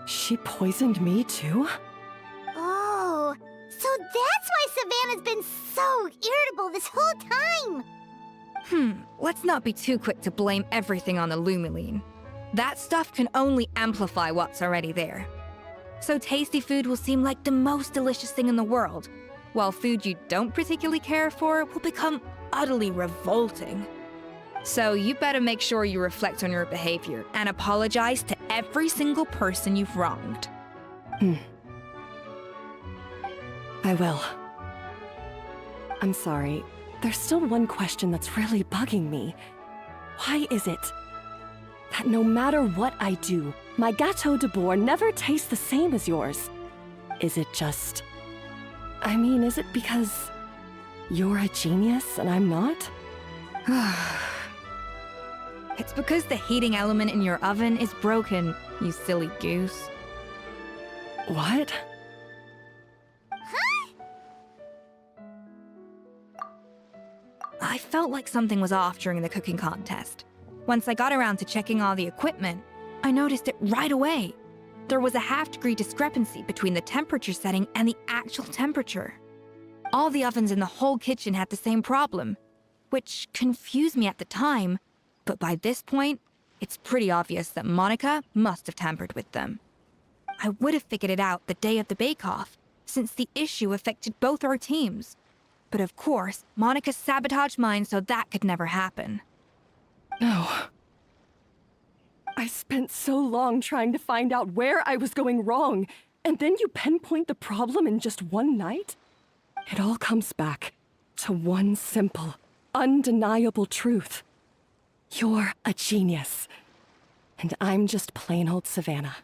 she poisoned me too? Oh, so that's why Savannah's been so irritable this whole time! Let's not be too quick to blame everything on the Lumiline. That stuff can only amplify what's already there. So tasty food will seem like the most delicious thing in the world, while food you don't particularly care for will become utterly revolting. So you better make sure you reflect on your behavior and apologize to every single person you've wronged. I will. I'm sorry. There's still one question that's really bugging me. Why is it that no matter what I do, my Gâteau de Bourg never tastes the same as yours? Is it just... I mean, is it because you're a genius and I'm not? It's because the heating element in your oven is broken, you silly goose. What? I felt like something was off during the cooking contest. Once I got around to checking all the equipment, I noticed it right away. There was a half-degree discrepancy between the temperature setting and the actual temperature. All the ovens in the whole kitchen had the same problem, which confused me at the time, but by this point, it's pretty obvious that Monica must have tampered with them. I would have figured it out the day of the bake-off, since the issue affected both our teams. But of course, Monica sabotaged mine so that could never happen. No. I spent so long trying to find out where I was going wrong, and then you pinpoint the problem in just one night? It all comes back to one simple, undeniable truth. You're a genius, and I'm just plain old Savannah.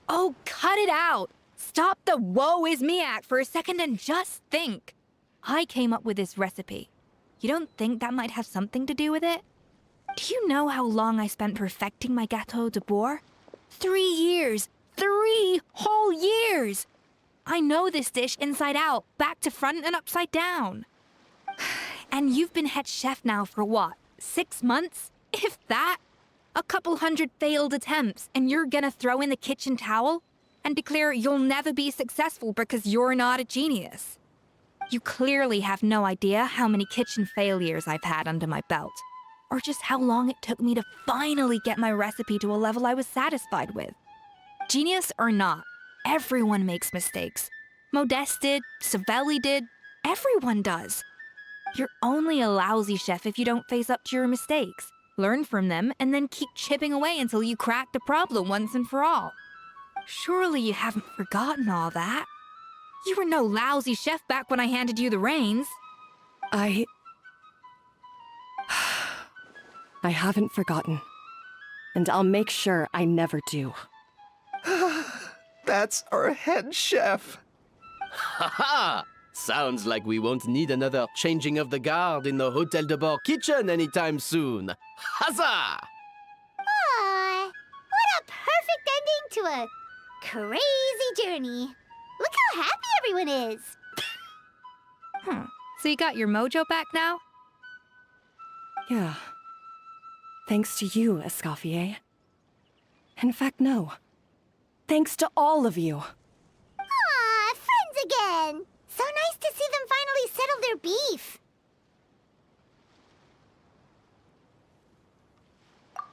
Oh, cut it out! Stop the woe is me act for a second and just think. I came up with this recipe. You don't think that might have something to do with it? Do you know how long I spent perfecting my Gâteau de Bourg? 3 years! 3 whole years! I know this dish inside out, back to front and upside down. And you've been head chef now for what, 6 months? If that? A couple hundred failed attempts, and you're gonna throw in the kitchen towel? And declare you'll never be successful because you're not a genius? You clearly have no idea how many kitchen failures I've had under my belt, or just how long it took me to finally get my recipe to a level I was satisfied with. Genius or not, everyone makes mistakes. Modeste did, Savelli did, everyone does. You're only a lousy chef if you don't face up to your mistakes, learn from them, and then keep chipping away until you crack the problem once and for all. Surely you haven't forgotten all that. You were no lousy chef back when I handed you the reins. I haven't forgotten. And I'll make sure I never do. That's our head chef. Ha! Sounds like we won't need another changing of the guard in the Hôtel de Bord kitchen anytime soon. Huzzah! Aw, what a perfect ending to a crazy journey. Look how happy everyone is. So you got your mojo back now? Yeah. Thanks to you, Escoffier. In fact, no. Thanks to all of you. Aw, friends again. So nice to see them finally settle their beef.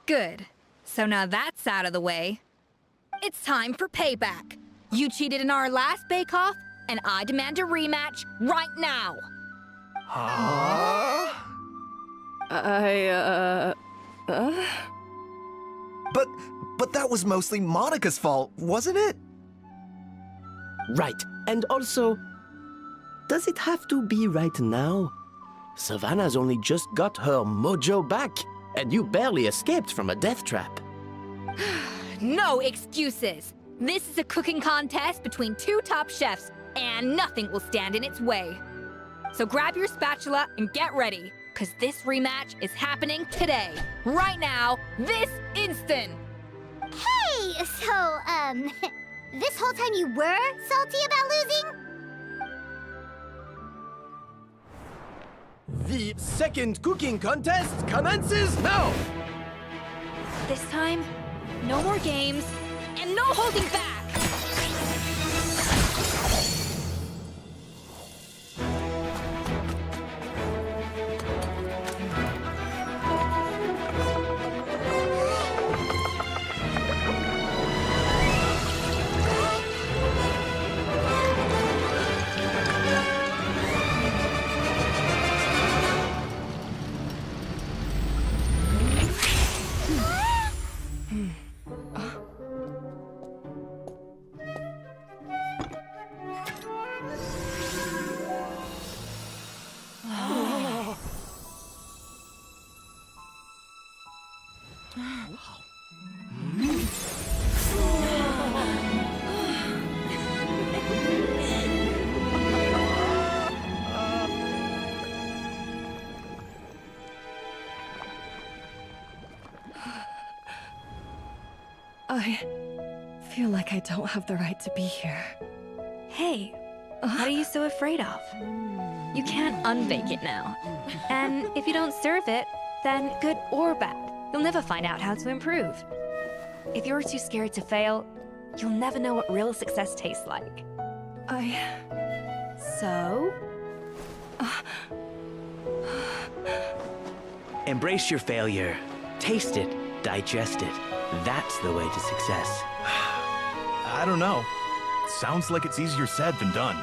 Good. So now that's out of the way. It's time for payback. You cheated in our last bake-off, and I demand a rematch right now. Huh? But that was mostly Monica's fault, wasn't it? Right. And also, does it have to be right now? Savannah's only just got her mojo back, and you barely escaped from a death trap. No excuses. This is a cooking contest between 2 top chefs, and nothing will stand in its way. So grab your spatula and get ready, because this rematch is happening today, right now, this instant. Hey, so, this whole time you were salty about losing? The second cooking contest commences now! This time, no more games, and no holding back! I feel like I don't have the right to be here. Hey, what are you so afraid of? You can't unbake it now. And if you don't serve it, then good or bad, you'll never find out how to improve. If you're too scared to fail, you'll never know what real success tastes like. So? Embrace your failure. Taste it. Digest it. That's the way to success. I don't know. Sounds like it's easier said than done.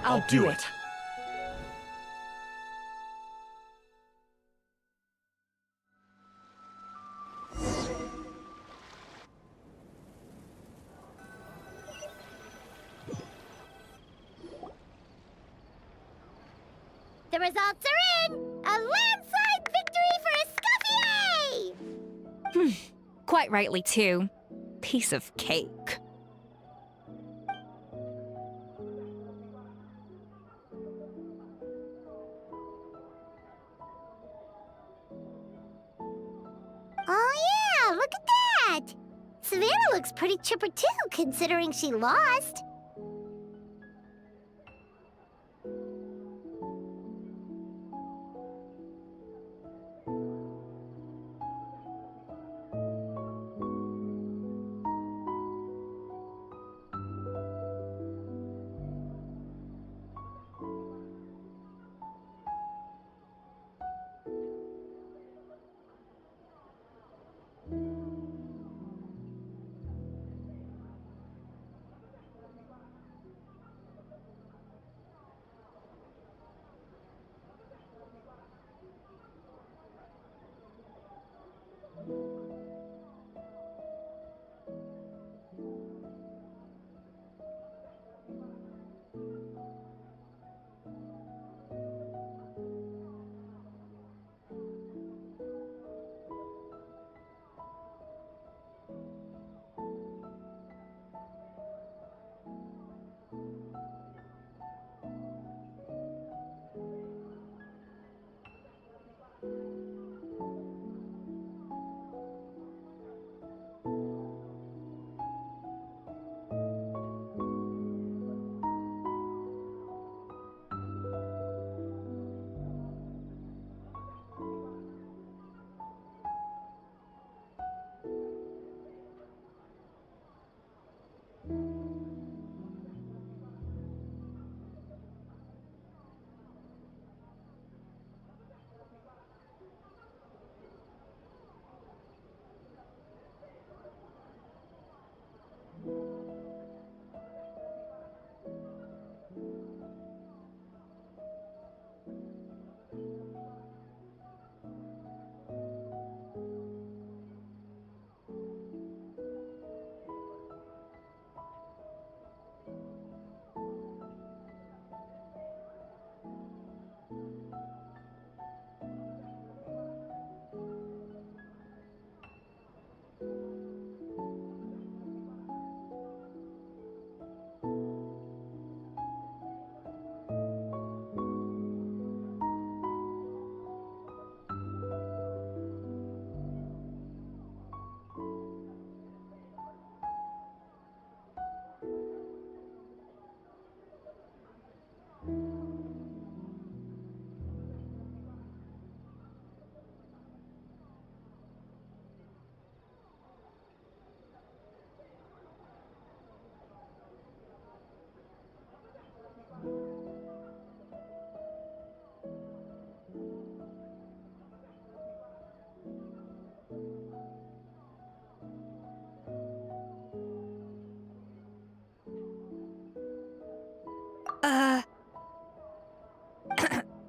I'll do it. The results are in! A landslide victory for Escoffier! Quite rightly, too. Piece of cake. Oh yeah, look at that! Savannah looks pretty chipper too, considering she lost.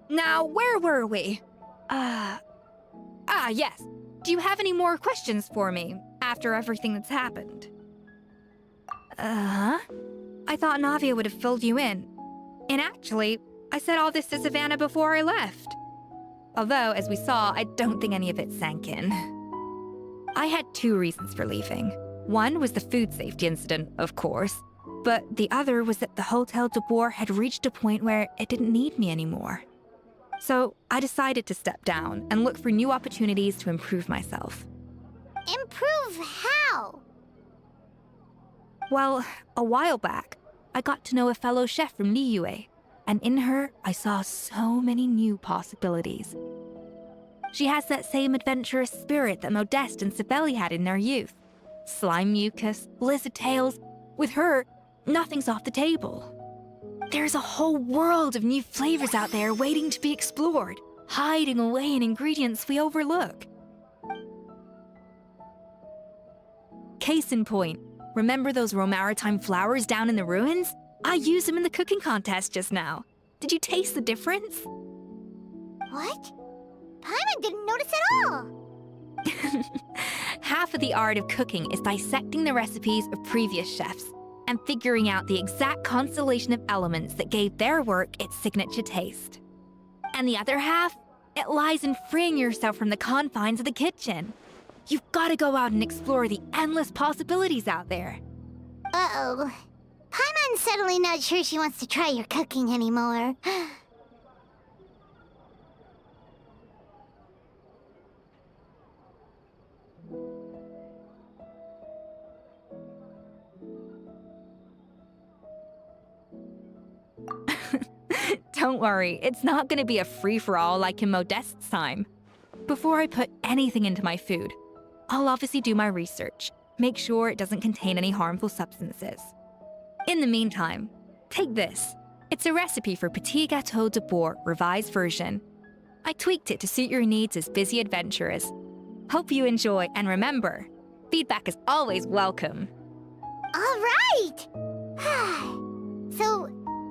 Now, where were we? Yes. Do you have any more questions for me after everything that's happened? I thought Navia would have filled you in. And actually, I said all this to Savannah before I left. Although, as we saw, I don't think any of it sank in. I had two reasons for leaving. One was the food safety incident, of course, but the other was that the Hotel de Boer had reached a point where it didn't need me anymore. So I decided to step down and look for new opportunities to improve myself. Improve how? Well, a while back, I got to know a fellow chef from Liyue, and in her, I saw so many new possibilities. She has that same adventurous spirit that Modeste and Savelli had in their youth. Slime mucus, blizzard tails. With her, nothing's off the table. There's a whole world of new flavors out there waiting to be explored, hiding away in ingredients we overlook. Case in point, remember those Romaritime flowers down in the ruins? I used them in the cooking contest just now. Did you taste the difference? What? Paimon didn't notice at all. Half of the art of cooking is dissecting the recipes of previous chefs and figuring out the exact constellation of elements that gave their work its signature taste. And the other half, it lies in freeing yourself from the confines of the kitchen. You've got to go out and explore the endless possibilities out there. Uh-oh. Paimon's suddenly not sure she wants to try your cooking anymore. Don't worry, it's not going to be a free-for-all like in Modeste's time. Before I put anything into my food, I'll obviously do my research, make sure it doesn't contain any harmful substances. In the meantime, take this. It's a recipe for Petit Gâteau de Bourg revised version. I tweaked it to suit your needs as busy adventurers. Hope you enjoy, and remember, feedback is always welcome. All right! So,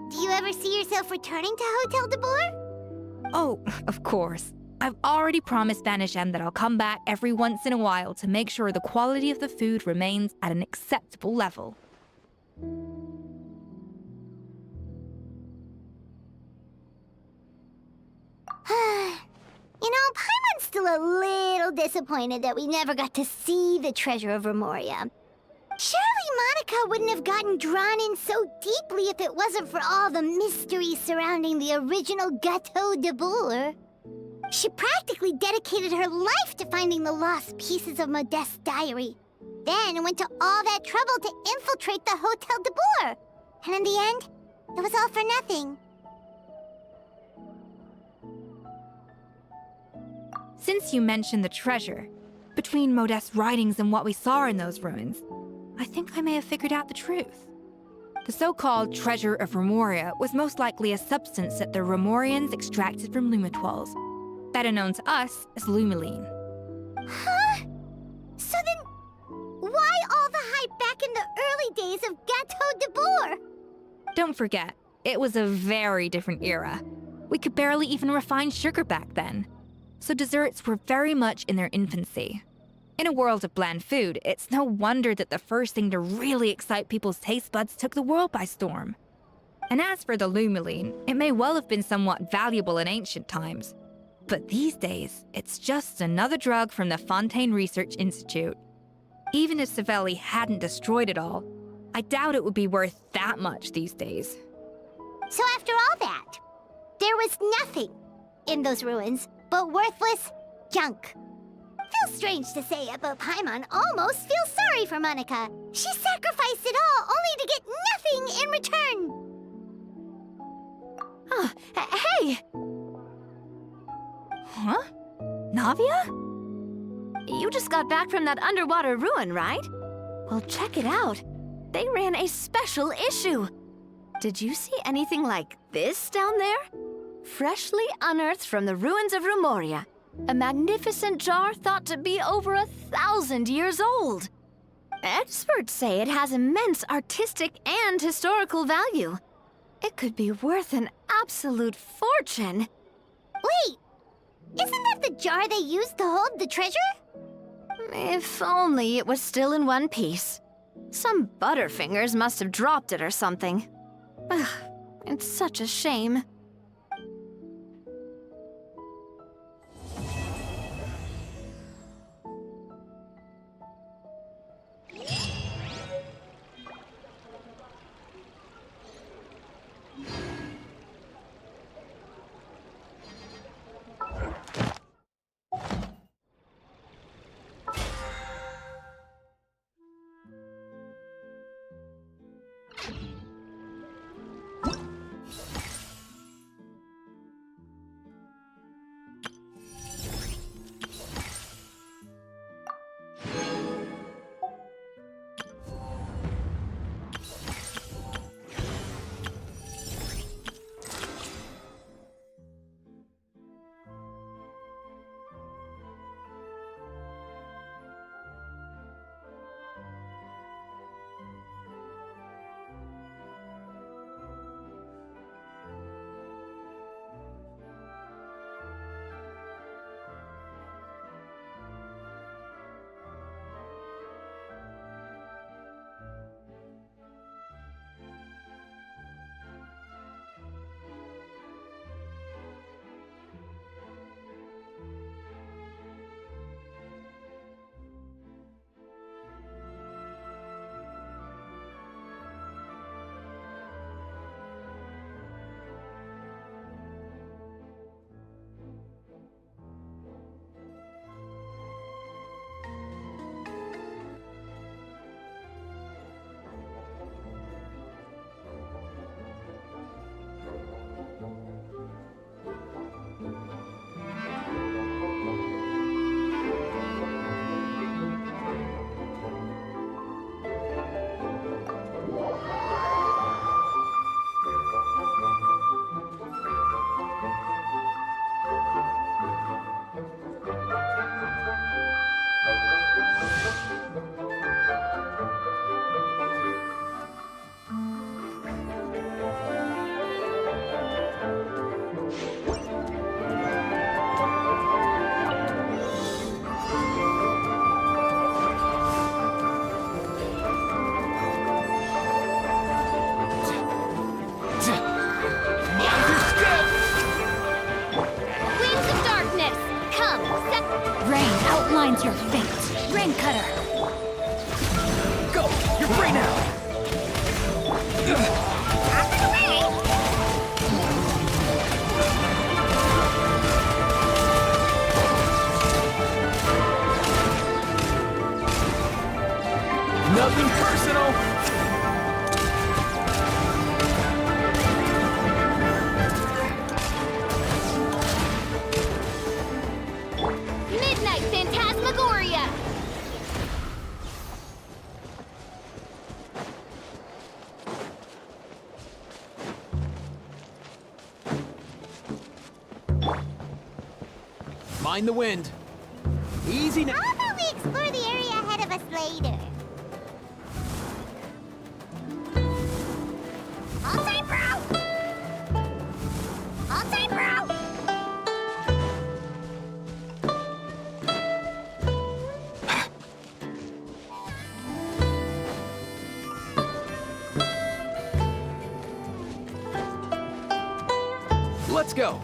do you ever see yourself returning to Hotel de Bourg? Oh, of course. I've already promised Vanisham that I'll come back every once in a while to make sure the quality of the food remains at an acceptable level. You know, Paimon's still a little disappointed that we never got to see the treasure of Remoria. Surely Monica wouldn't have gotten drawn in so deeply if it wasn't for all the mystery surrounding the original Gâteau de Bourg. She practically dedicated her life to finding the lost pieces of Modeste's diary. Then went to all that trouble to infiltrate the Hotel de Bourg. And in the end, it was all for nothing. Since you mentioned the treasure, between Modeste's writings and what we saw in those ruins, I think I may have figured out the truth. The so-called treasure of Remoria was most likely a substance that the Remorians extracted from Lumitoiles, better known to us as Lumiline. Huh? So then, why all the hype back in the early days of Gâteau de Bourg? Don't forget, it was a very different era. We could barely even refine sugar back then, so desserts were very much in their infancy. In a world of bland food, it's no wonder that the first thing to really excite people's taste buds took the world by storm. And as for the Lumiline, it may well have been somewhat valuable in ancient times. But these days, it's just another drug from the Fontaine Research Institute. Even if Savelli hadn't destroyed it all, I doubt it would be worth that much these days. So after all that, there was nothing in those ruins but worthless junk. Feels strange to say it, but Paimon almost feels sorry for Monica. She sacrificed it all only to get nothing in return. Oh, hey! Huh? Navia? You just got back from that underwater ruin, right? Well, check it out. They ran a special issue. Did you see anything like this down there? Freshly unearthed from the ruins of Remoria. A magnificent jar thought to be over 1,000 years old. Experts say it has immense artistic and historical value. It could be worth an absolute fortune. Wait! Isn't that the jar they used to hold the treasure? If only it was still in one piece. Some butterfingers must have dropped it or something. Ugh, it's such a shame. finds your fate. Rain Cutter. Go! You're free now! Nothing personal! Midnight Phantasmagoria! Mind the wind. Easy now. How about we explore the area ahead of us later? All time, bro! All time, bro! Let's go.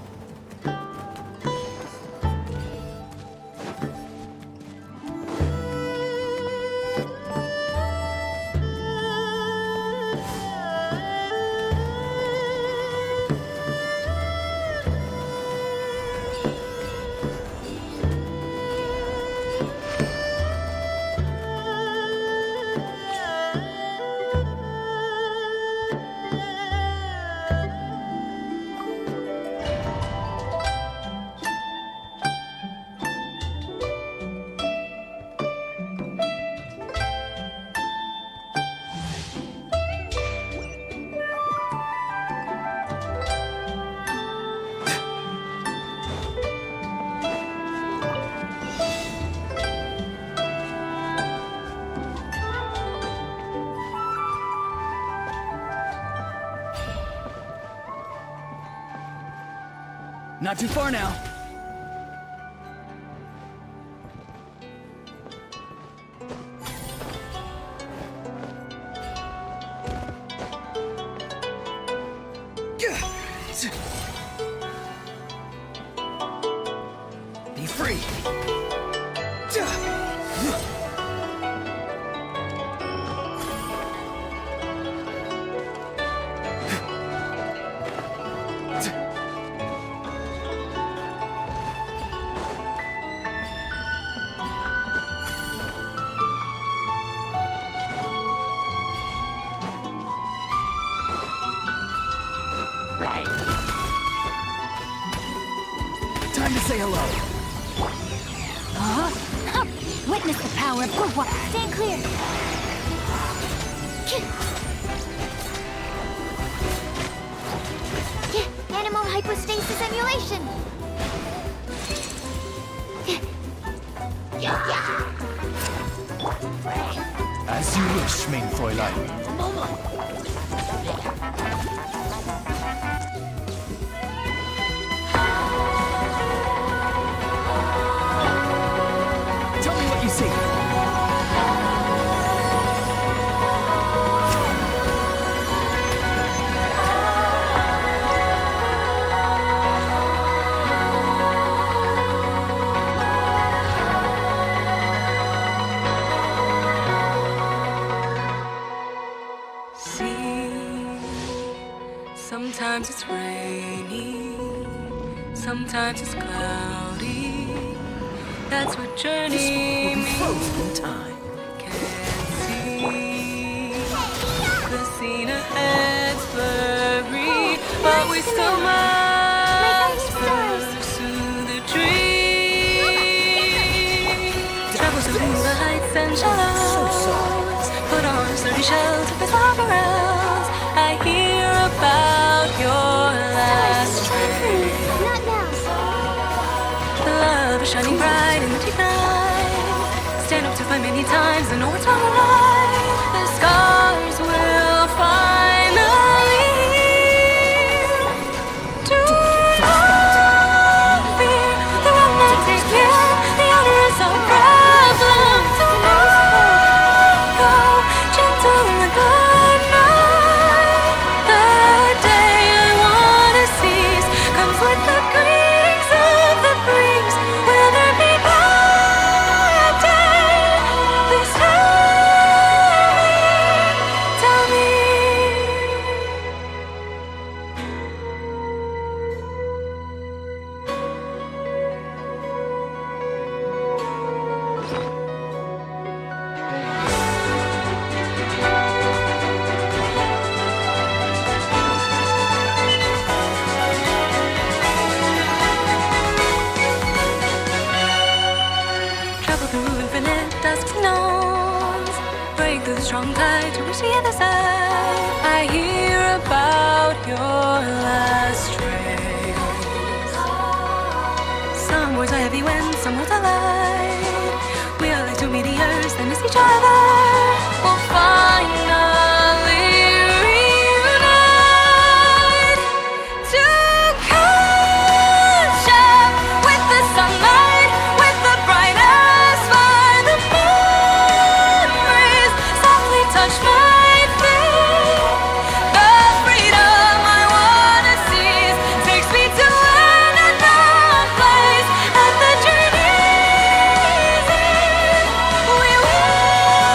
Not too far now. Be free. Time to say hello. Huh? Witness the power of good water. Stand clear. Animal hypostasis emulation. As you wish, mein Fräulein. Tell me what you see. Sometimes it's rainy, sometimes it's cloudy. That's what journey means. Frozen in time. Can't see the scene ahead's blurry, but we still must pursue the dream. Travel through the heights and shallows, put on sturdy shells to face around. I hear about your last train. The love is shining bright in the deep night. Stand up to fight many times and know it's not a lie. The scars will finally do not fear. They will not take care. The honor is our problem. So go gentle and good night. The day I wanna cease comes with the grace of the breeze. Will there be peace? long tide to reach the other side. I hear about your last trace. Some words are heavy when some words are light. We are like two meteors that miss each other. We'll finally reunite to catch up with the sunlight, with the brightest fire. The memories softly touch my feet. The freedom I wanna seize takes me to an unknown place, and the journey's in. We will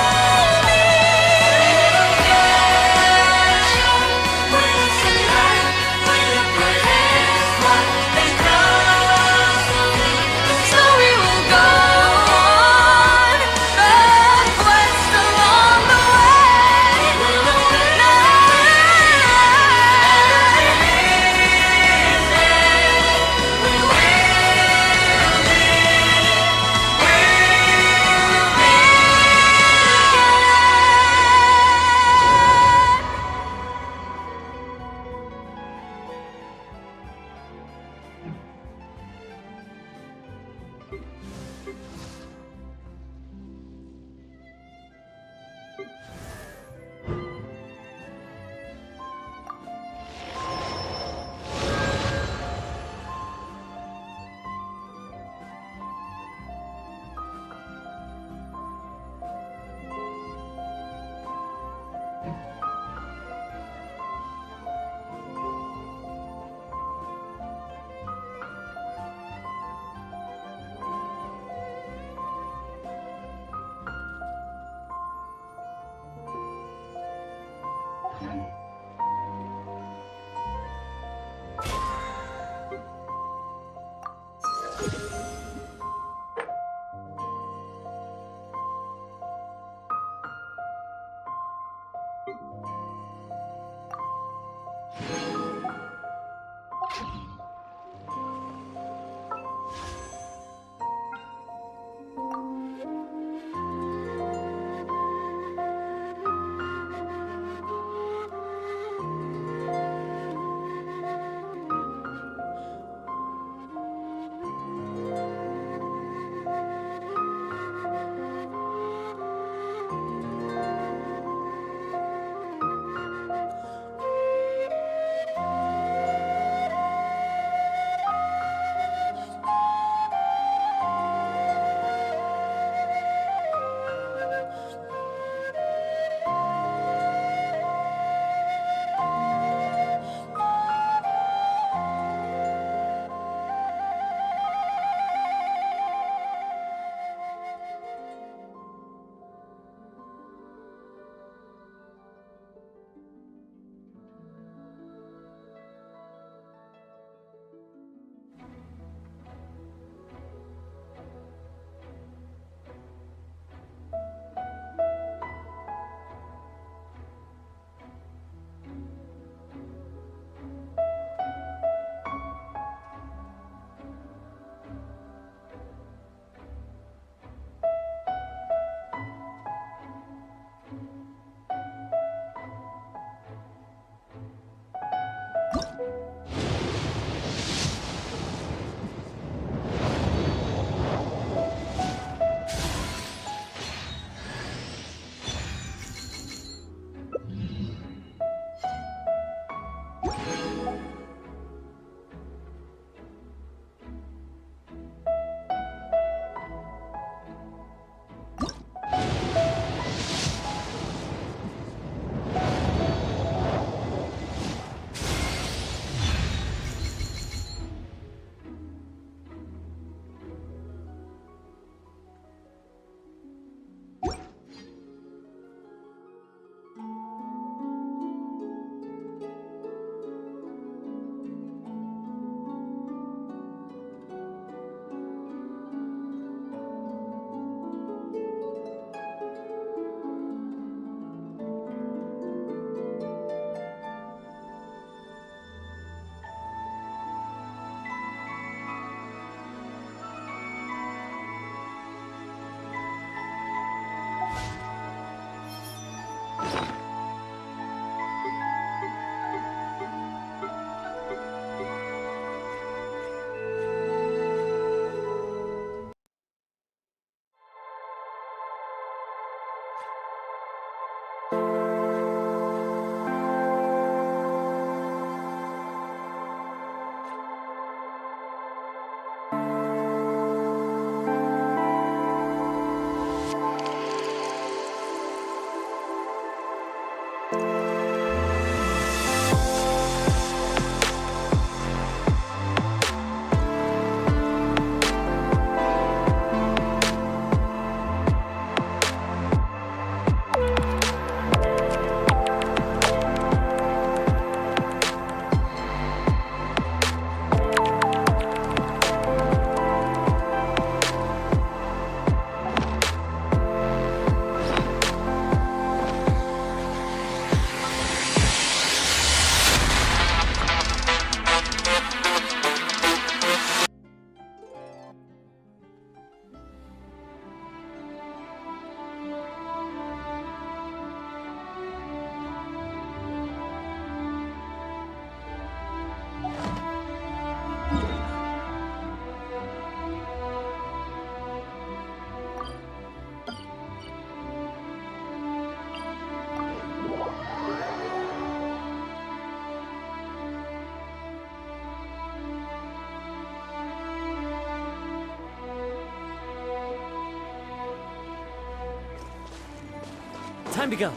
Time to go.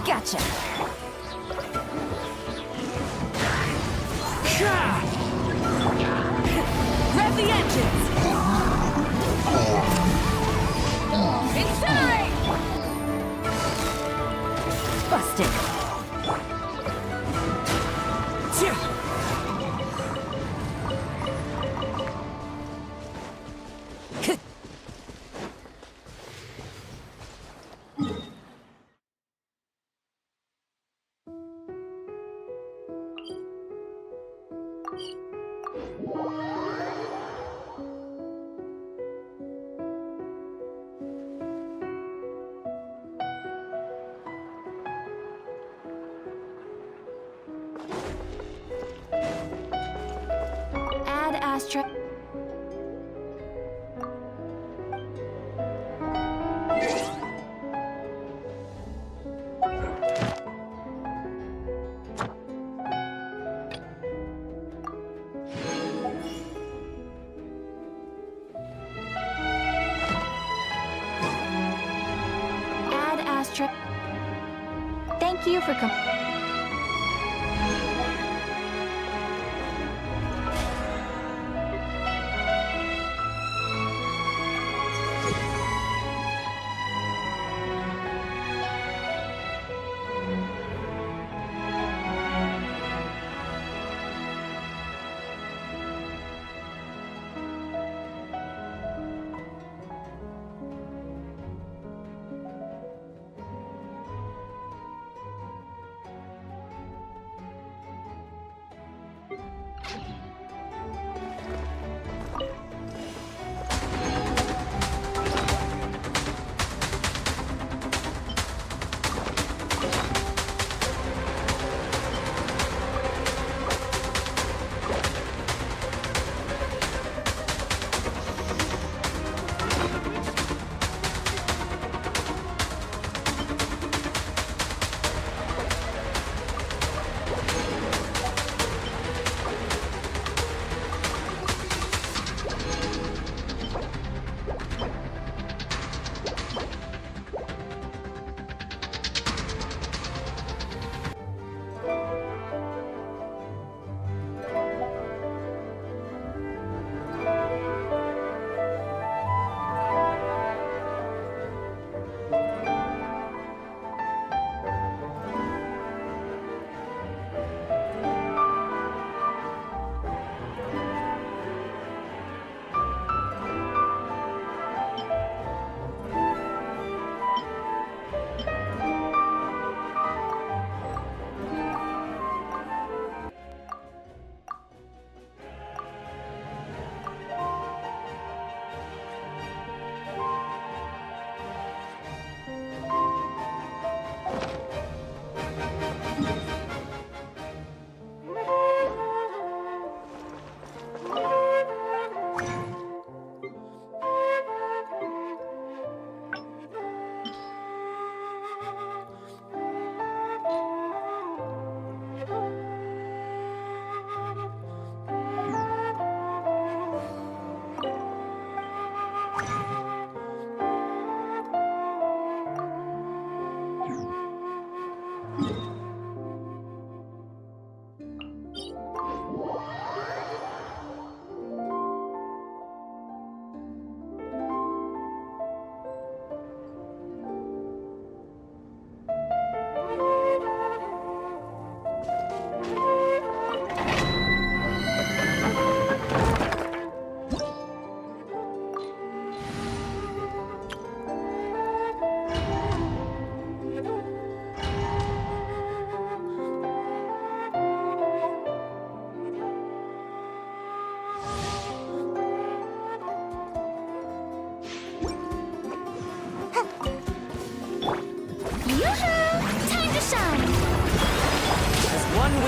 Gotcha. Rev the engines! Incinerate! Busted. Add asterisk. Add asterisk. Thank you for coming.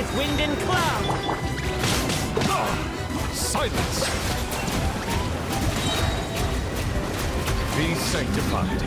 with wind and cloud! Silence! Be sanctified.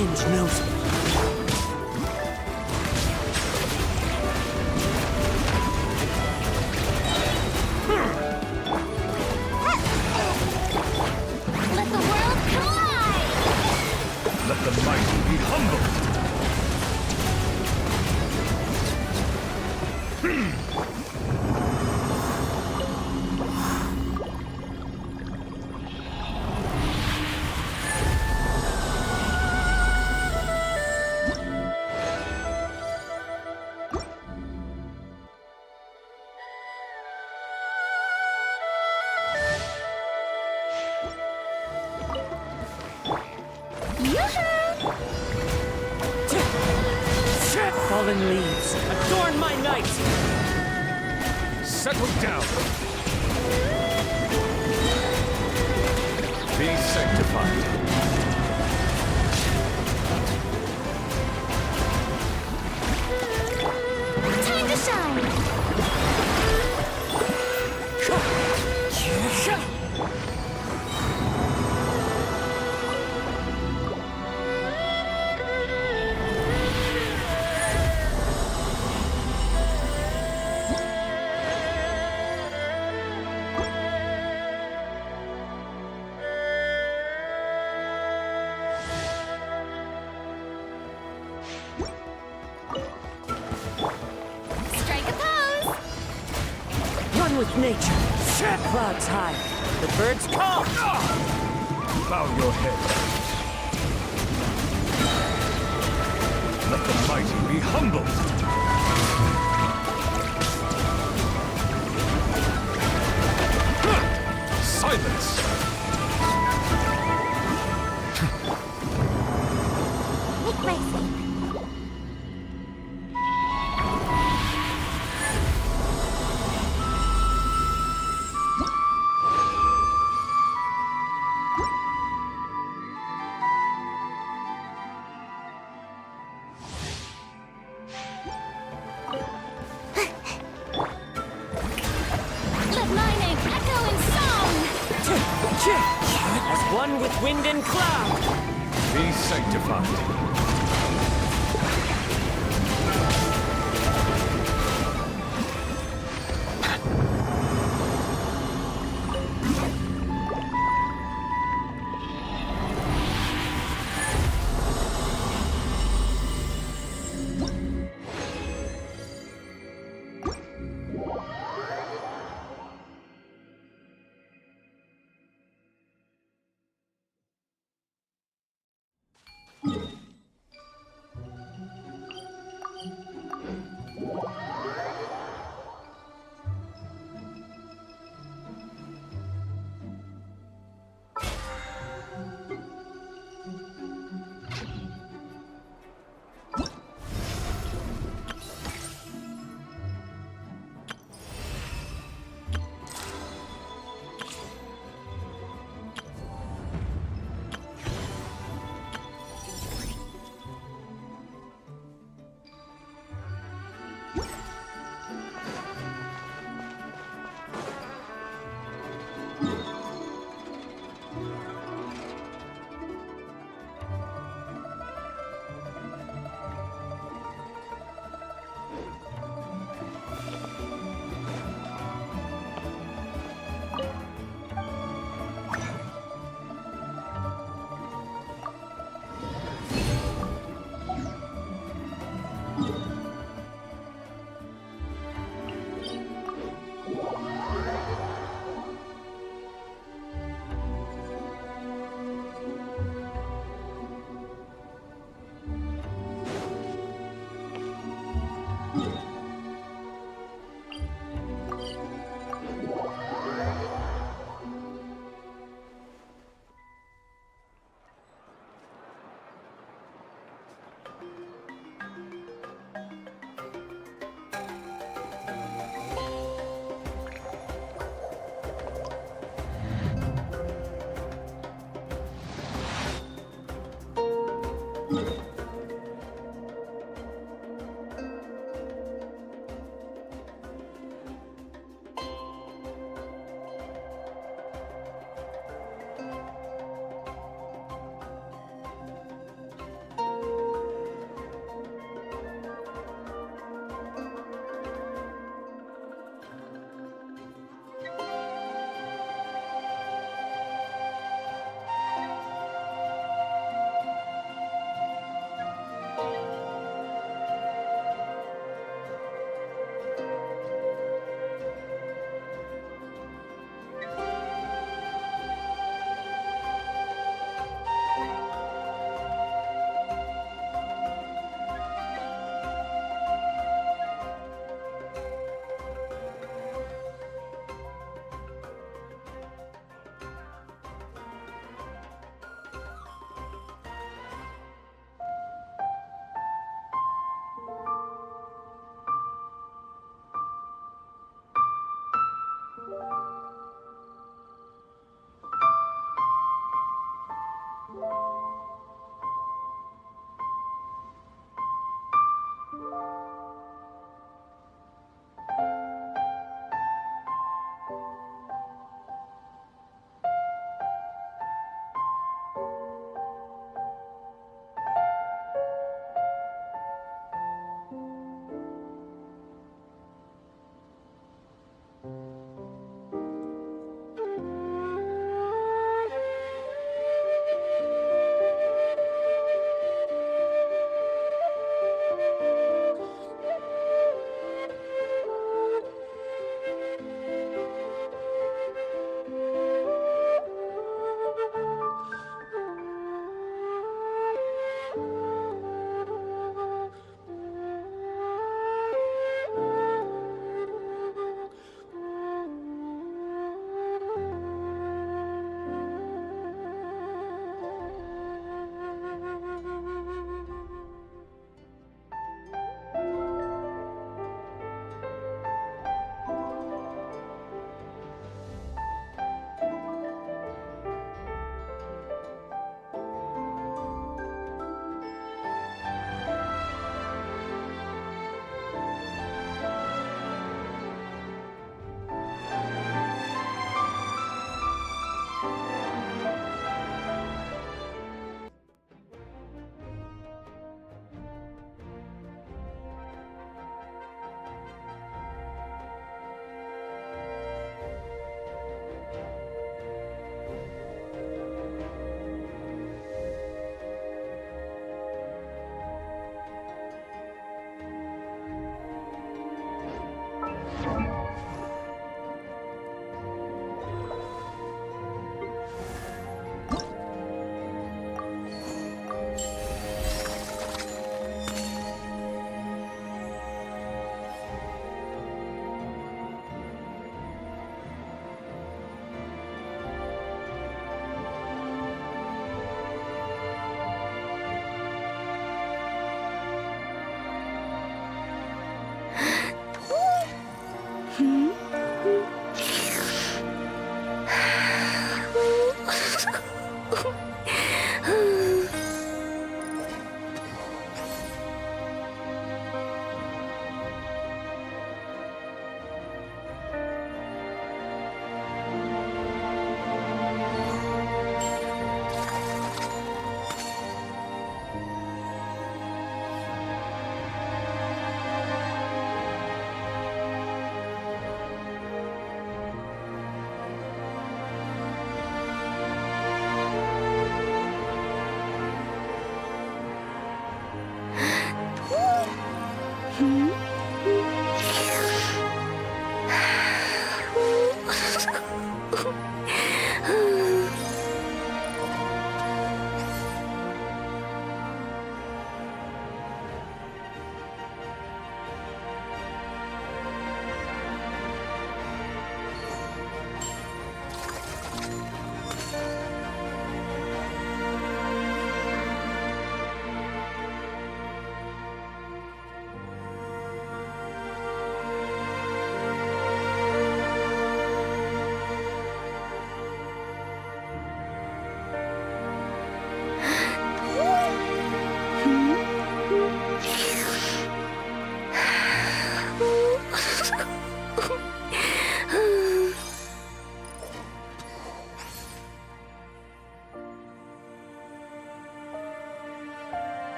Ginge knows me. Let the world collide! Let the mighty be humbled! Fallen leaves, adorn my night! Settle down! Be sanctified. Time to shine! Strike a pose! One with nature. Clouds high. The birds call. Bow your head. Let the mighty be humbled. Silence! Make my sleep. Let my name echo in song! As one with wind and cloud. Be sanctified.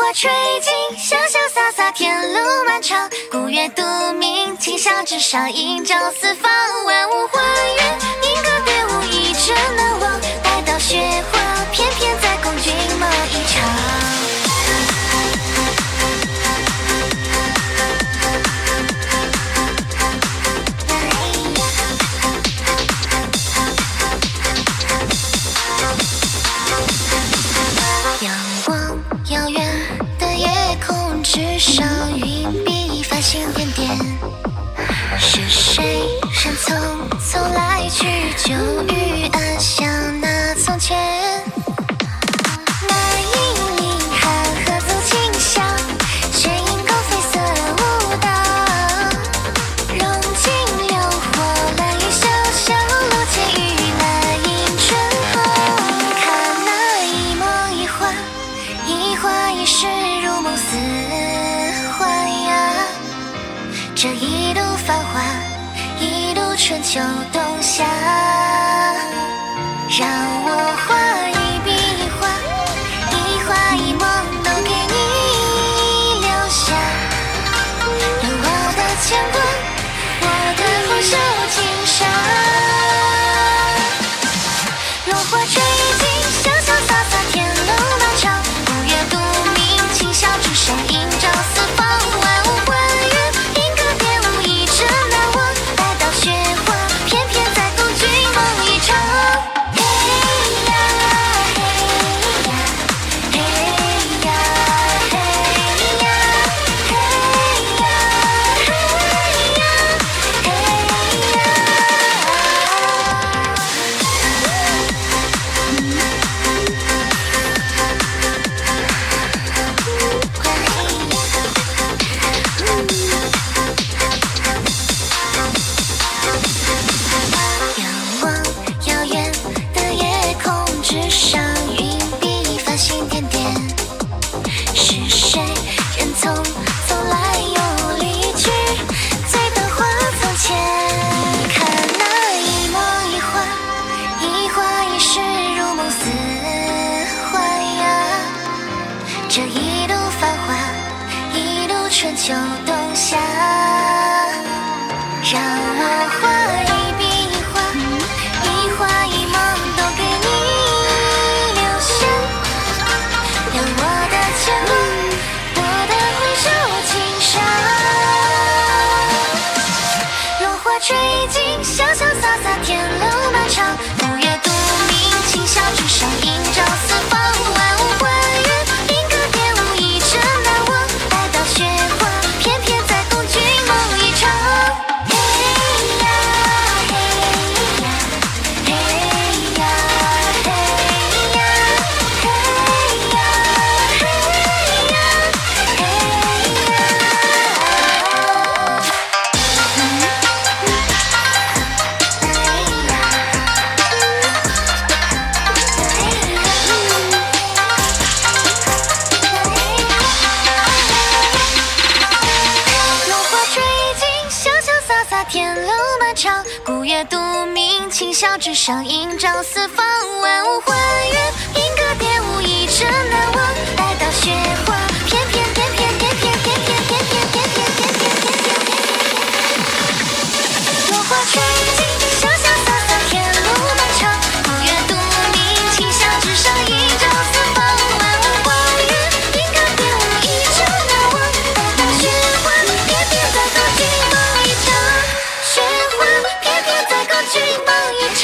火吹尽，潇潇洒洒，天路漫长。古月独明，清晓纸上，映照四方。万物还原，银歌队伍一直难忘。待到雪花，翩翩在共军梦一场。仰望遥远的夜空之上，云笔繁星点点。是谁人匆匆来去，久与安详那从前。那银铃寒鹤奏清香，雪鹰狗飞色舞蹈。融进流火，蓝雨潇潇，落溅于那迎春红。看那一梦一画，一花一世，如梦似幻呀。这一路繁华，一路春秋冬夏，让我画一笔一画，一画一梦都给你留下。有我的牵挂，我的红袖金沙。落花吹尽，潇潇洒洒，天路漫长。古月独明，清晓纸上，映照四方。万物还原，银歌点舞一直难忘。待到雪花，翩翩在共军梦一场。嘿呀嘿呀，嘿呀嘿呀，嘿呀嘿呀，嘿呀。仰望遥远的夜空之上，云笔繁星点点。是谁人匆匆来又离去，醉灯花从前。看那一梦一画，一花一世，如梦似幻呀。这一路繁华，一路春秋冬夏。让我画一笔一画，一画一梦都给你留下。有我的牵挂，我的回首金沙。落花吹尽，潇潇洒洒，天路漫长。古月独明，清晓纸上，映照四方。万物还原，银歌点舞一直难忘。待到雪花，翩翩在共军梦一场。嘿呀嘿呀，嘿呀嘿呀，嘿呀嘿呀，嘿落花吹尽，潇潇洒洒，天路漫长。古月独明，清晓纸上，映照四方。万物还原，银歌点舞一直难忘。待到雪花，翩翩翩翩翩翩翩翩翩翩翩翩翩翩翩。落花吹尽，潇潇洒洒，天路漫长。古月独明，清晓纸上，映照四方。万物还原，银歌点舞一直难忘。待到雪花，翩翩在共军梦一场。雪花，翩翩在共军梦一场。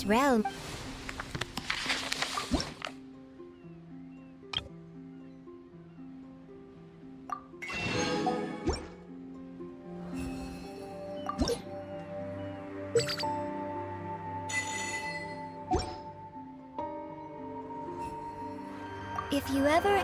this realm. If you ever...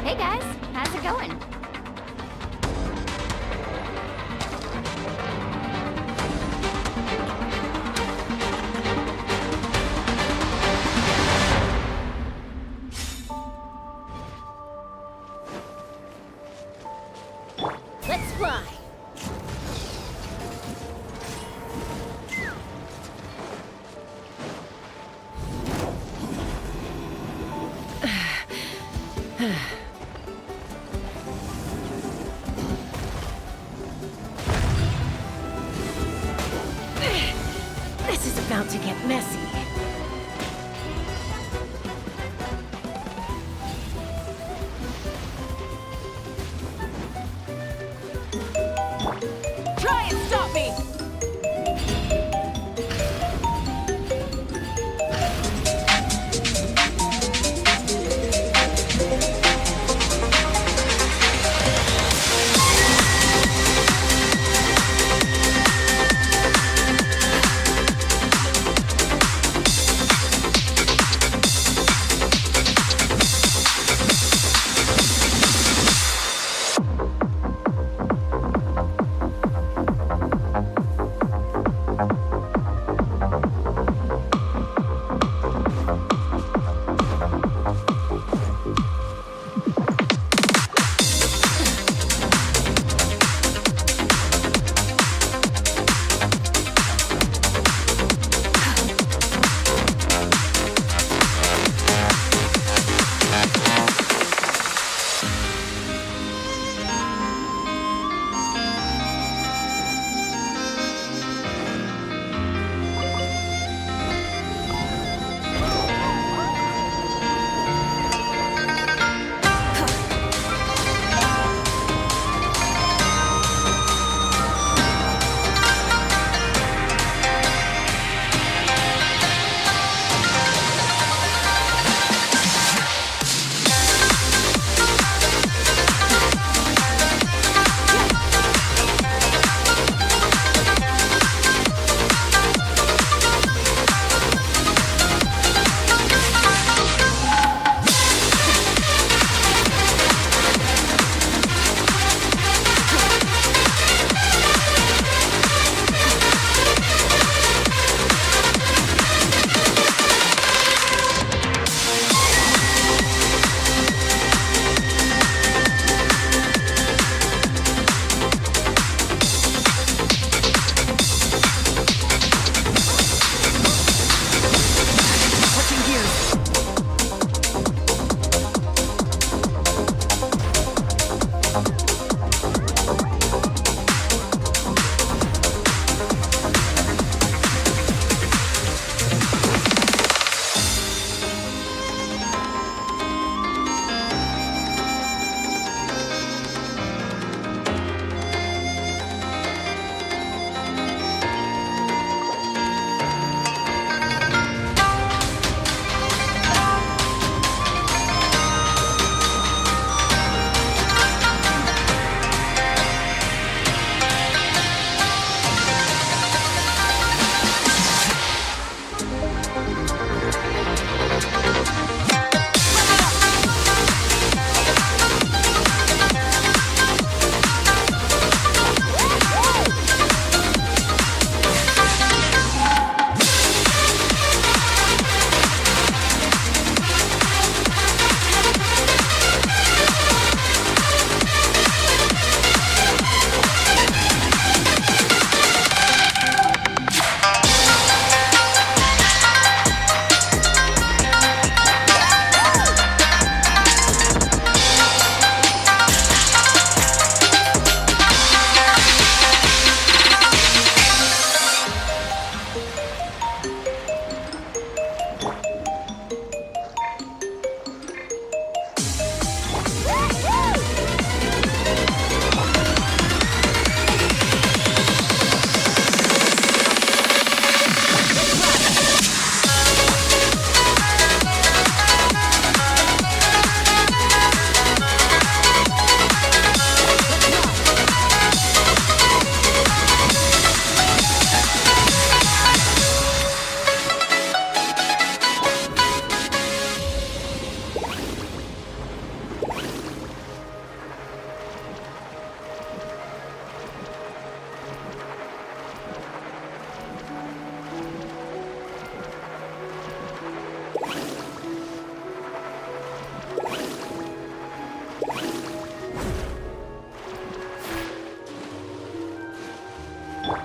Hey guys, how's it going? Let's fly. This is about to get messy. Try and stop me!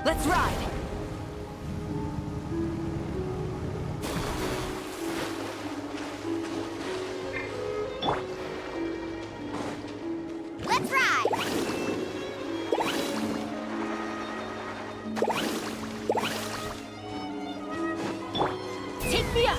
Let's ride! Let's ride! Take me up!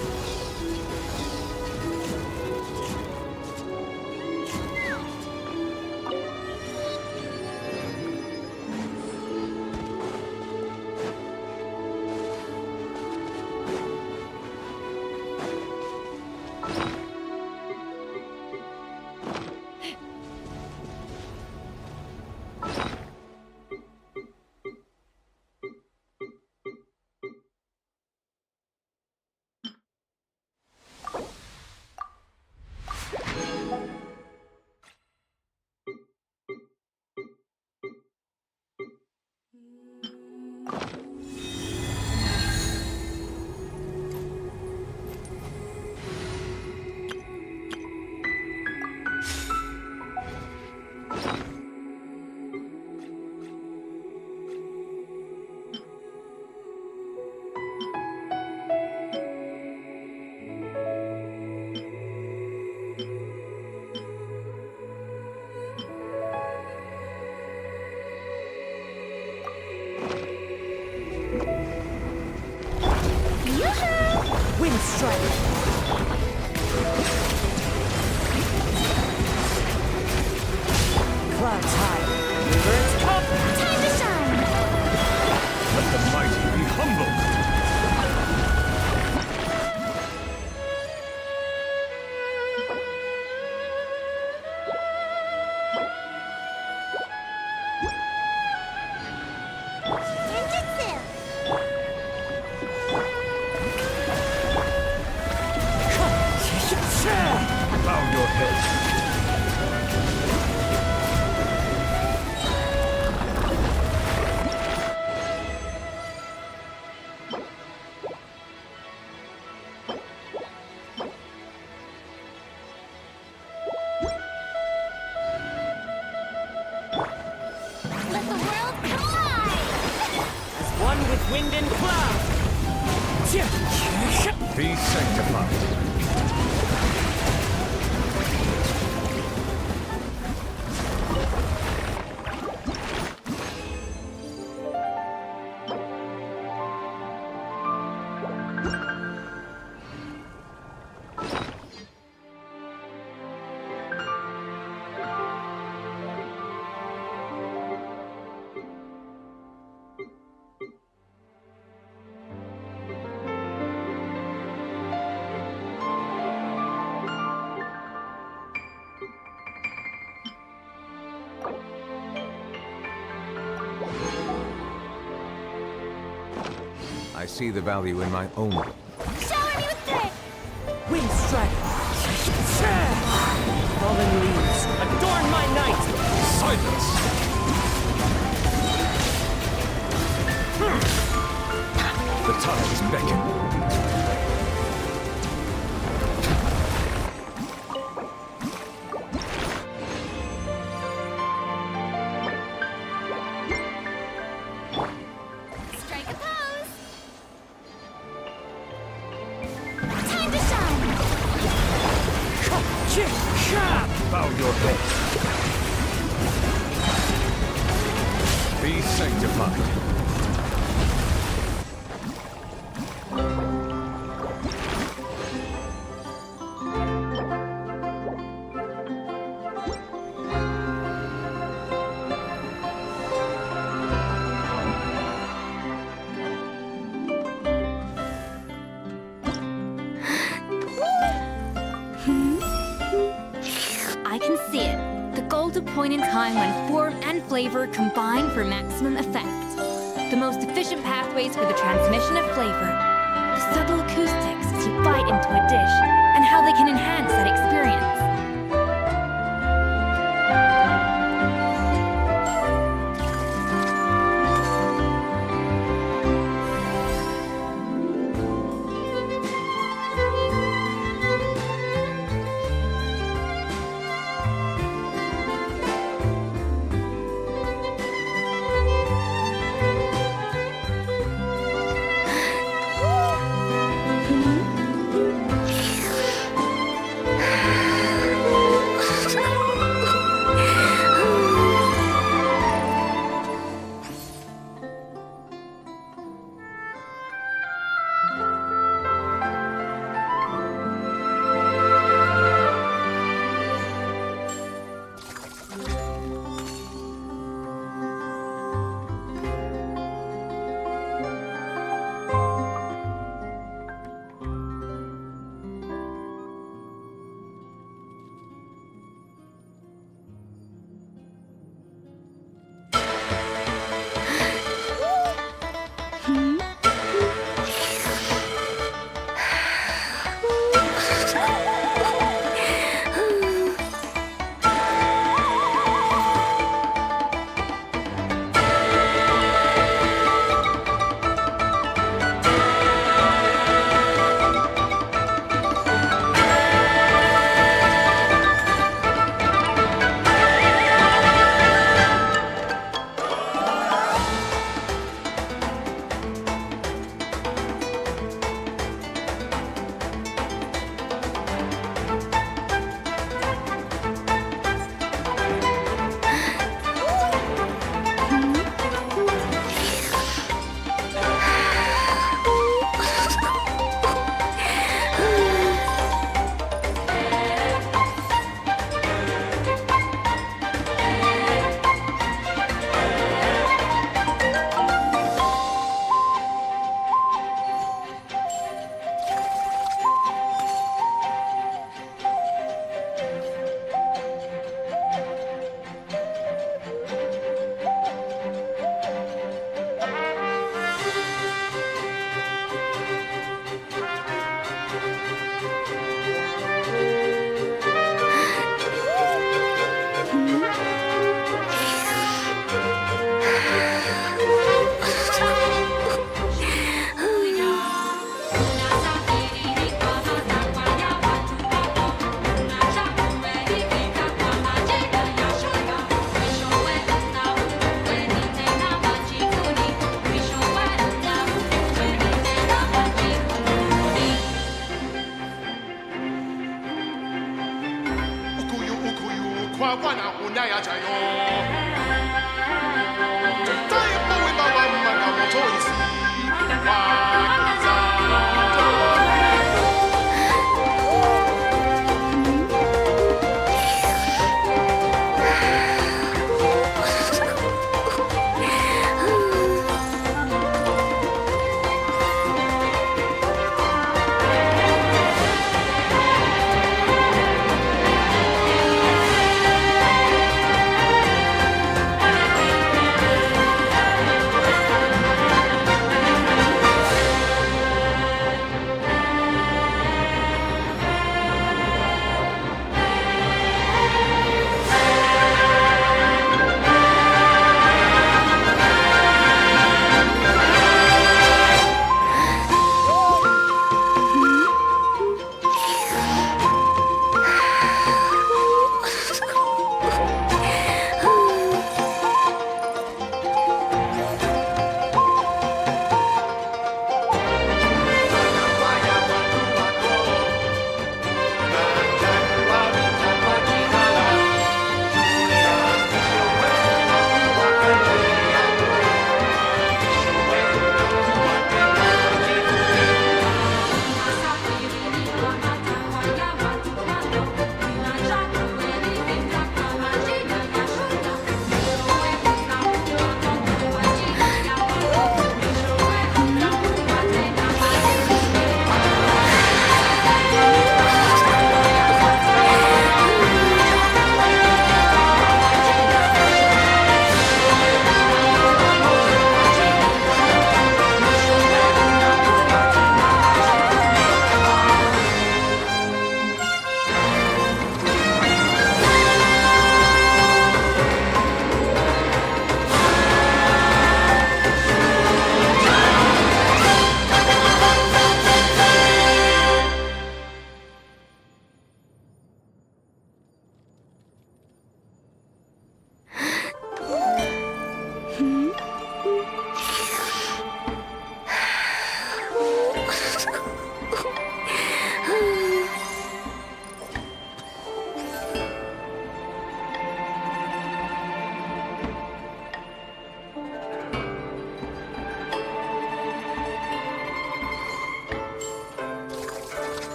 Wind strike! Clouds high. Birds come! Time to shine! Let the mighty be humbled! Bow your head. Let the world collide! As one with wind and cloud. Be sanctified. I see the value in my own. Shower me with thread! Wind strike! Fallen leaves, adorn my night! Silence! The tides beckon. Strike a pose! Time to shine! Bow your head. Be sanctified. I can see it. The golden point in time when form and flavor combine for maximum effect. The most efficient pathways for the transmission of flavor. The subtle acoustics as you bite into a dish, and how they can enhance that experience.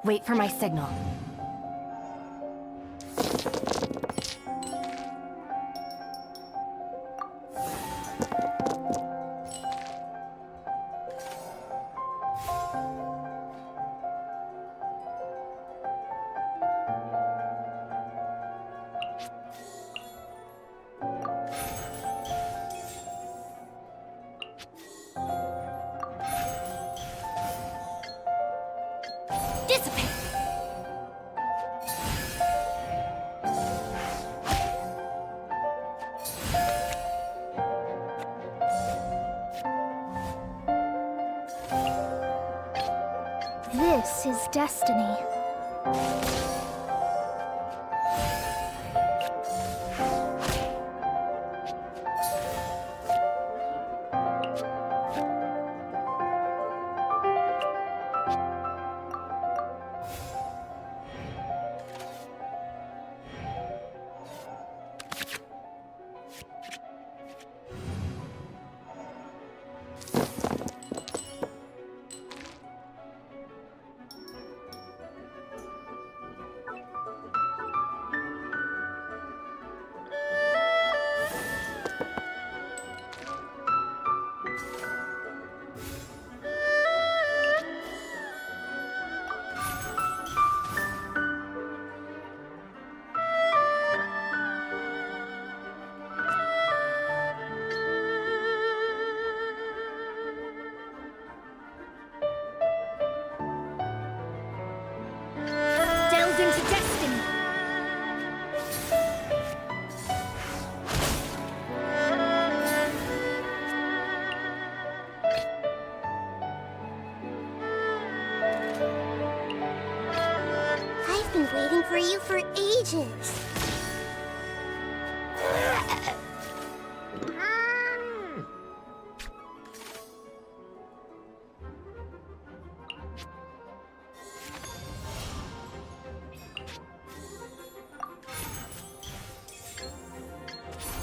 Wait for my signal. This is destiny. Into destiny. I've been waiting for you for ages.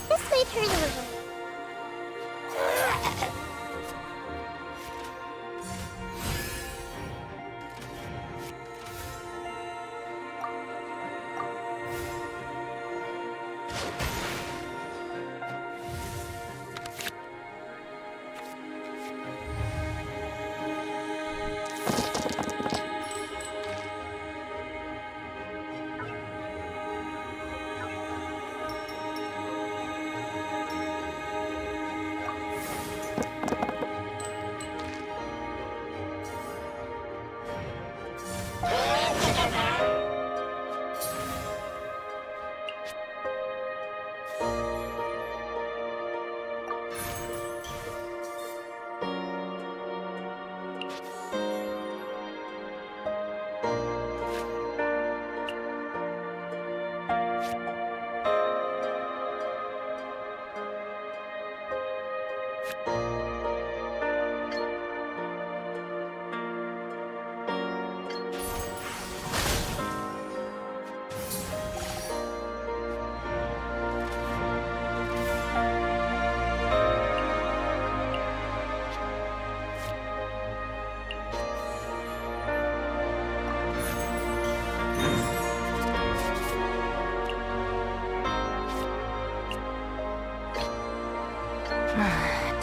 This way, turn a little.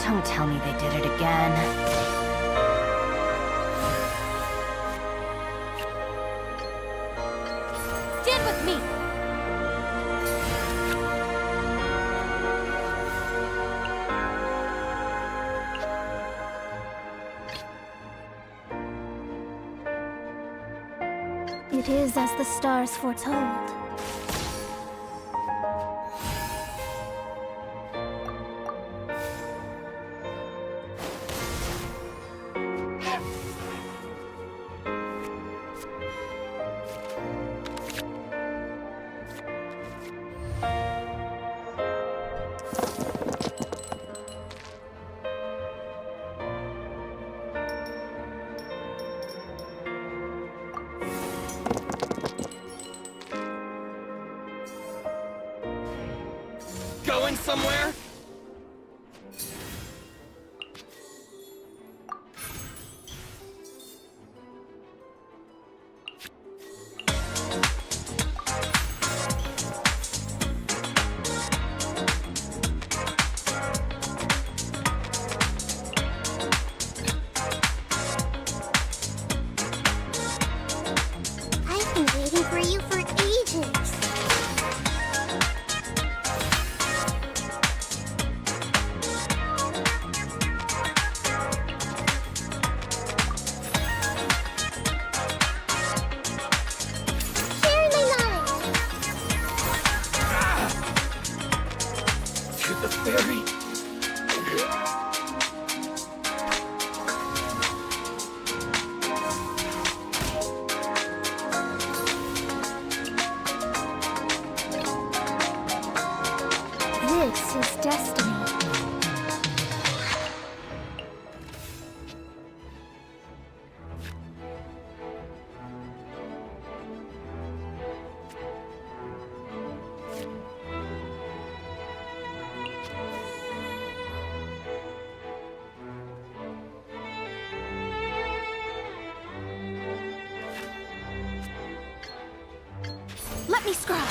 Don't tell me they did it again. Stand with me! It is as the stars foretold. Going somewhere? I've been waiting for you for ages. To the ferry. This is destiny. Let me scry.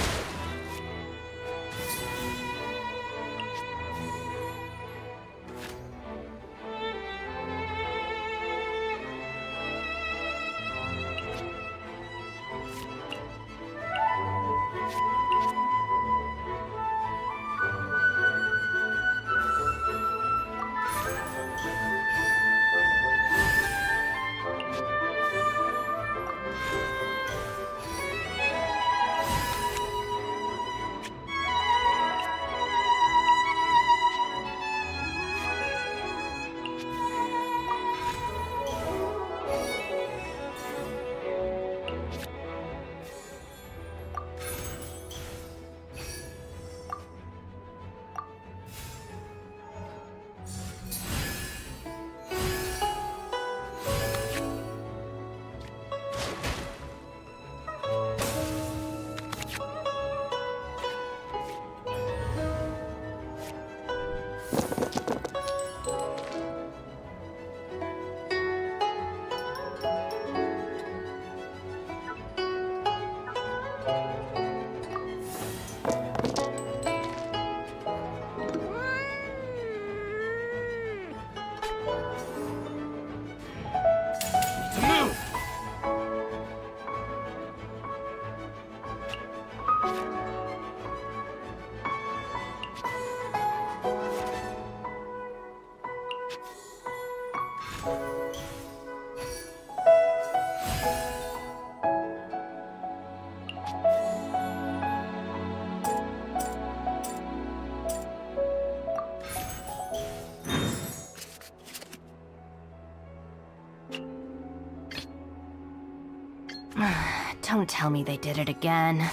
Don't tell me they did it again.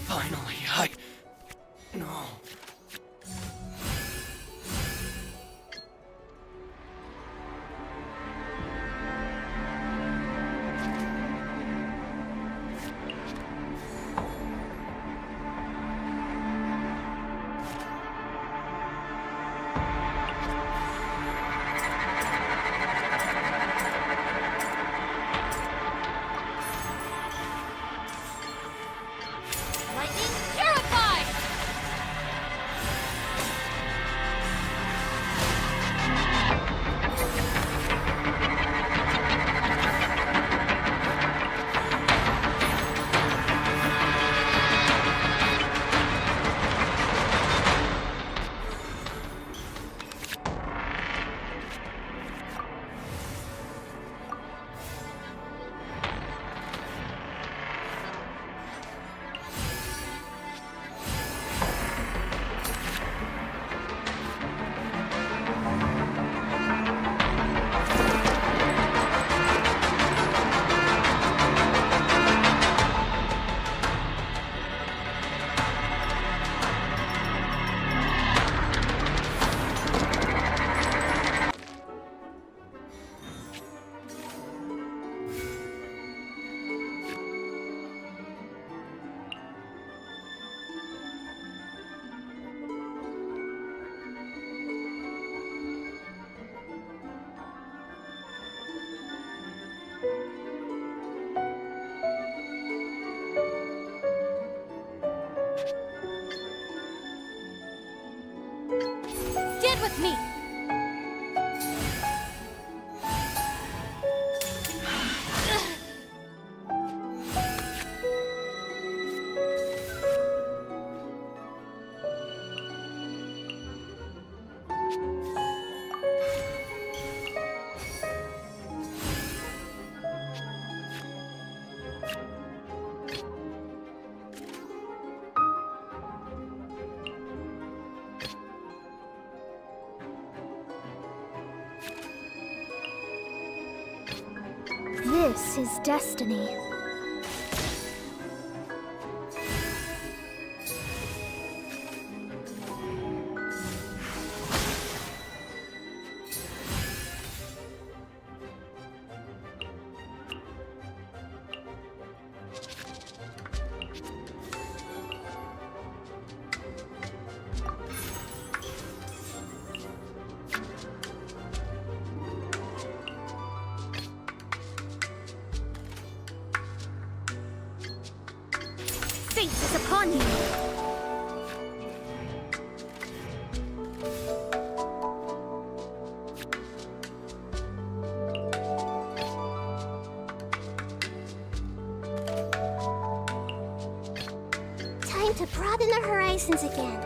Finally, no. Lightning purified! Stand with me! This is destiny. Fate is upon you. Time to broaden the horizons again.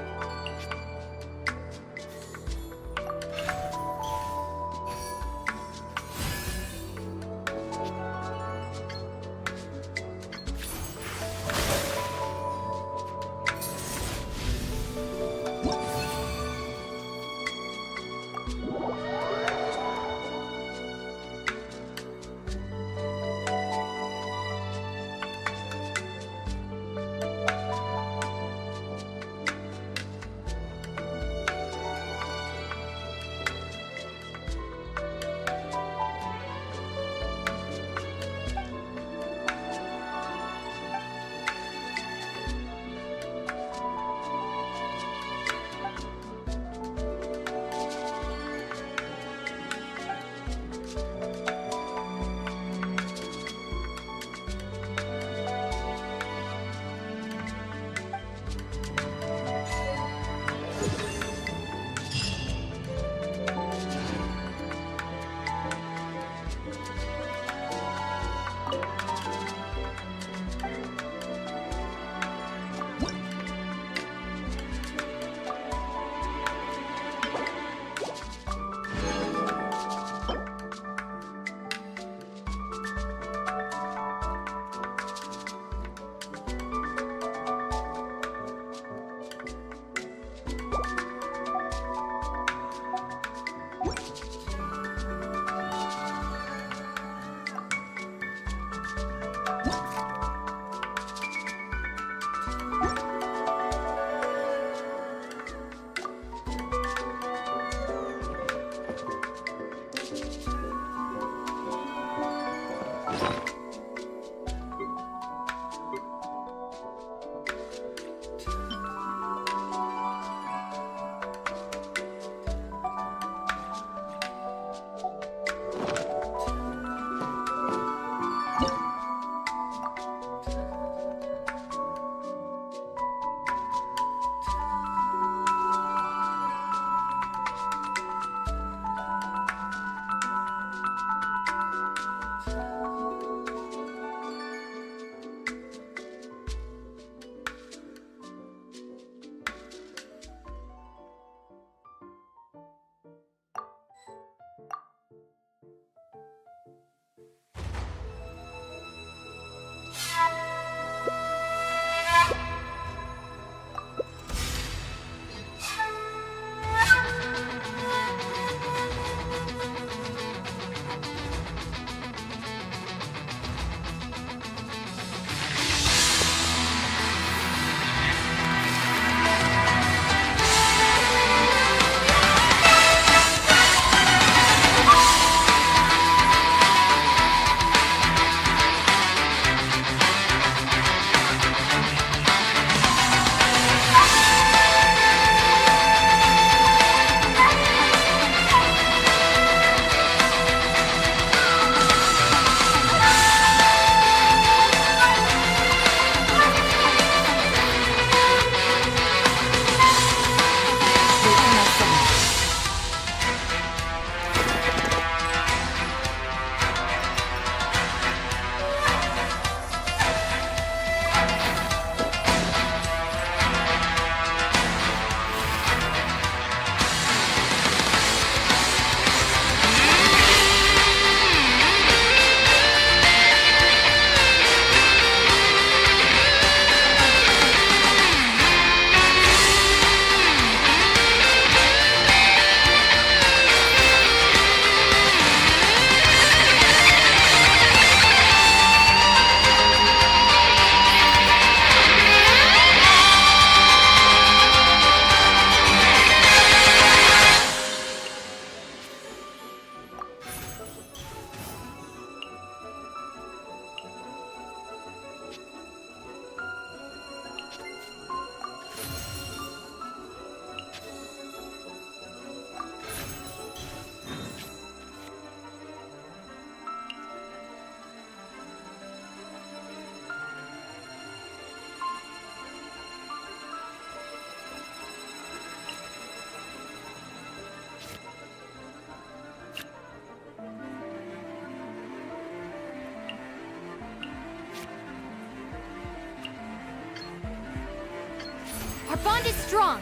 bond is strong.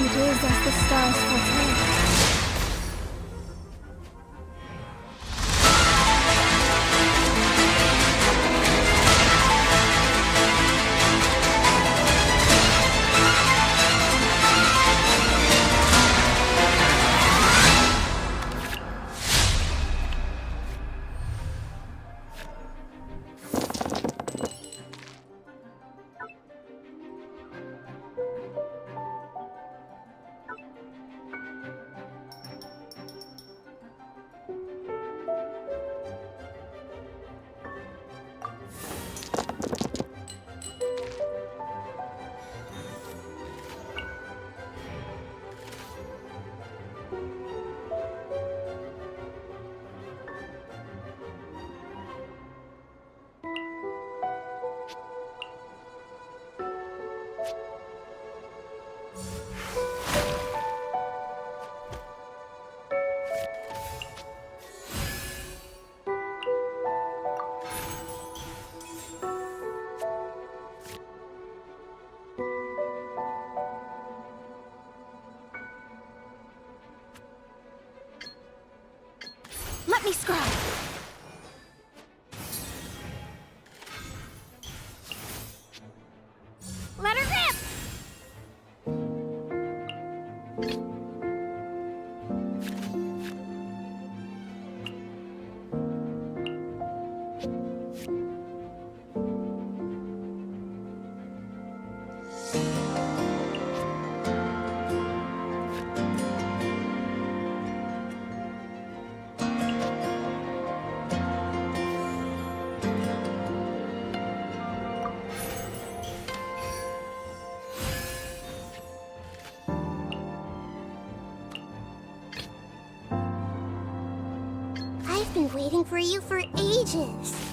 It is as the stars foretell. Let me scry. Let her rip! I've been waiting for you for ages.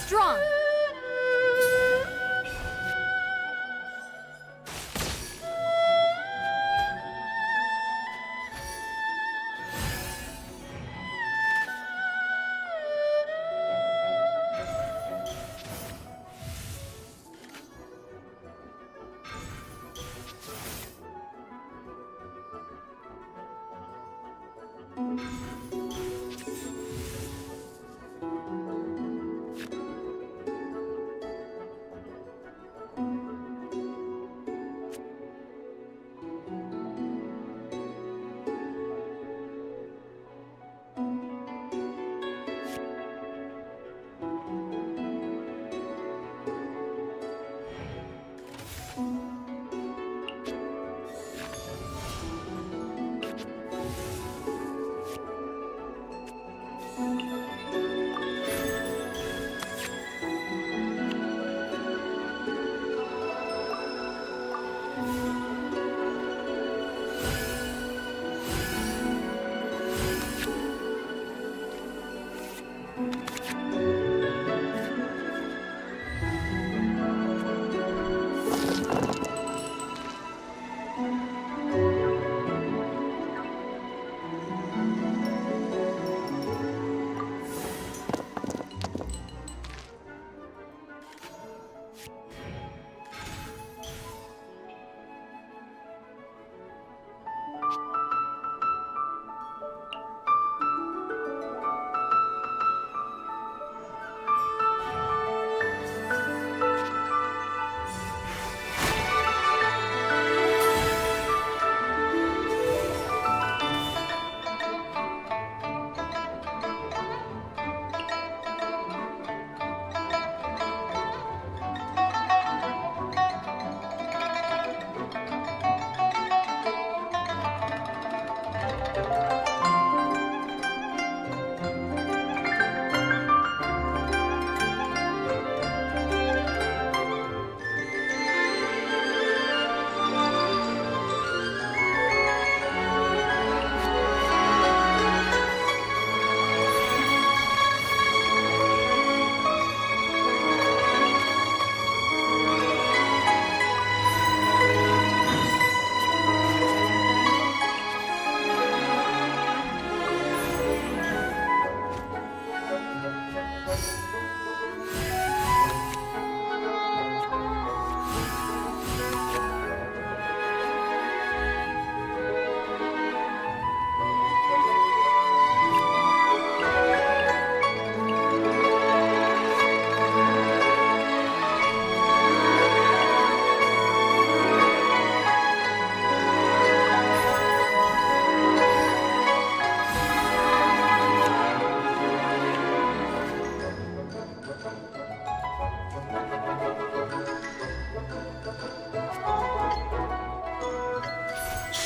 strong.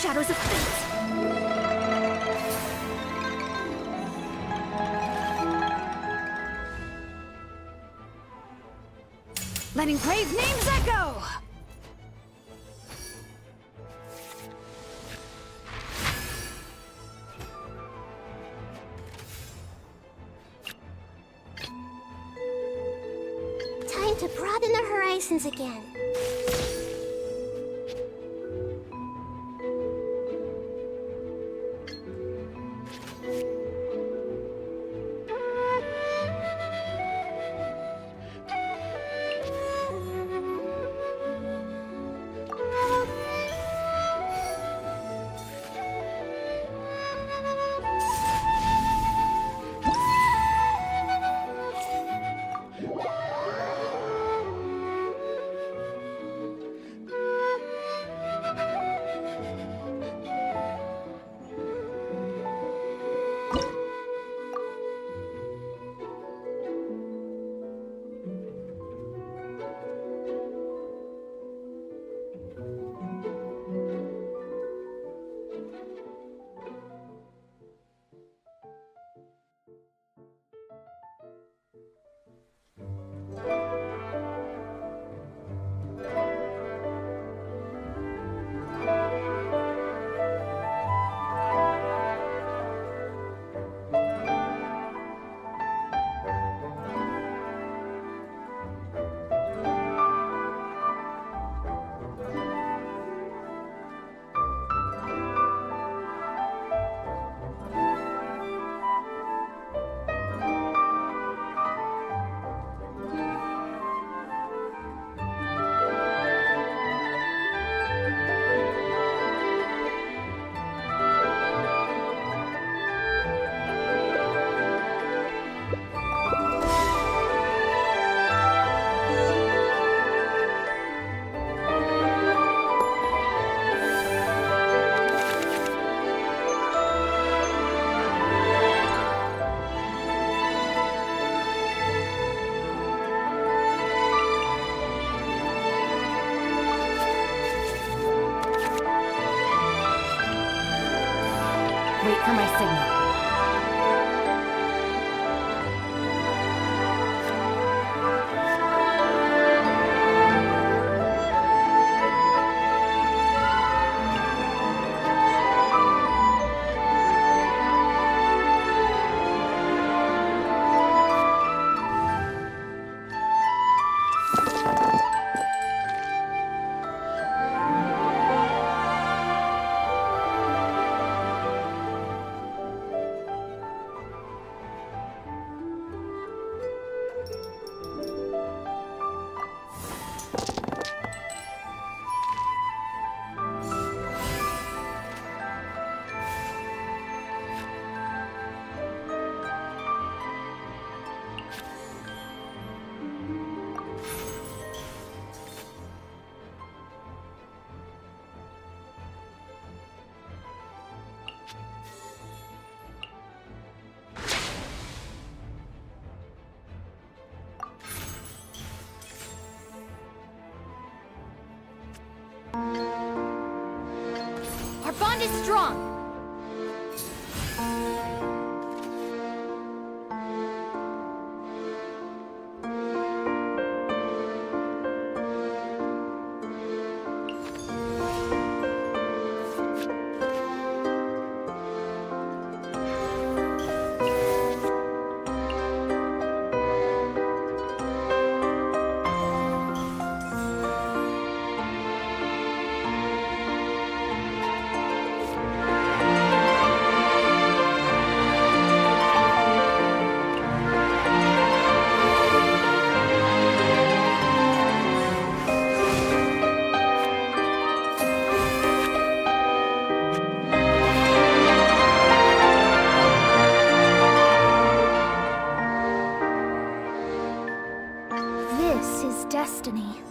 Shadows of fate. Letting brave names echo! Time to broaden the horizons again. Wait for my signal. Our bond is strong. This is destiny.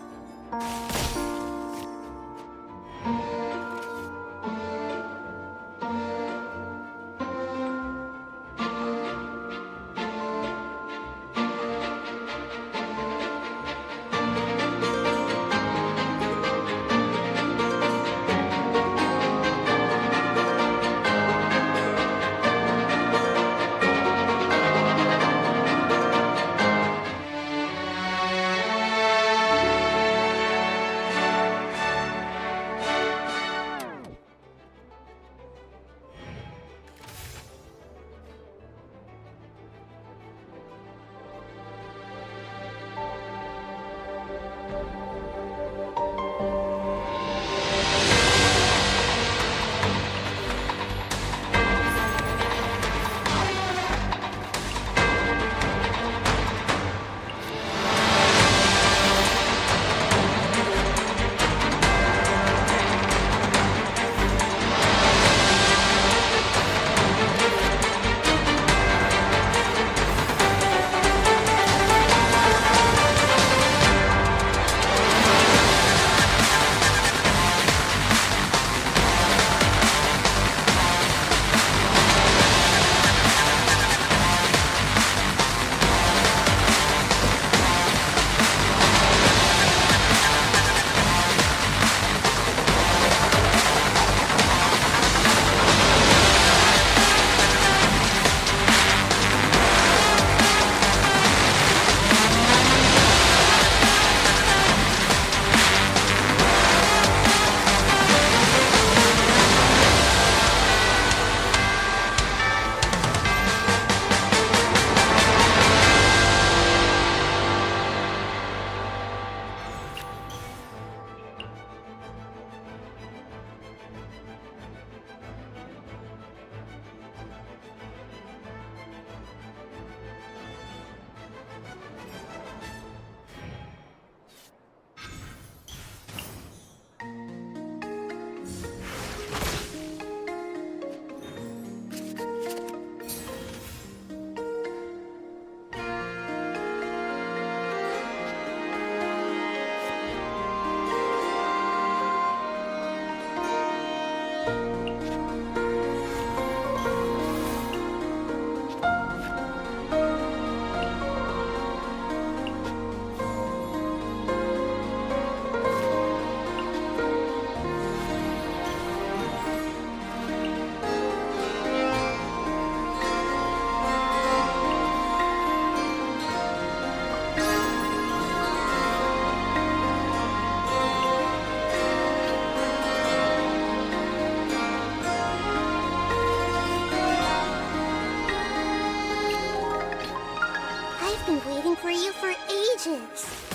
wishes.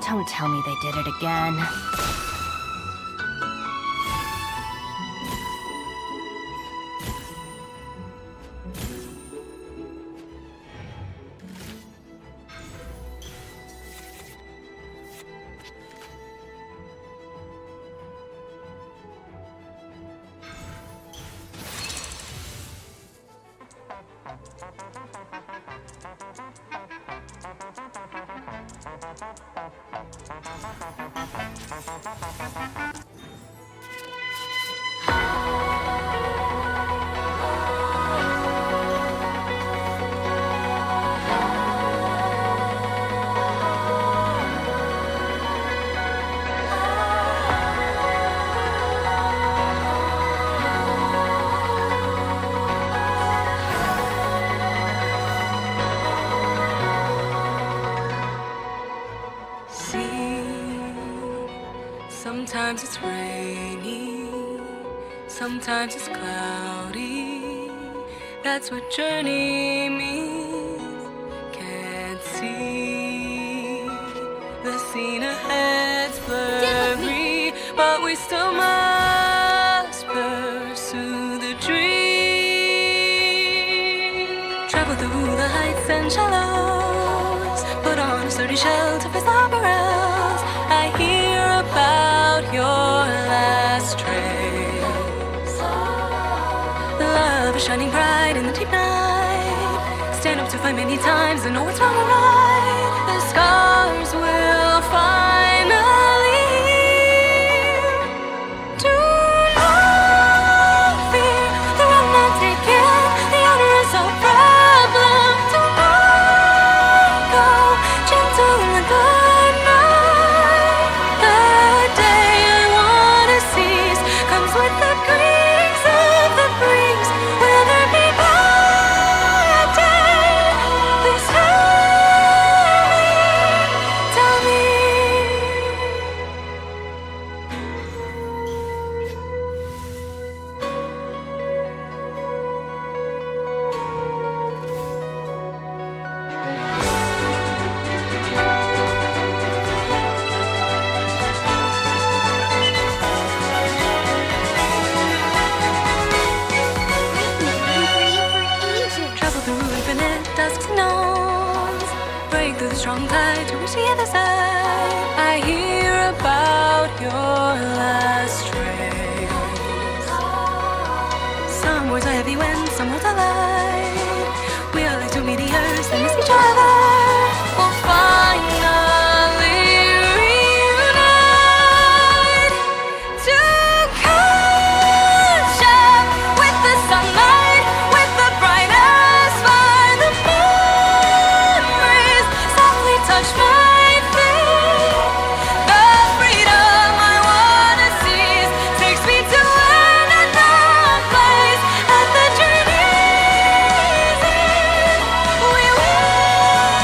Don't tell me they did it again. Sometimes it's rainy, sometimes it's cloudy. That's what journey means. Can't see the scene ahead's blurry, but we still must pursue the dream. Travel through the heights and shallows, put on a sturdy shell to face the perils. I hear about your last trace. Love is shining bright in the deep night. Stand up to fight many times and know it's wrong or right. The scars will finally heal. Do not fear, the road not taken, the outer is no problem. Do not go gentle and good night. The day I wanna seize comes with the greetings of the breeze. Will there be bad day? Please tell me. Travel through infinite dusks and dawns, break through the strong tide to reach the other side. I hear about your last trace. Some words are heavy when some words are light. We are like two meteors that miss each other. We'll finally reunite to catch up with the sunlight, with the brightest fire. The memories softly touch my feet. The freedom I wanna seize takes me to an unknown place. At the journey's end, we will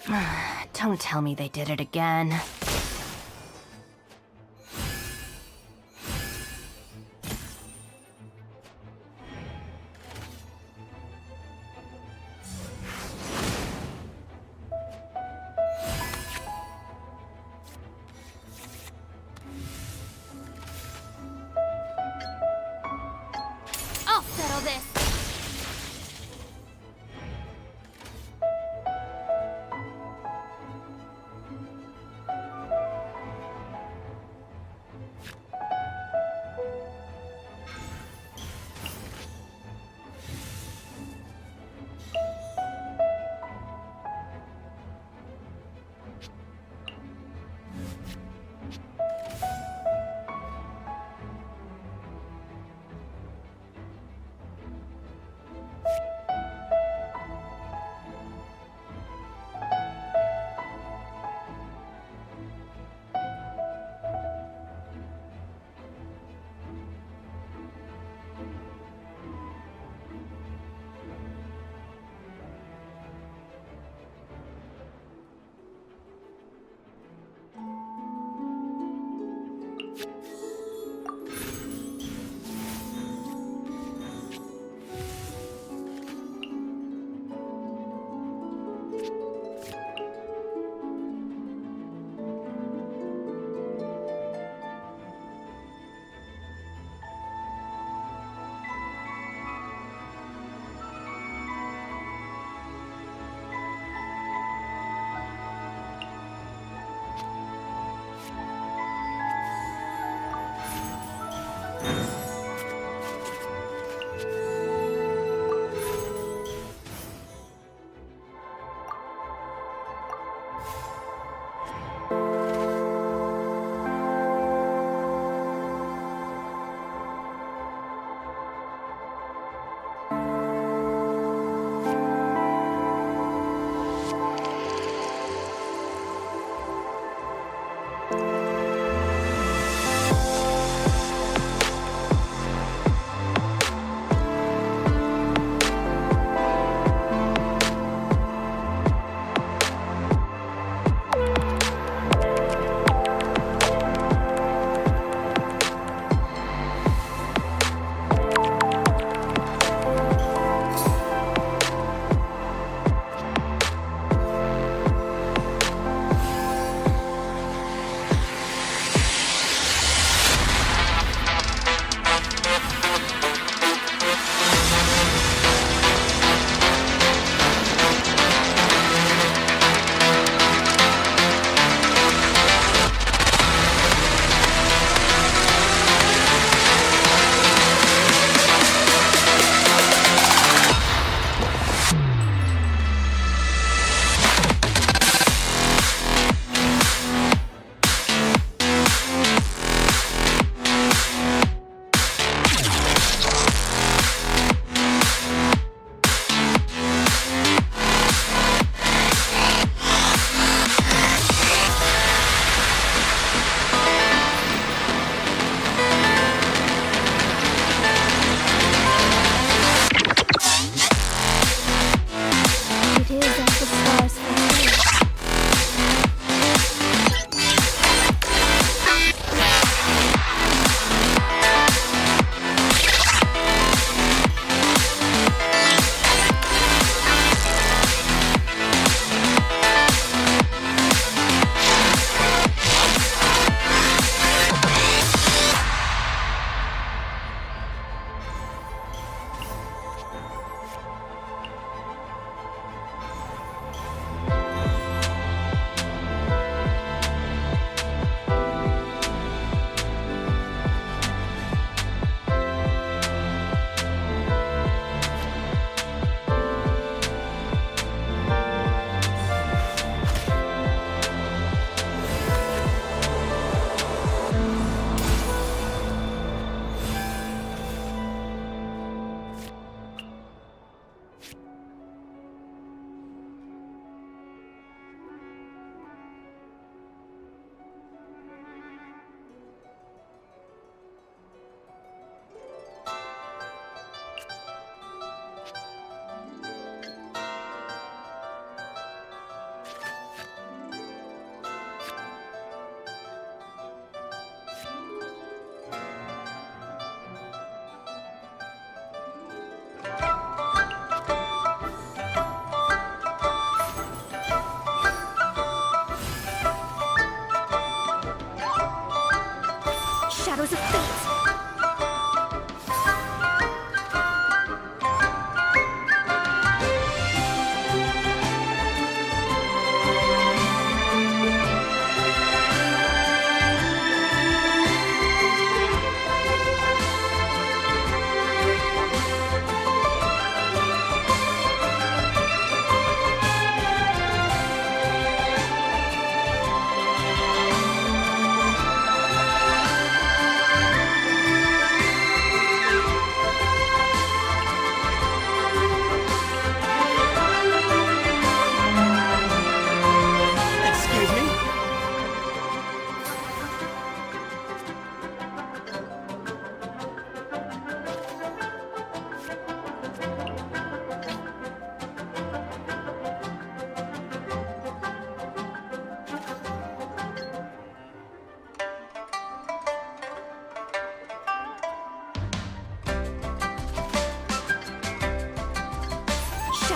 Don't tell me they did it again. I'll settle this.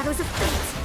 Shadows of fate.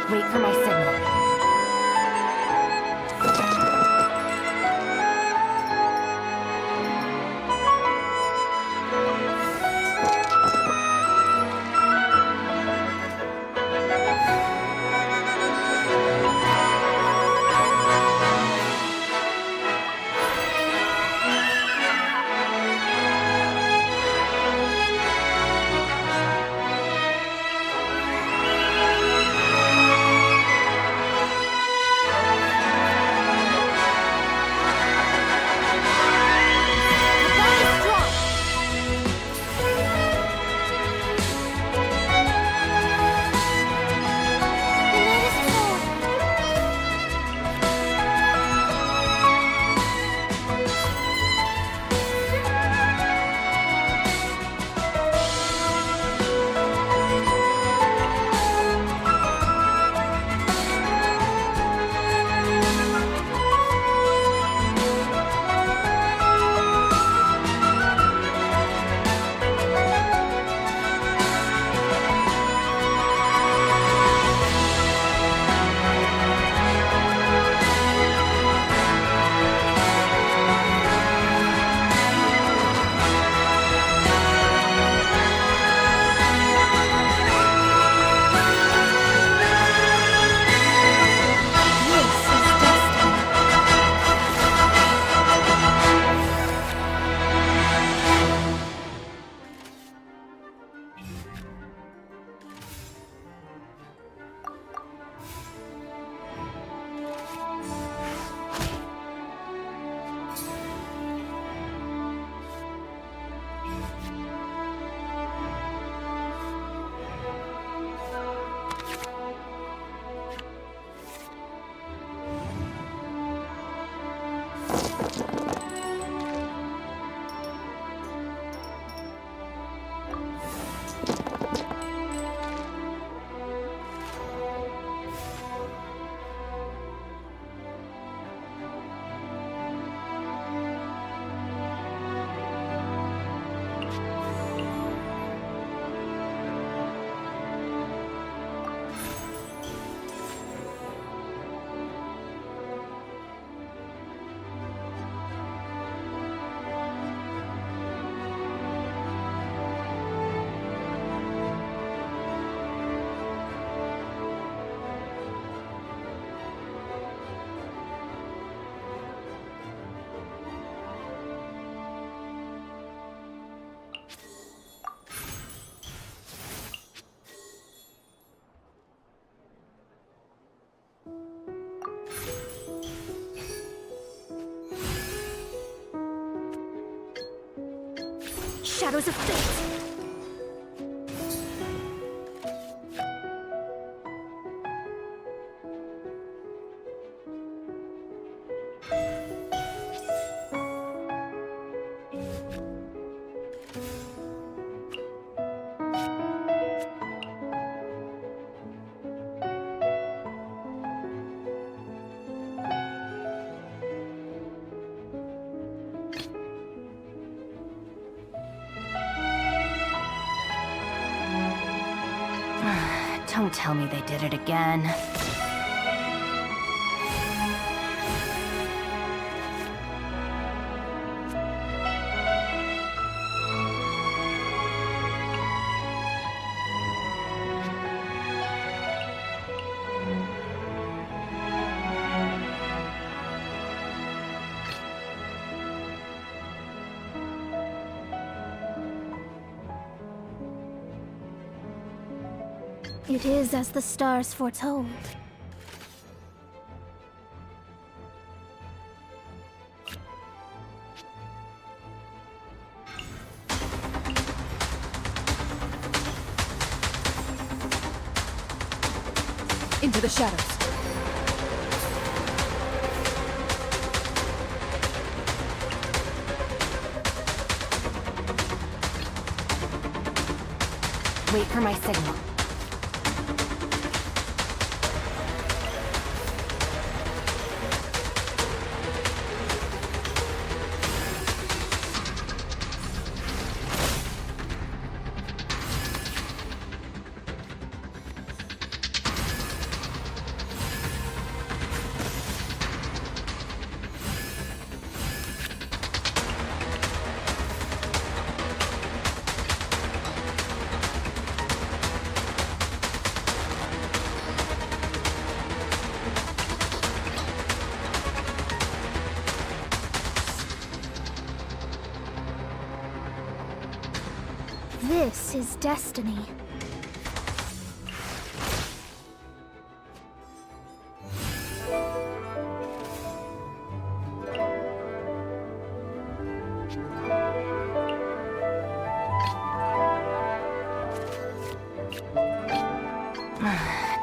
Wait for my signal. Shadows of fate. Don't tell me they did it again. It is as the stars foretold. Into the shadows. Wait for my signal. This is destiny.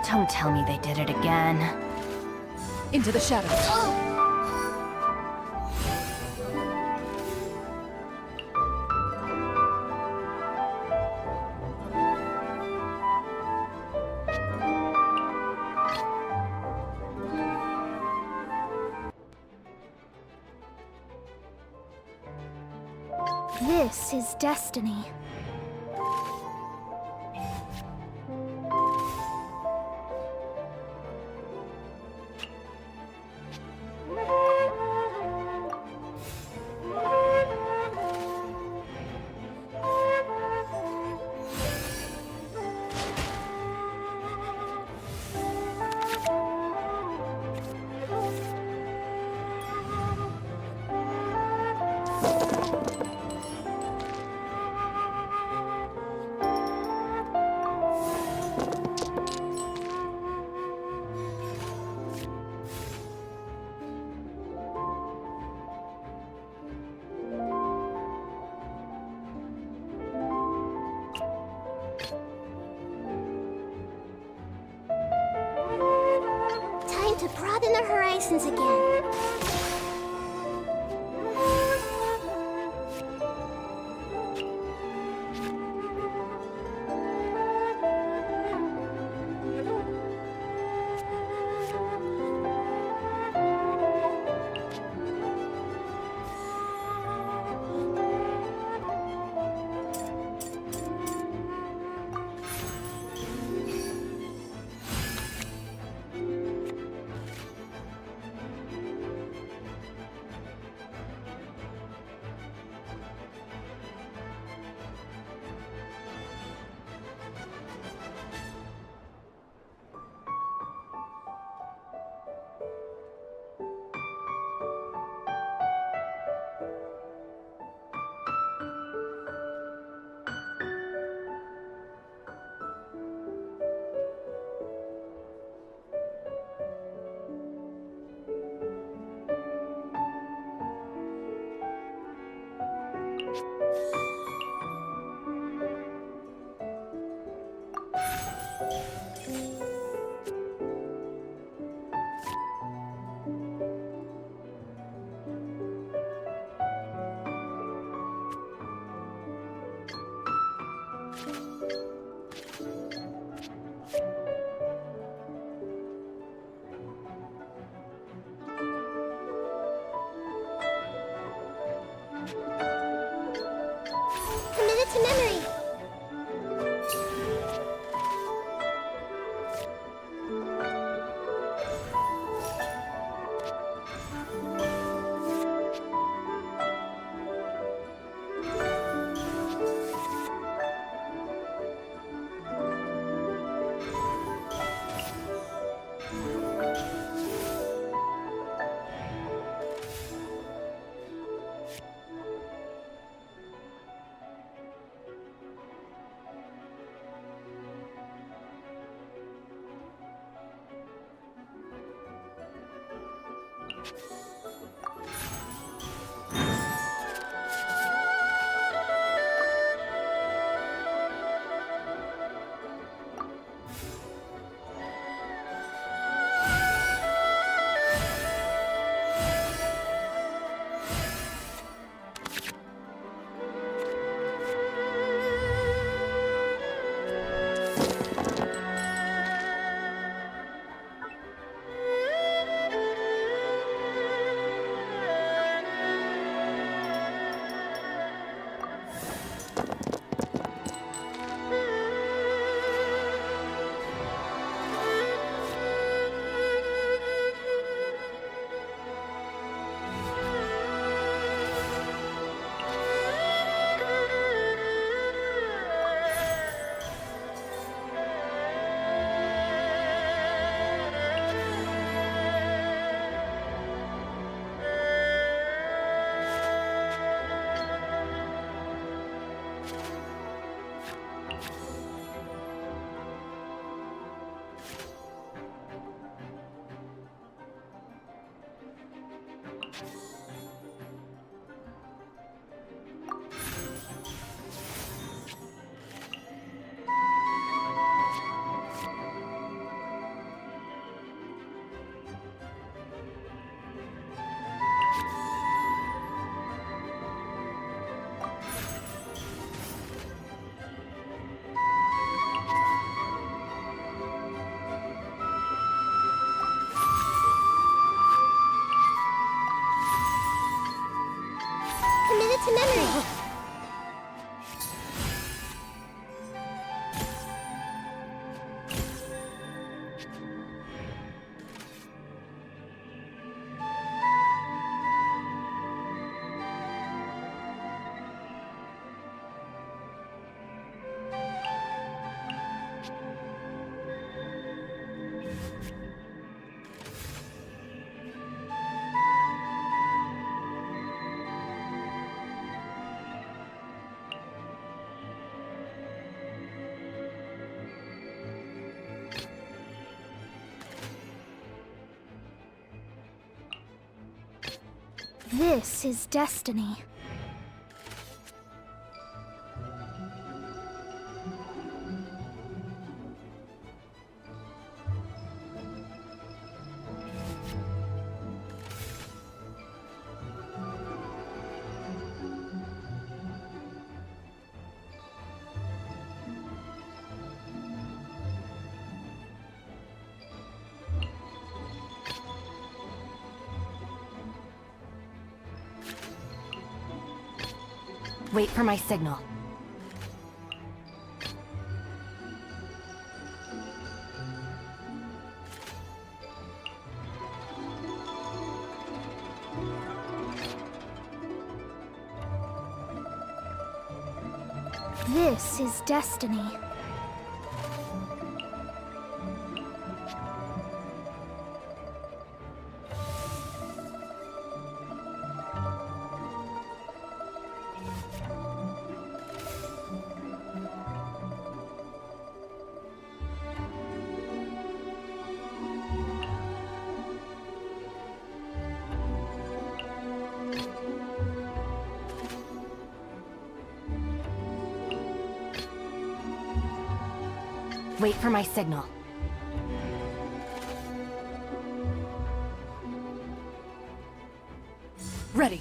Don't tell me they did it again. Into the shadows. This is destiny. Time to broaden the horizons again. Commit it to memory. To memory. This is destiny. Wait for my signal. This is destiny. Wait for my signal. Ready.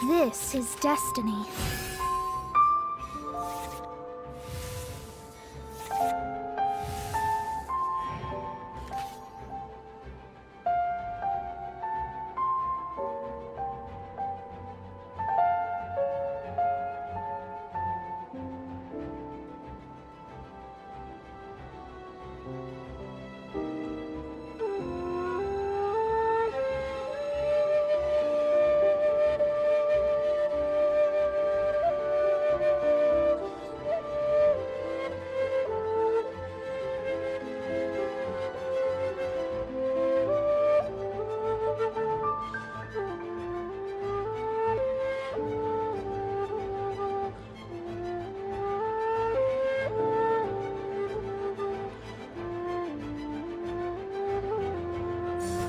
This is destiny.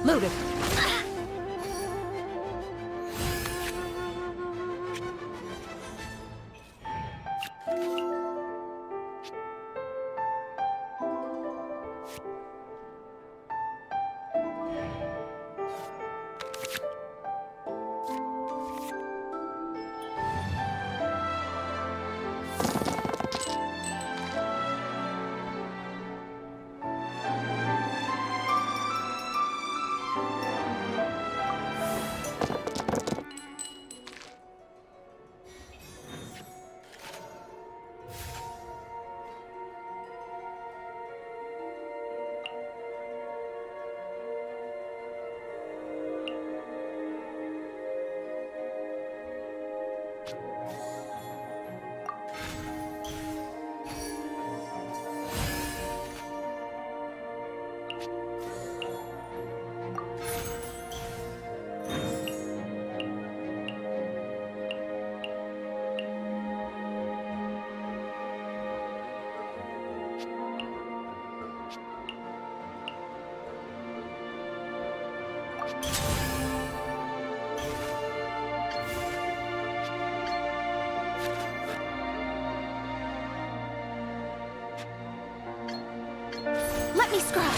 Loaded. Let me scry.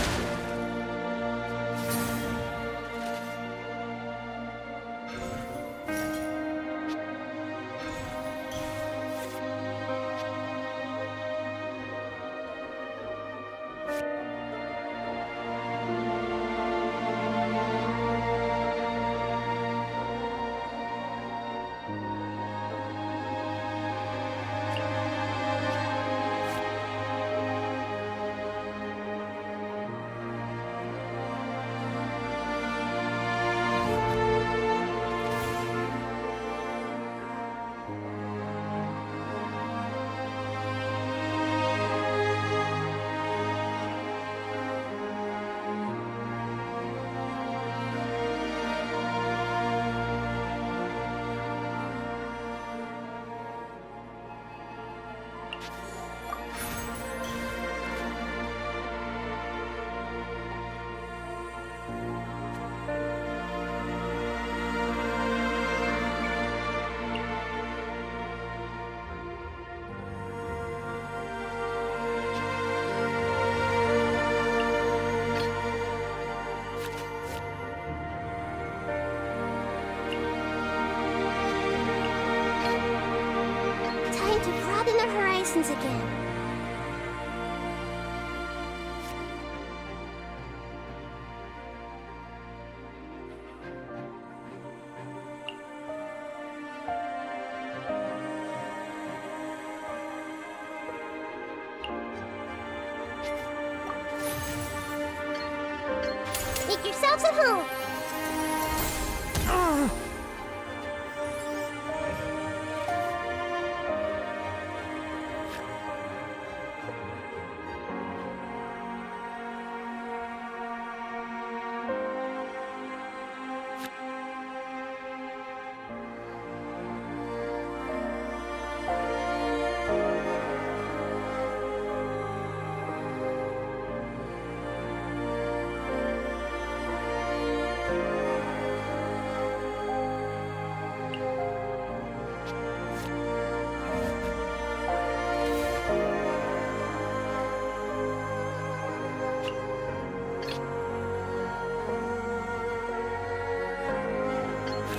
Again. Make yourselves at home.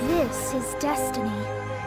This is destiny.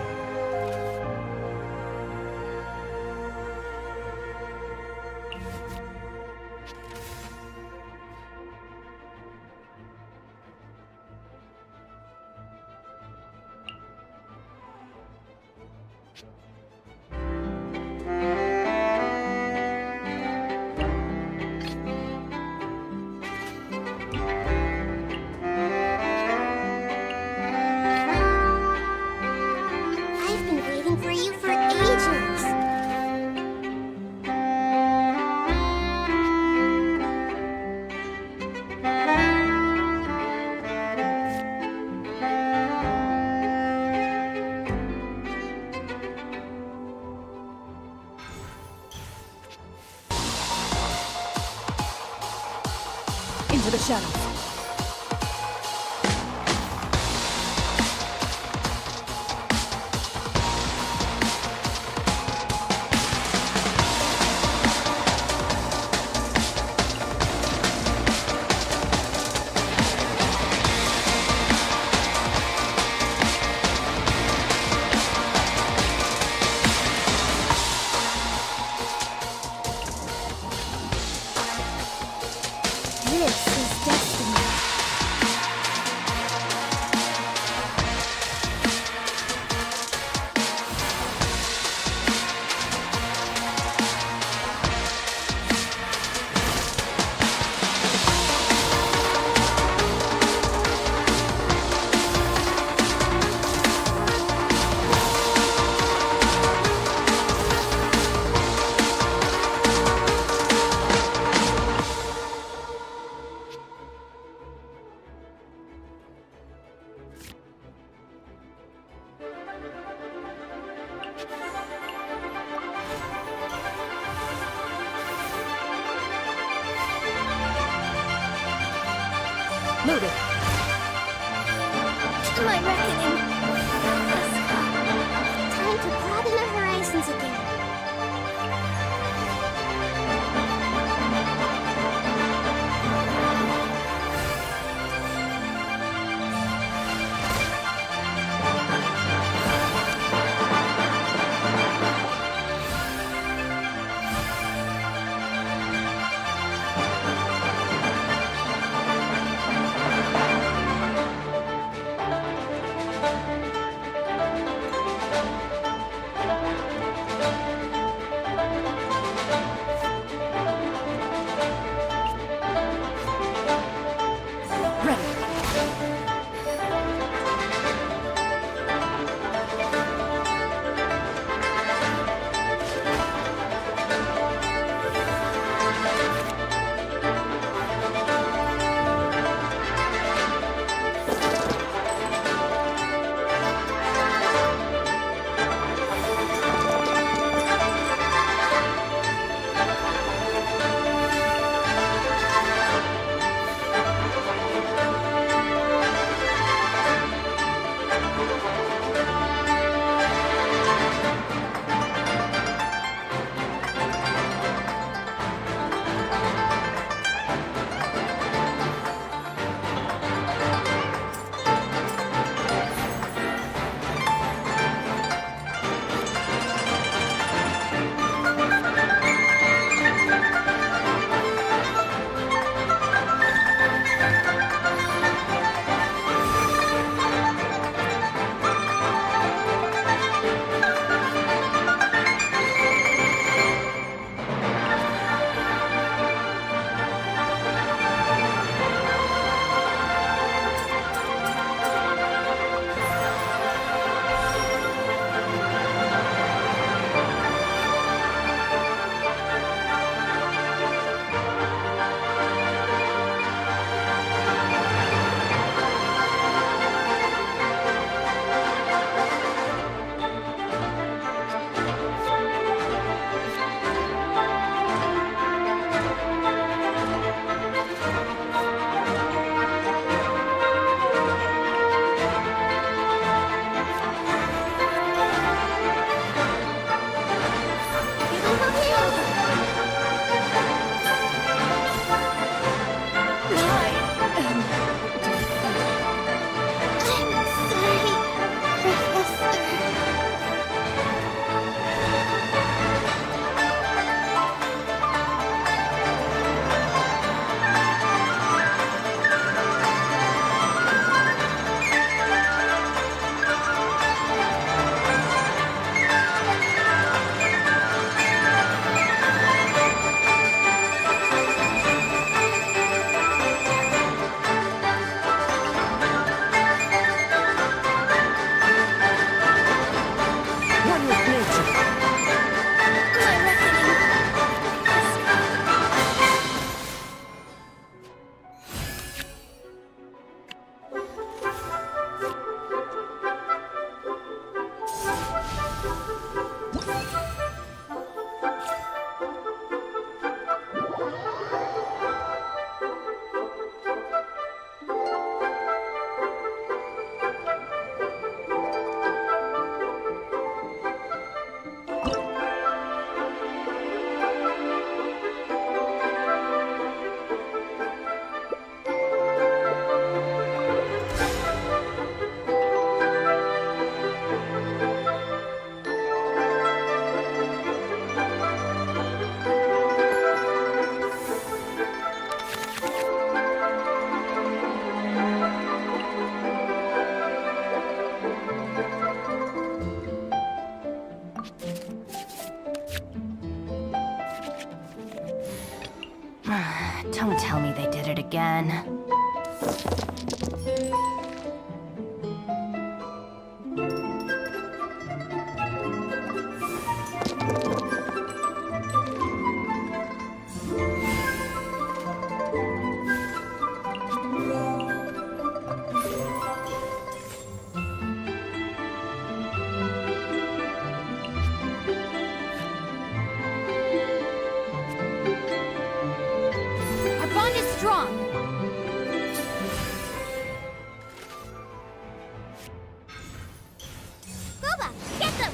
the shadows. This is destiny. Noted. My reckoning. Time to broaden our horizons again. Don't tell me they did it again. Our bond is strong. Boba, get them!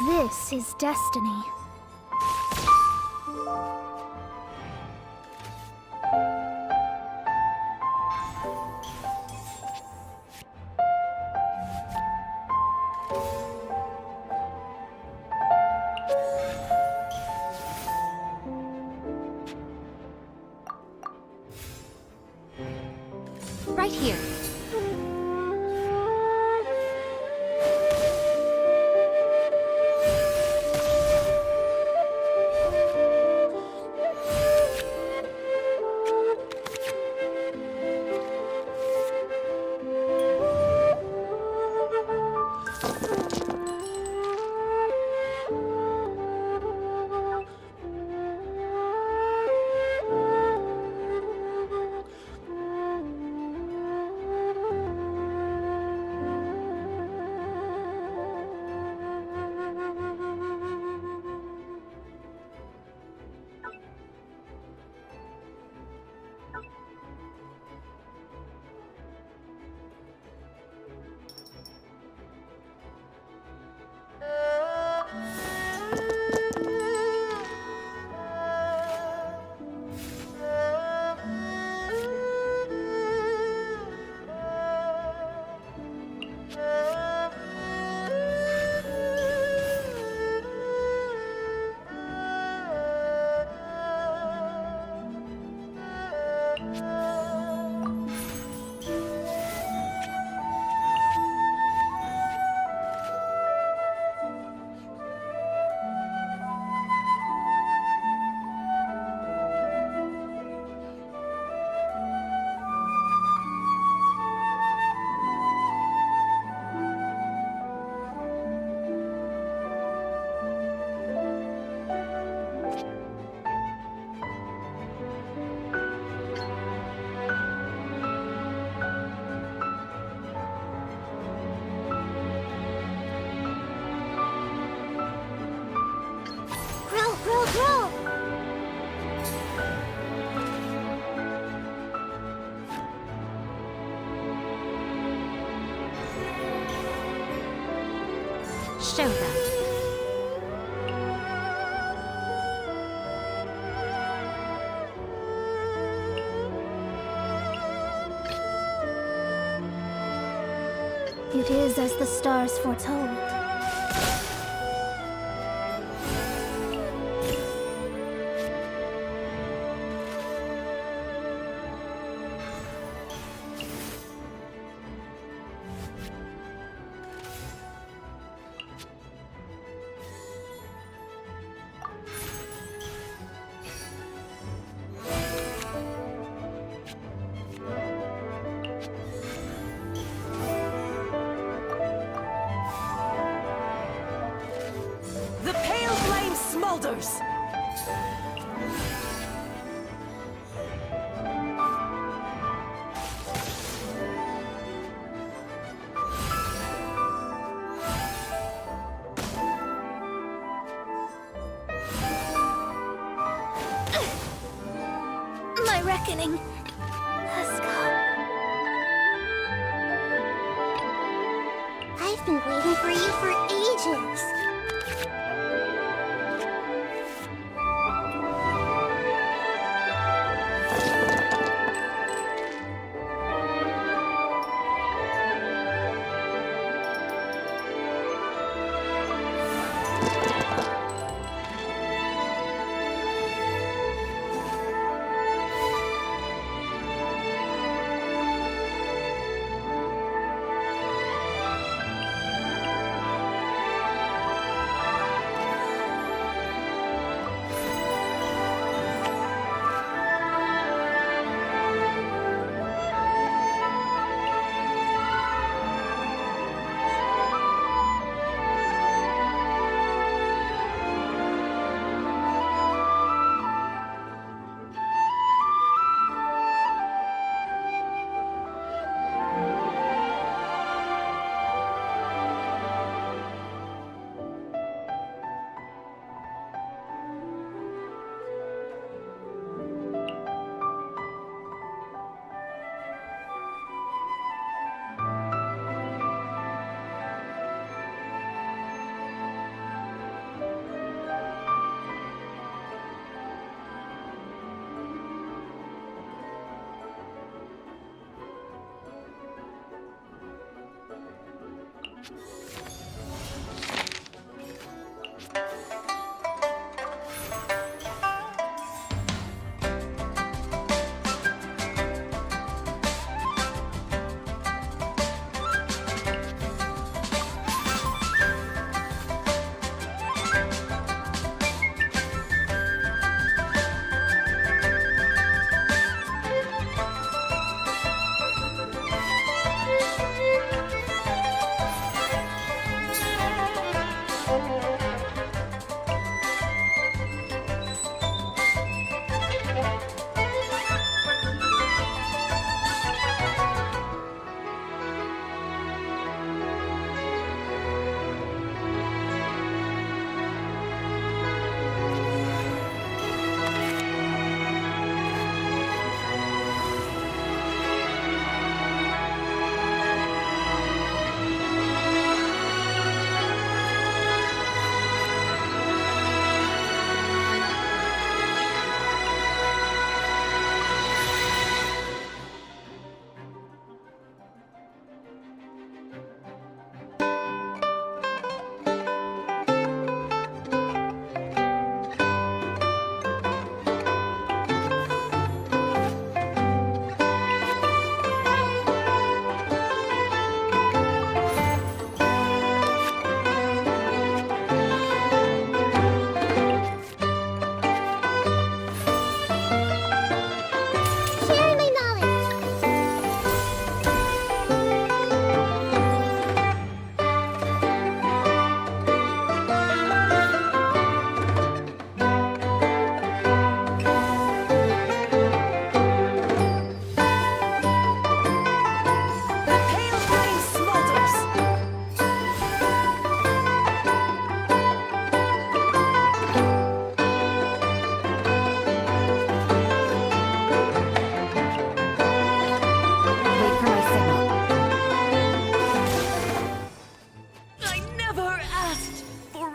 This is destiny. Right here. Roll! 收的。It is as the stars foretold. The pale flame smolders! My reckoning has come. I've been waiting for you for ages.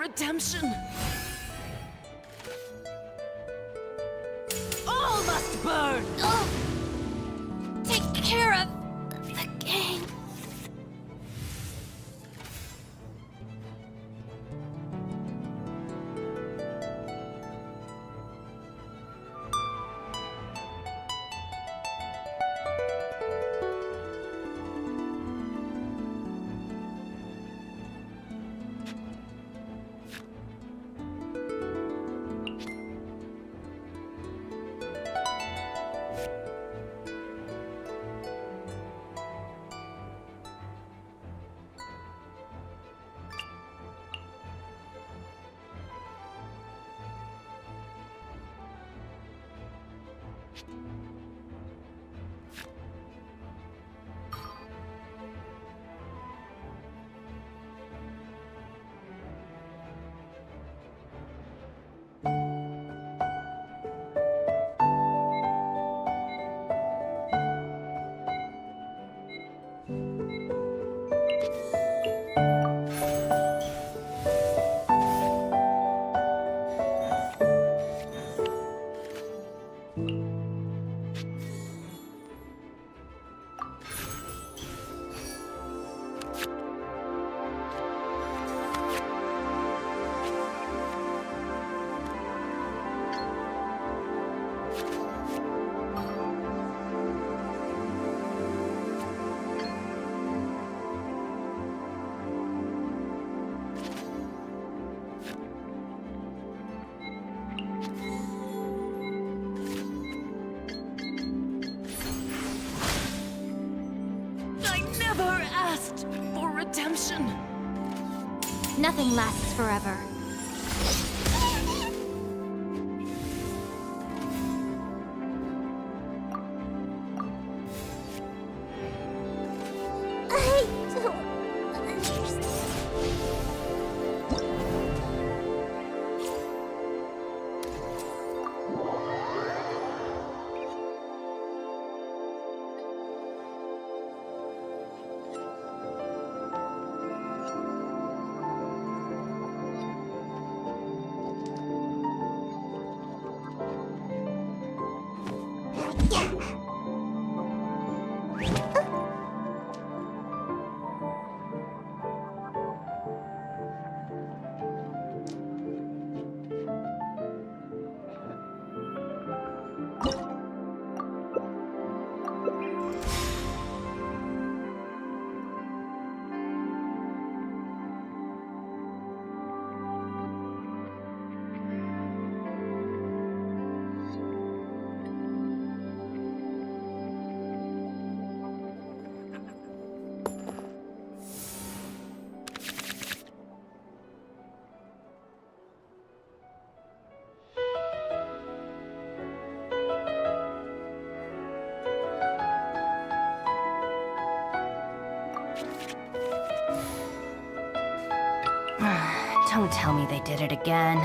redemption. All must burn. Oh. Take care of the gang. Redemption. Nothing lasts forever. I don't understand. Don't tell me they did it again.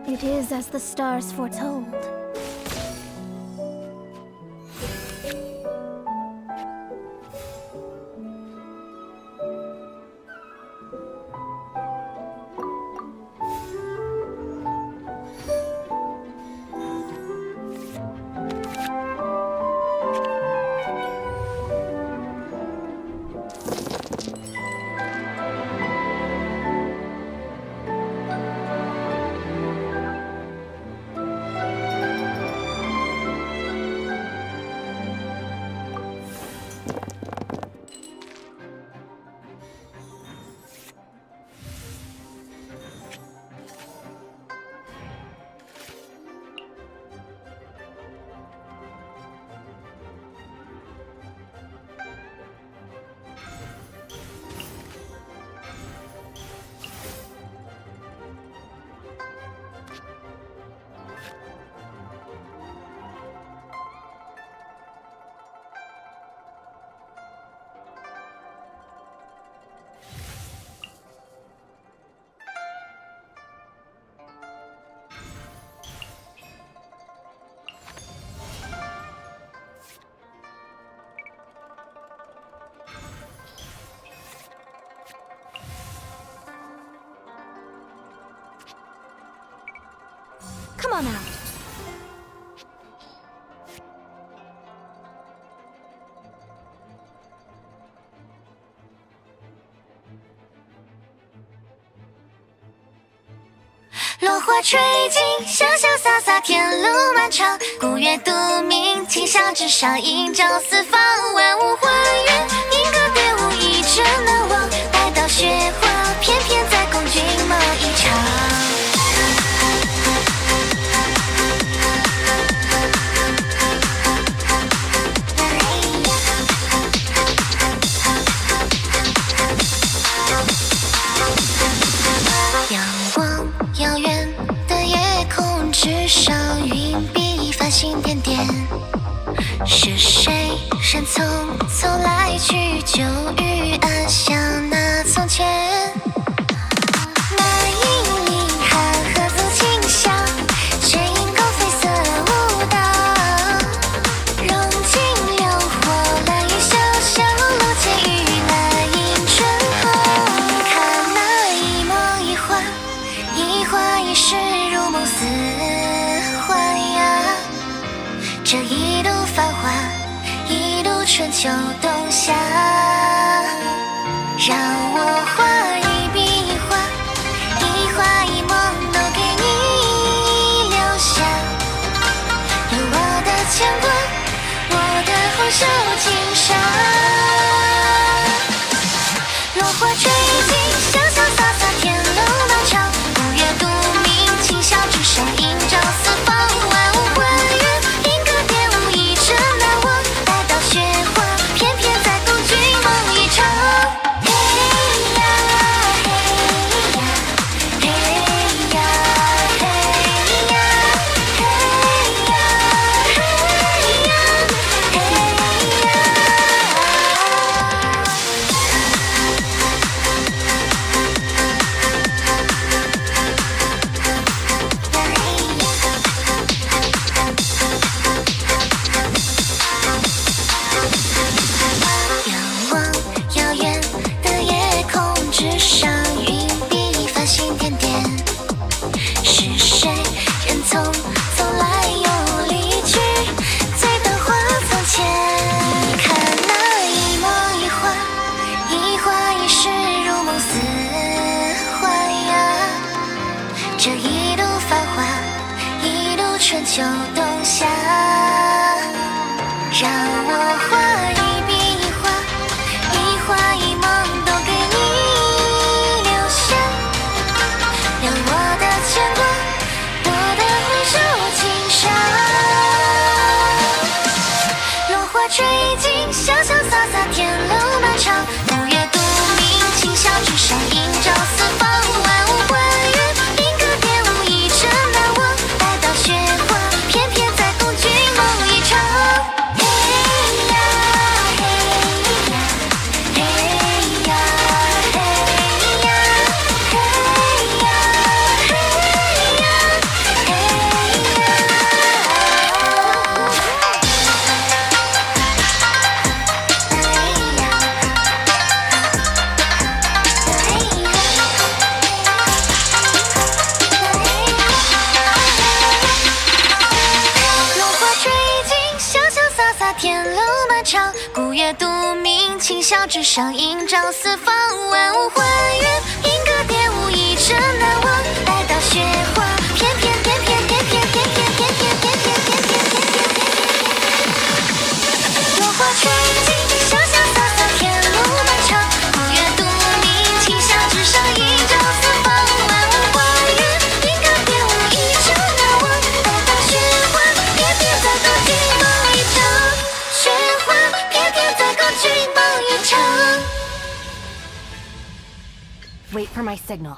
It is as the stars foretold. Come on out. 落花吹尽，潇潇洒洒，天路漫长。古月独明，天下至上，映照四方，万物还原。银河别无一阵难忘，待到雪花，偏偏在共君梦一场。 遥远的夜空之上，云笔繁星点点。是谁人匆匆来去，旧雨暗香那从前。那银铃寒何足清香，却因狗绯色舞蹈。融进流火，蓝雨潇潇，落尽雨来映春红。看那一梦一幻。 一花一世，如梦似幻呀。这一路繁华，一路春秋冬夏。让我画一笔一画，一画一梦都给你留下。有我的牵挂，我的红袖金纱。落花吹尽，潇潇洒洒，天路漫长。 独明。这一路繁华，一路春秋冬夏，让我画一笔一画，一画一梦都给你留下，让我的牵挂，我的回首轻纱，落花坠尽，潇潇洒洒，天路漫长，五月独明，清晓之上，映照四方，万物归于莺歌蝶舞，一阵难忘，待到雪花，翩翩在共君梦一场。嘿呀嘿呀，嘿呀嘿呀，嘿呀嘿呀，嘿呀。落花坠尽，潇潇洒洒，天路漫长，古月独明，清晓之上，映照四方，万物还原，莺歌蝶舞，一阵难忘，待到雪花，翩翩翩翩翩翩翩翩翩翩翩翩落花坠尽，潇潇洒洒，天路漫长，古月独明，清晓之上，映照四方，万物还原，莺歌蝶舞，一阵难忘，待到雪花，翩翩在共君梦一场，雪花翩翩在共君梦一场。Wait for my signal.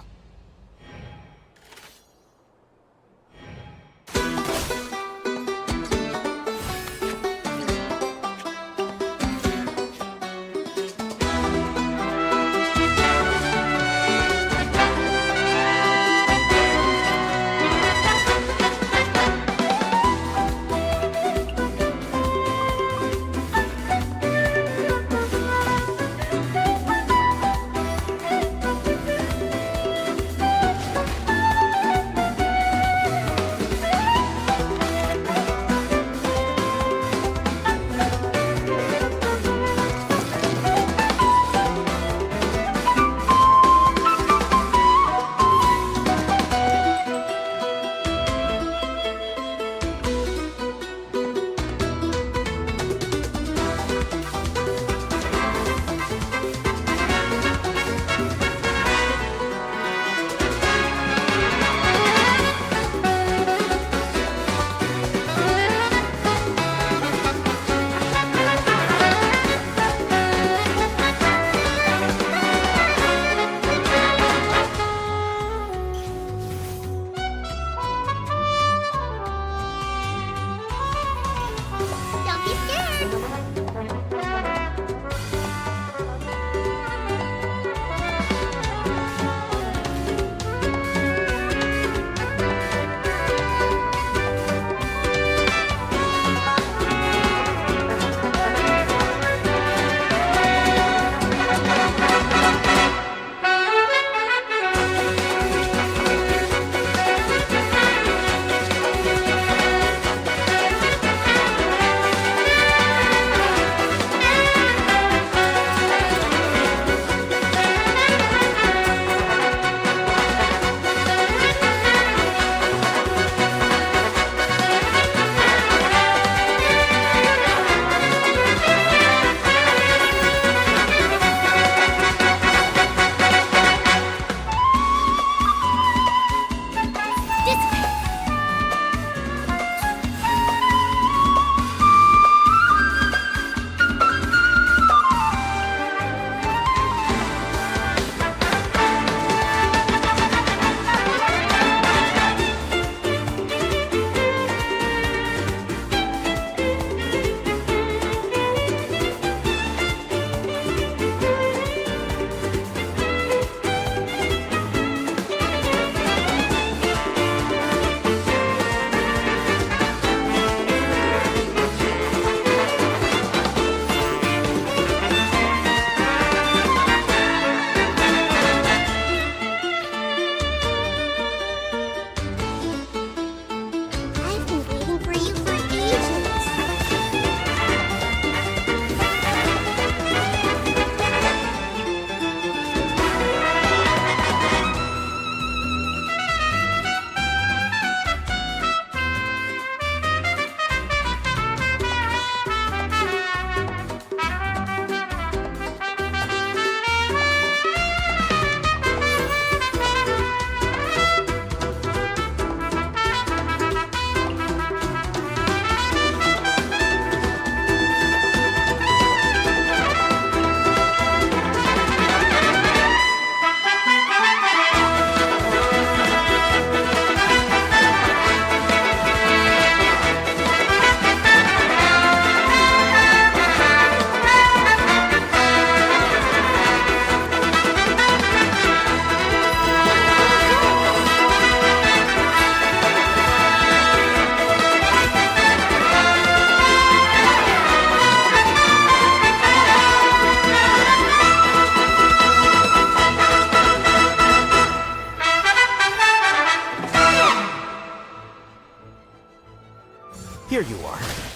Here you are.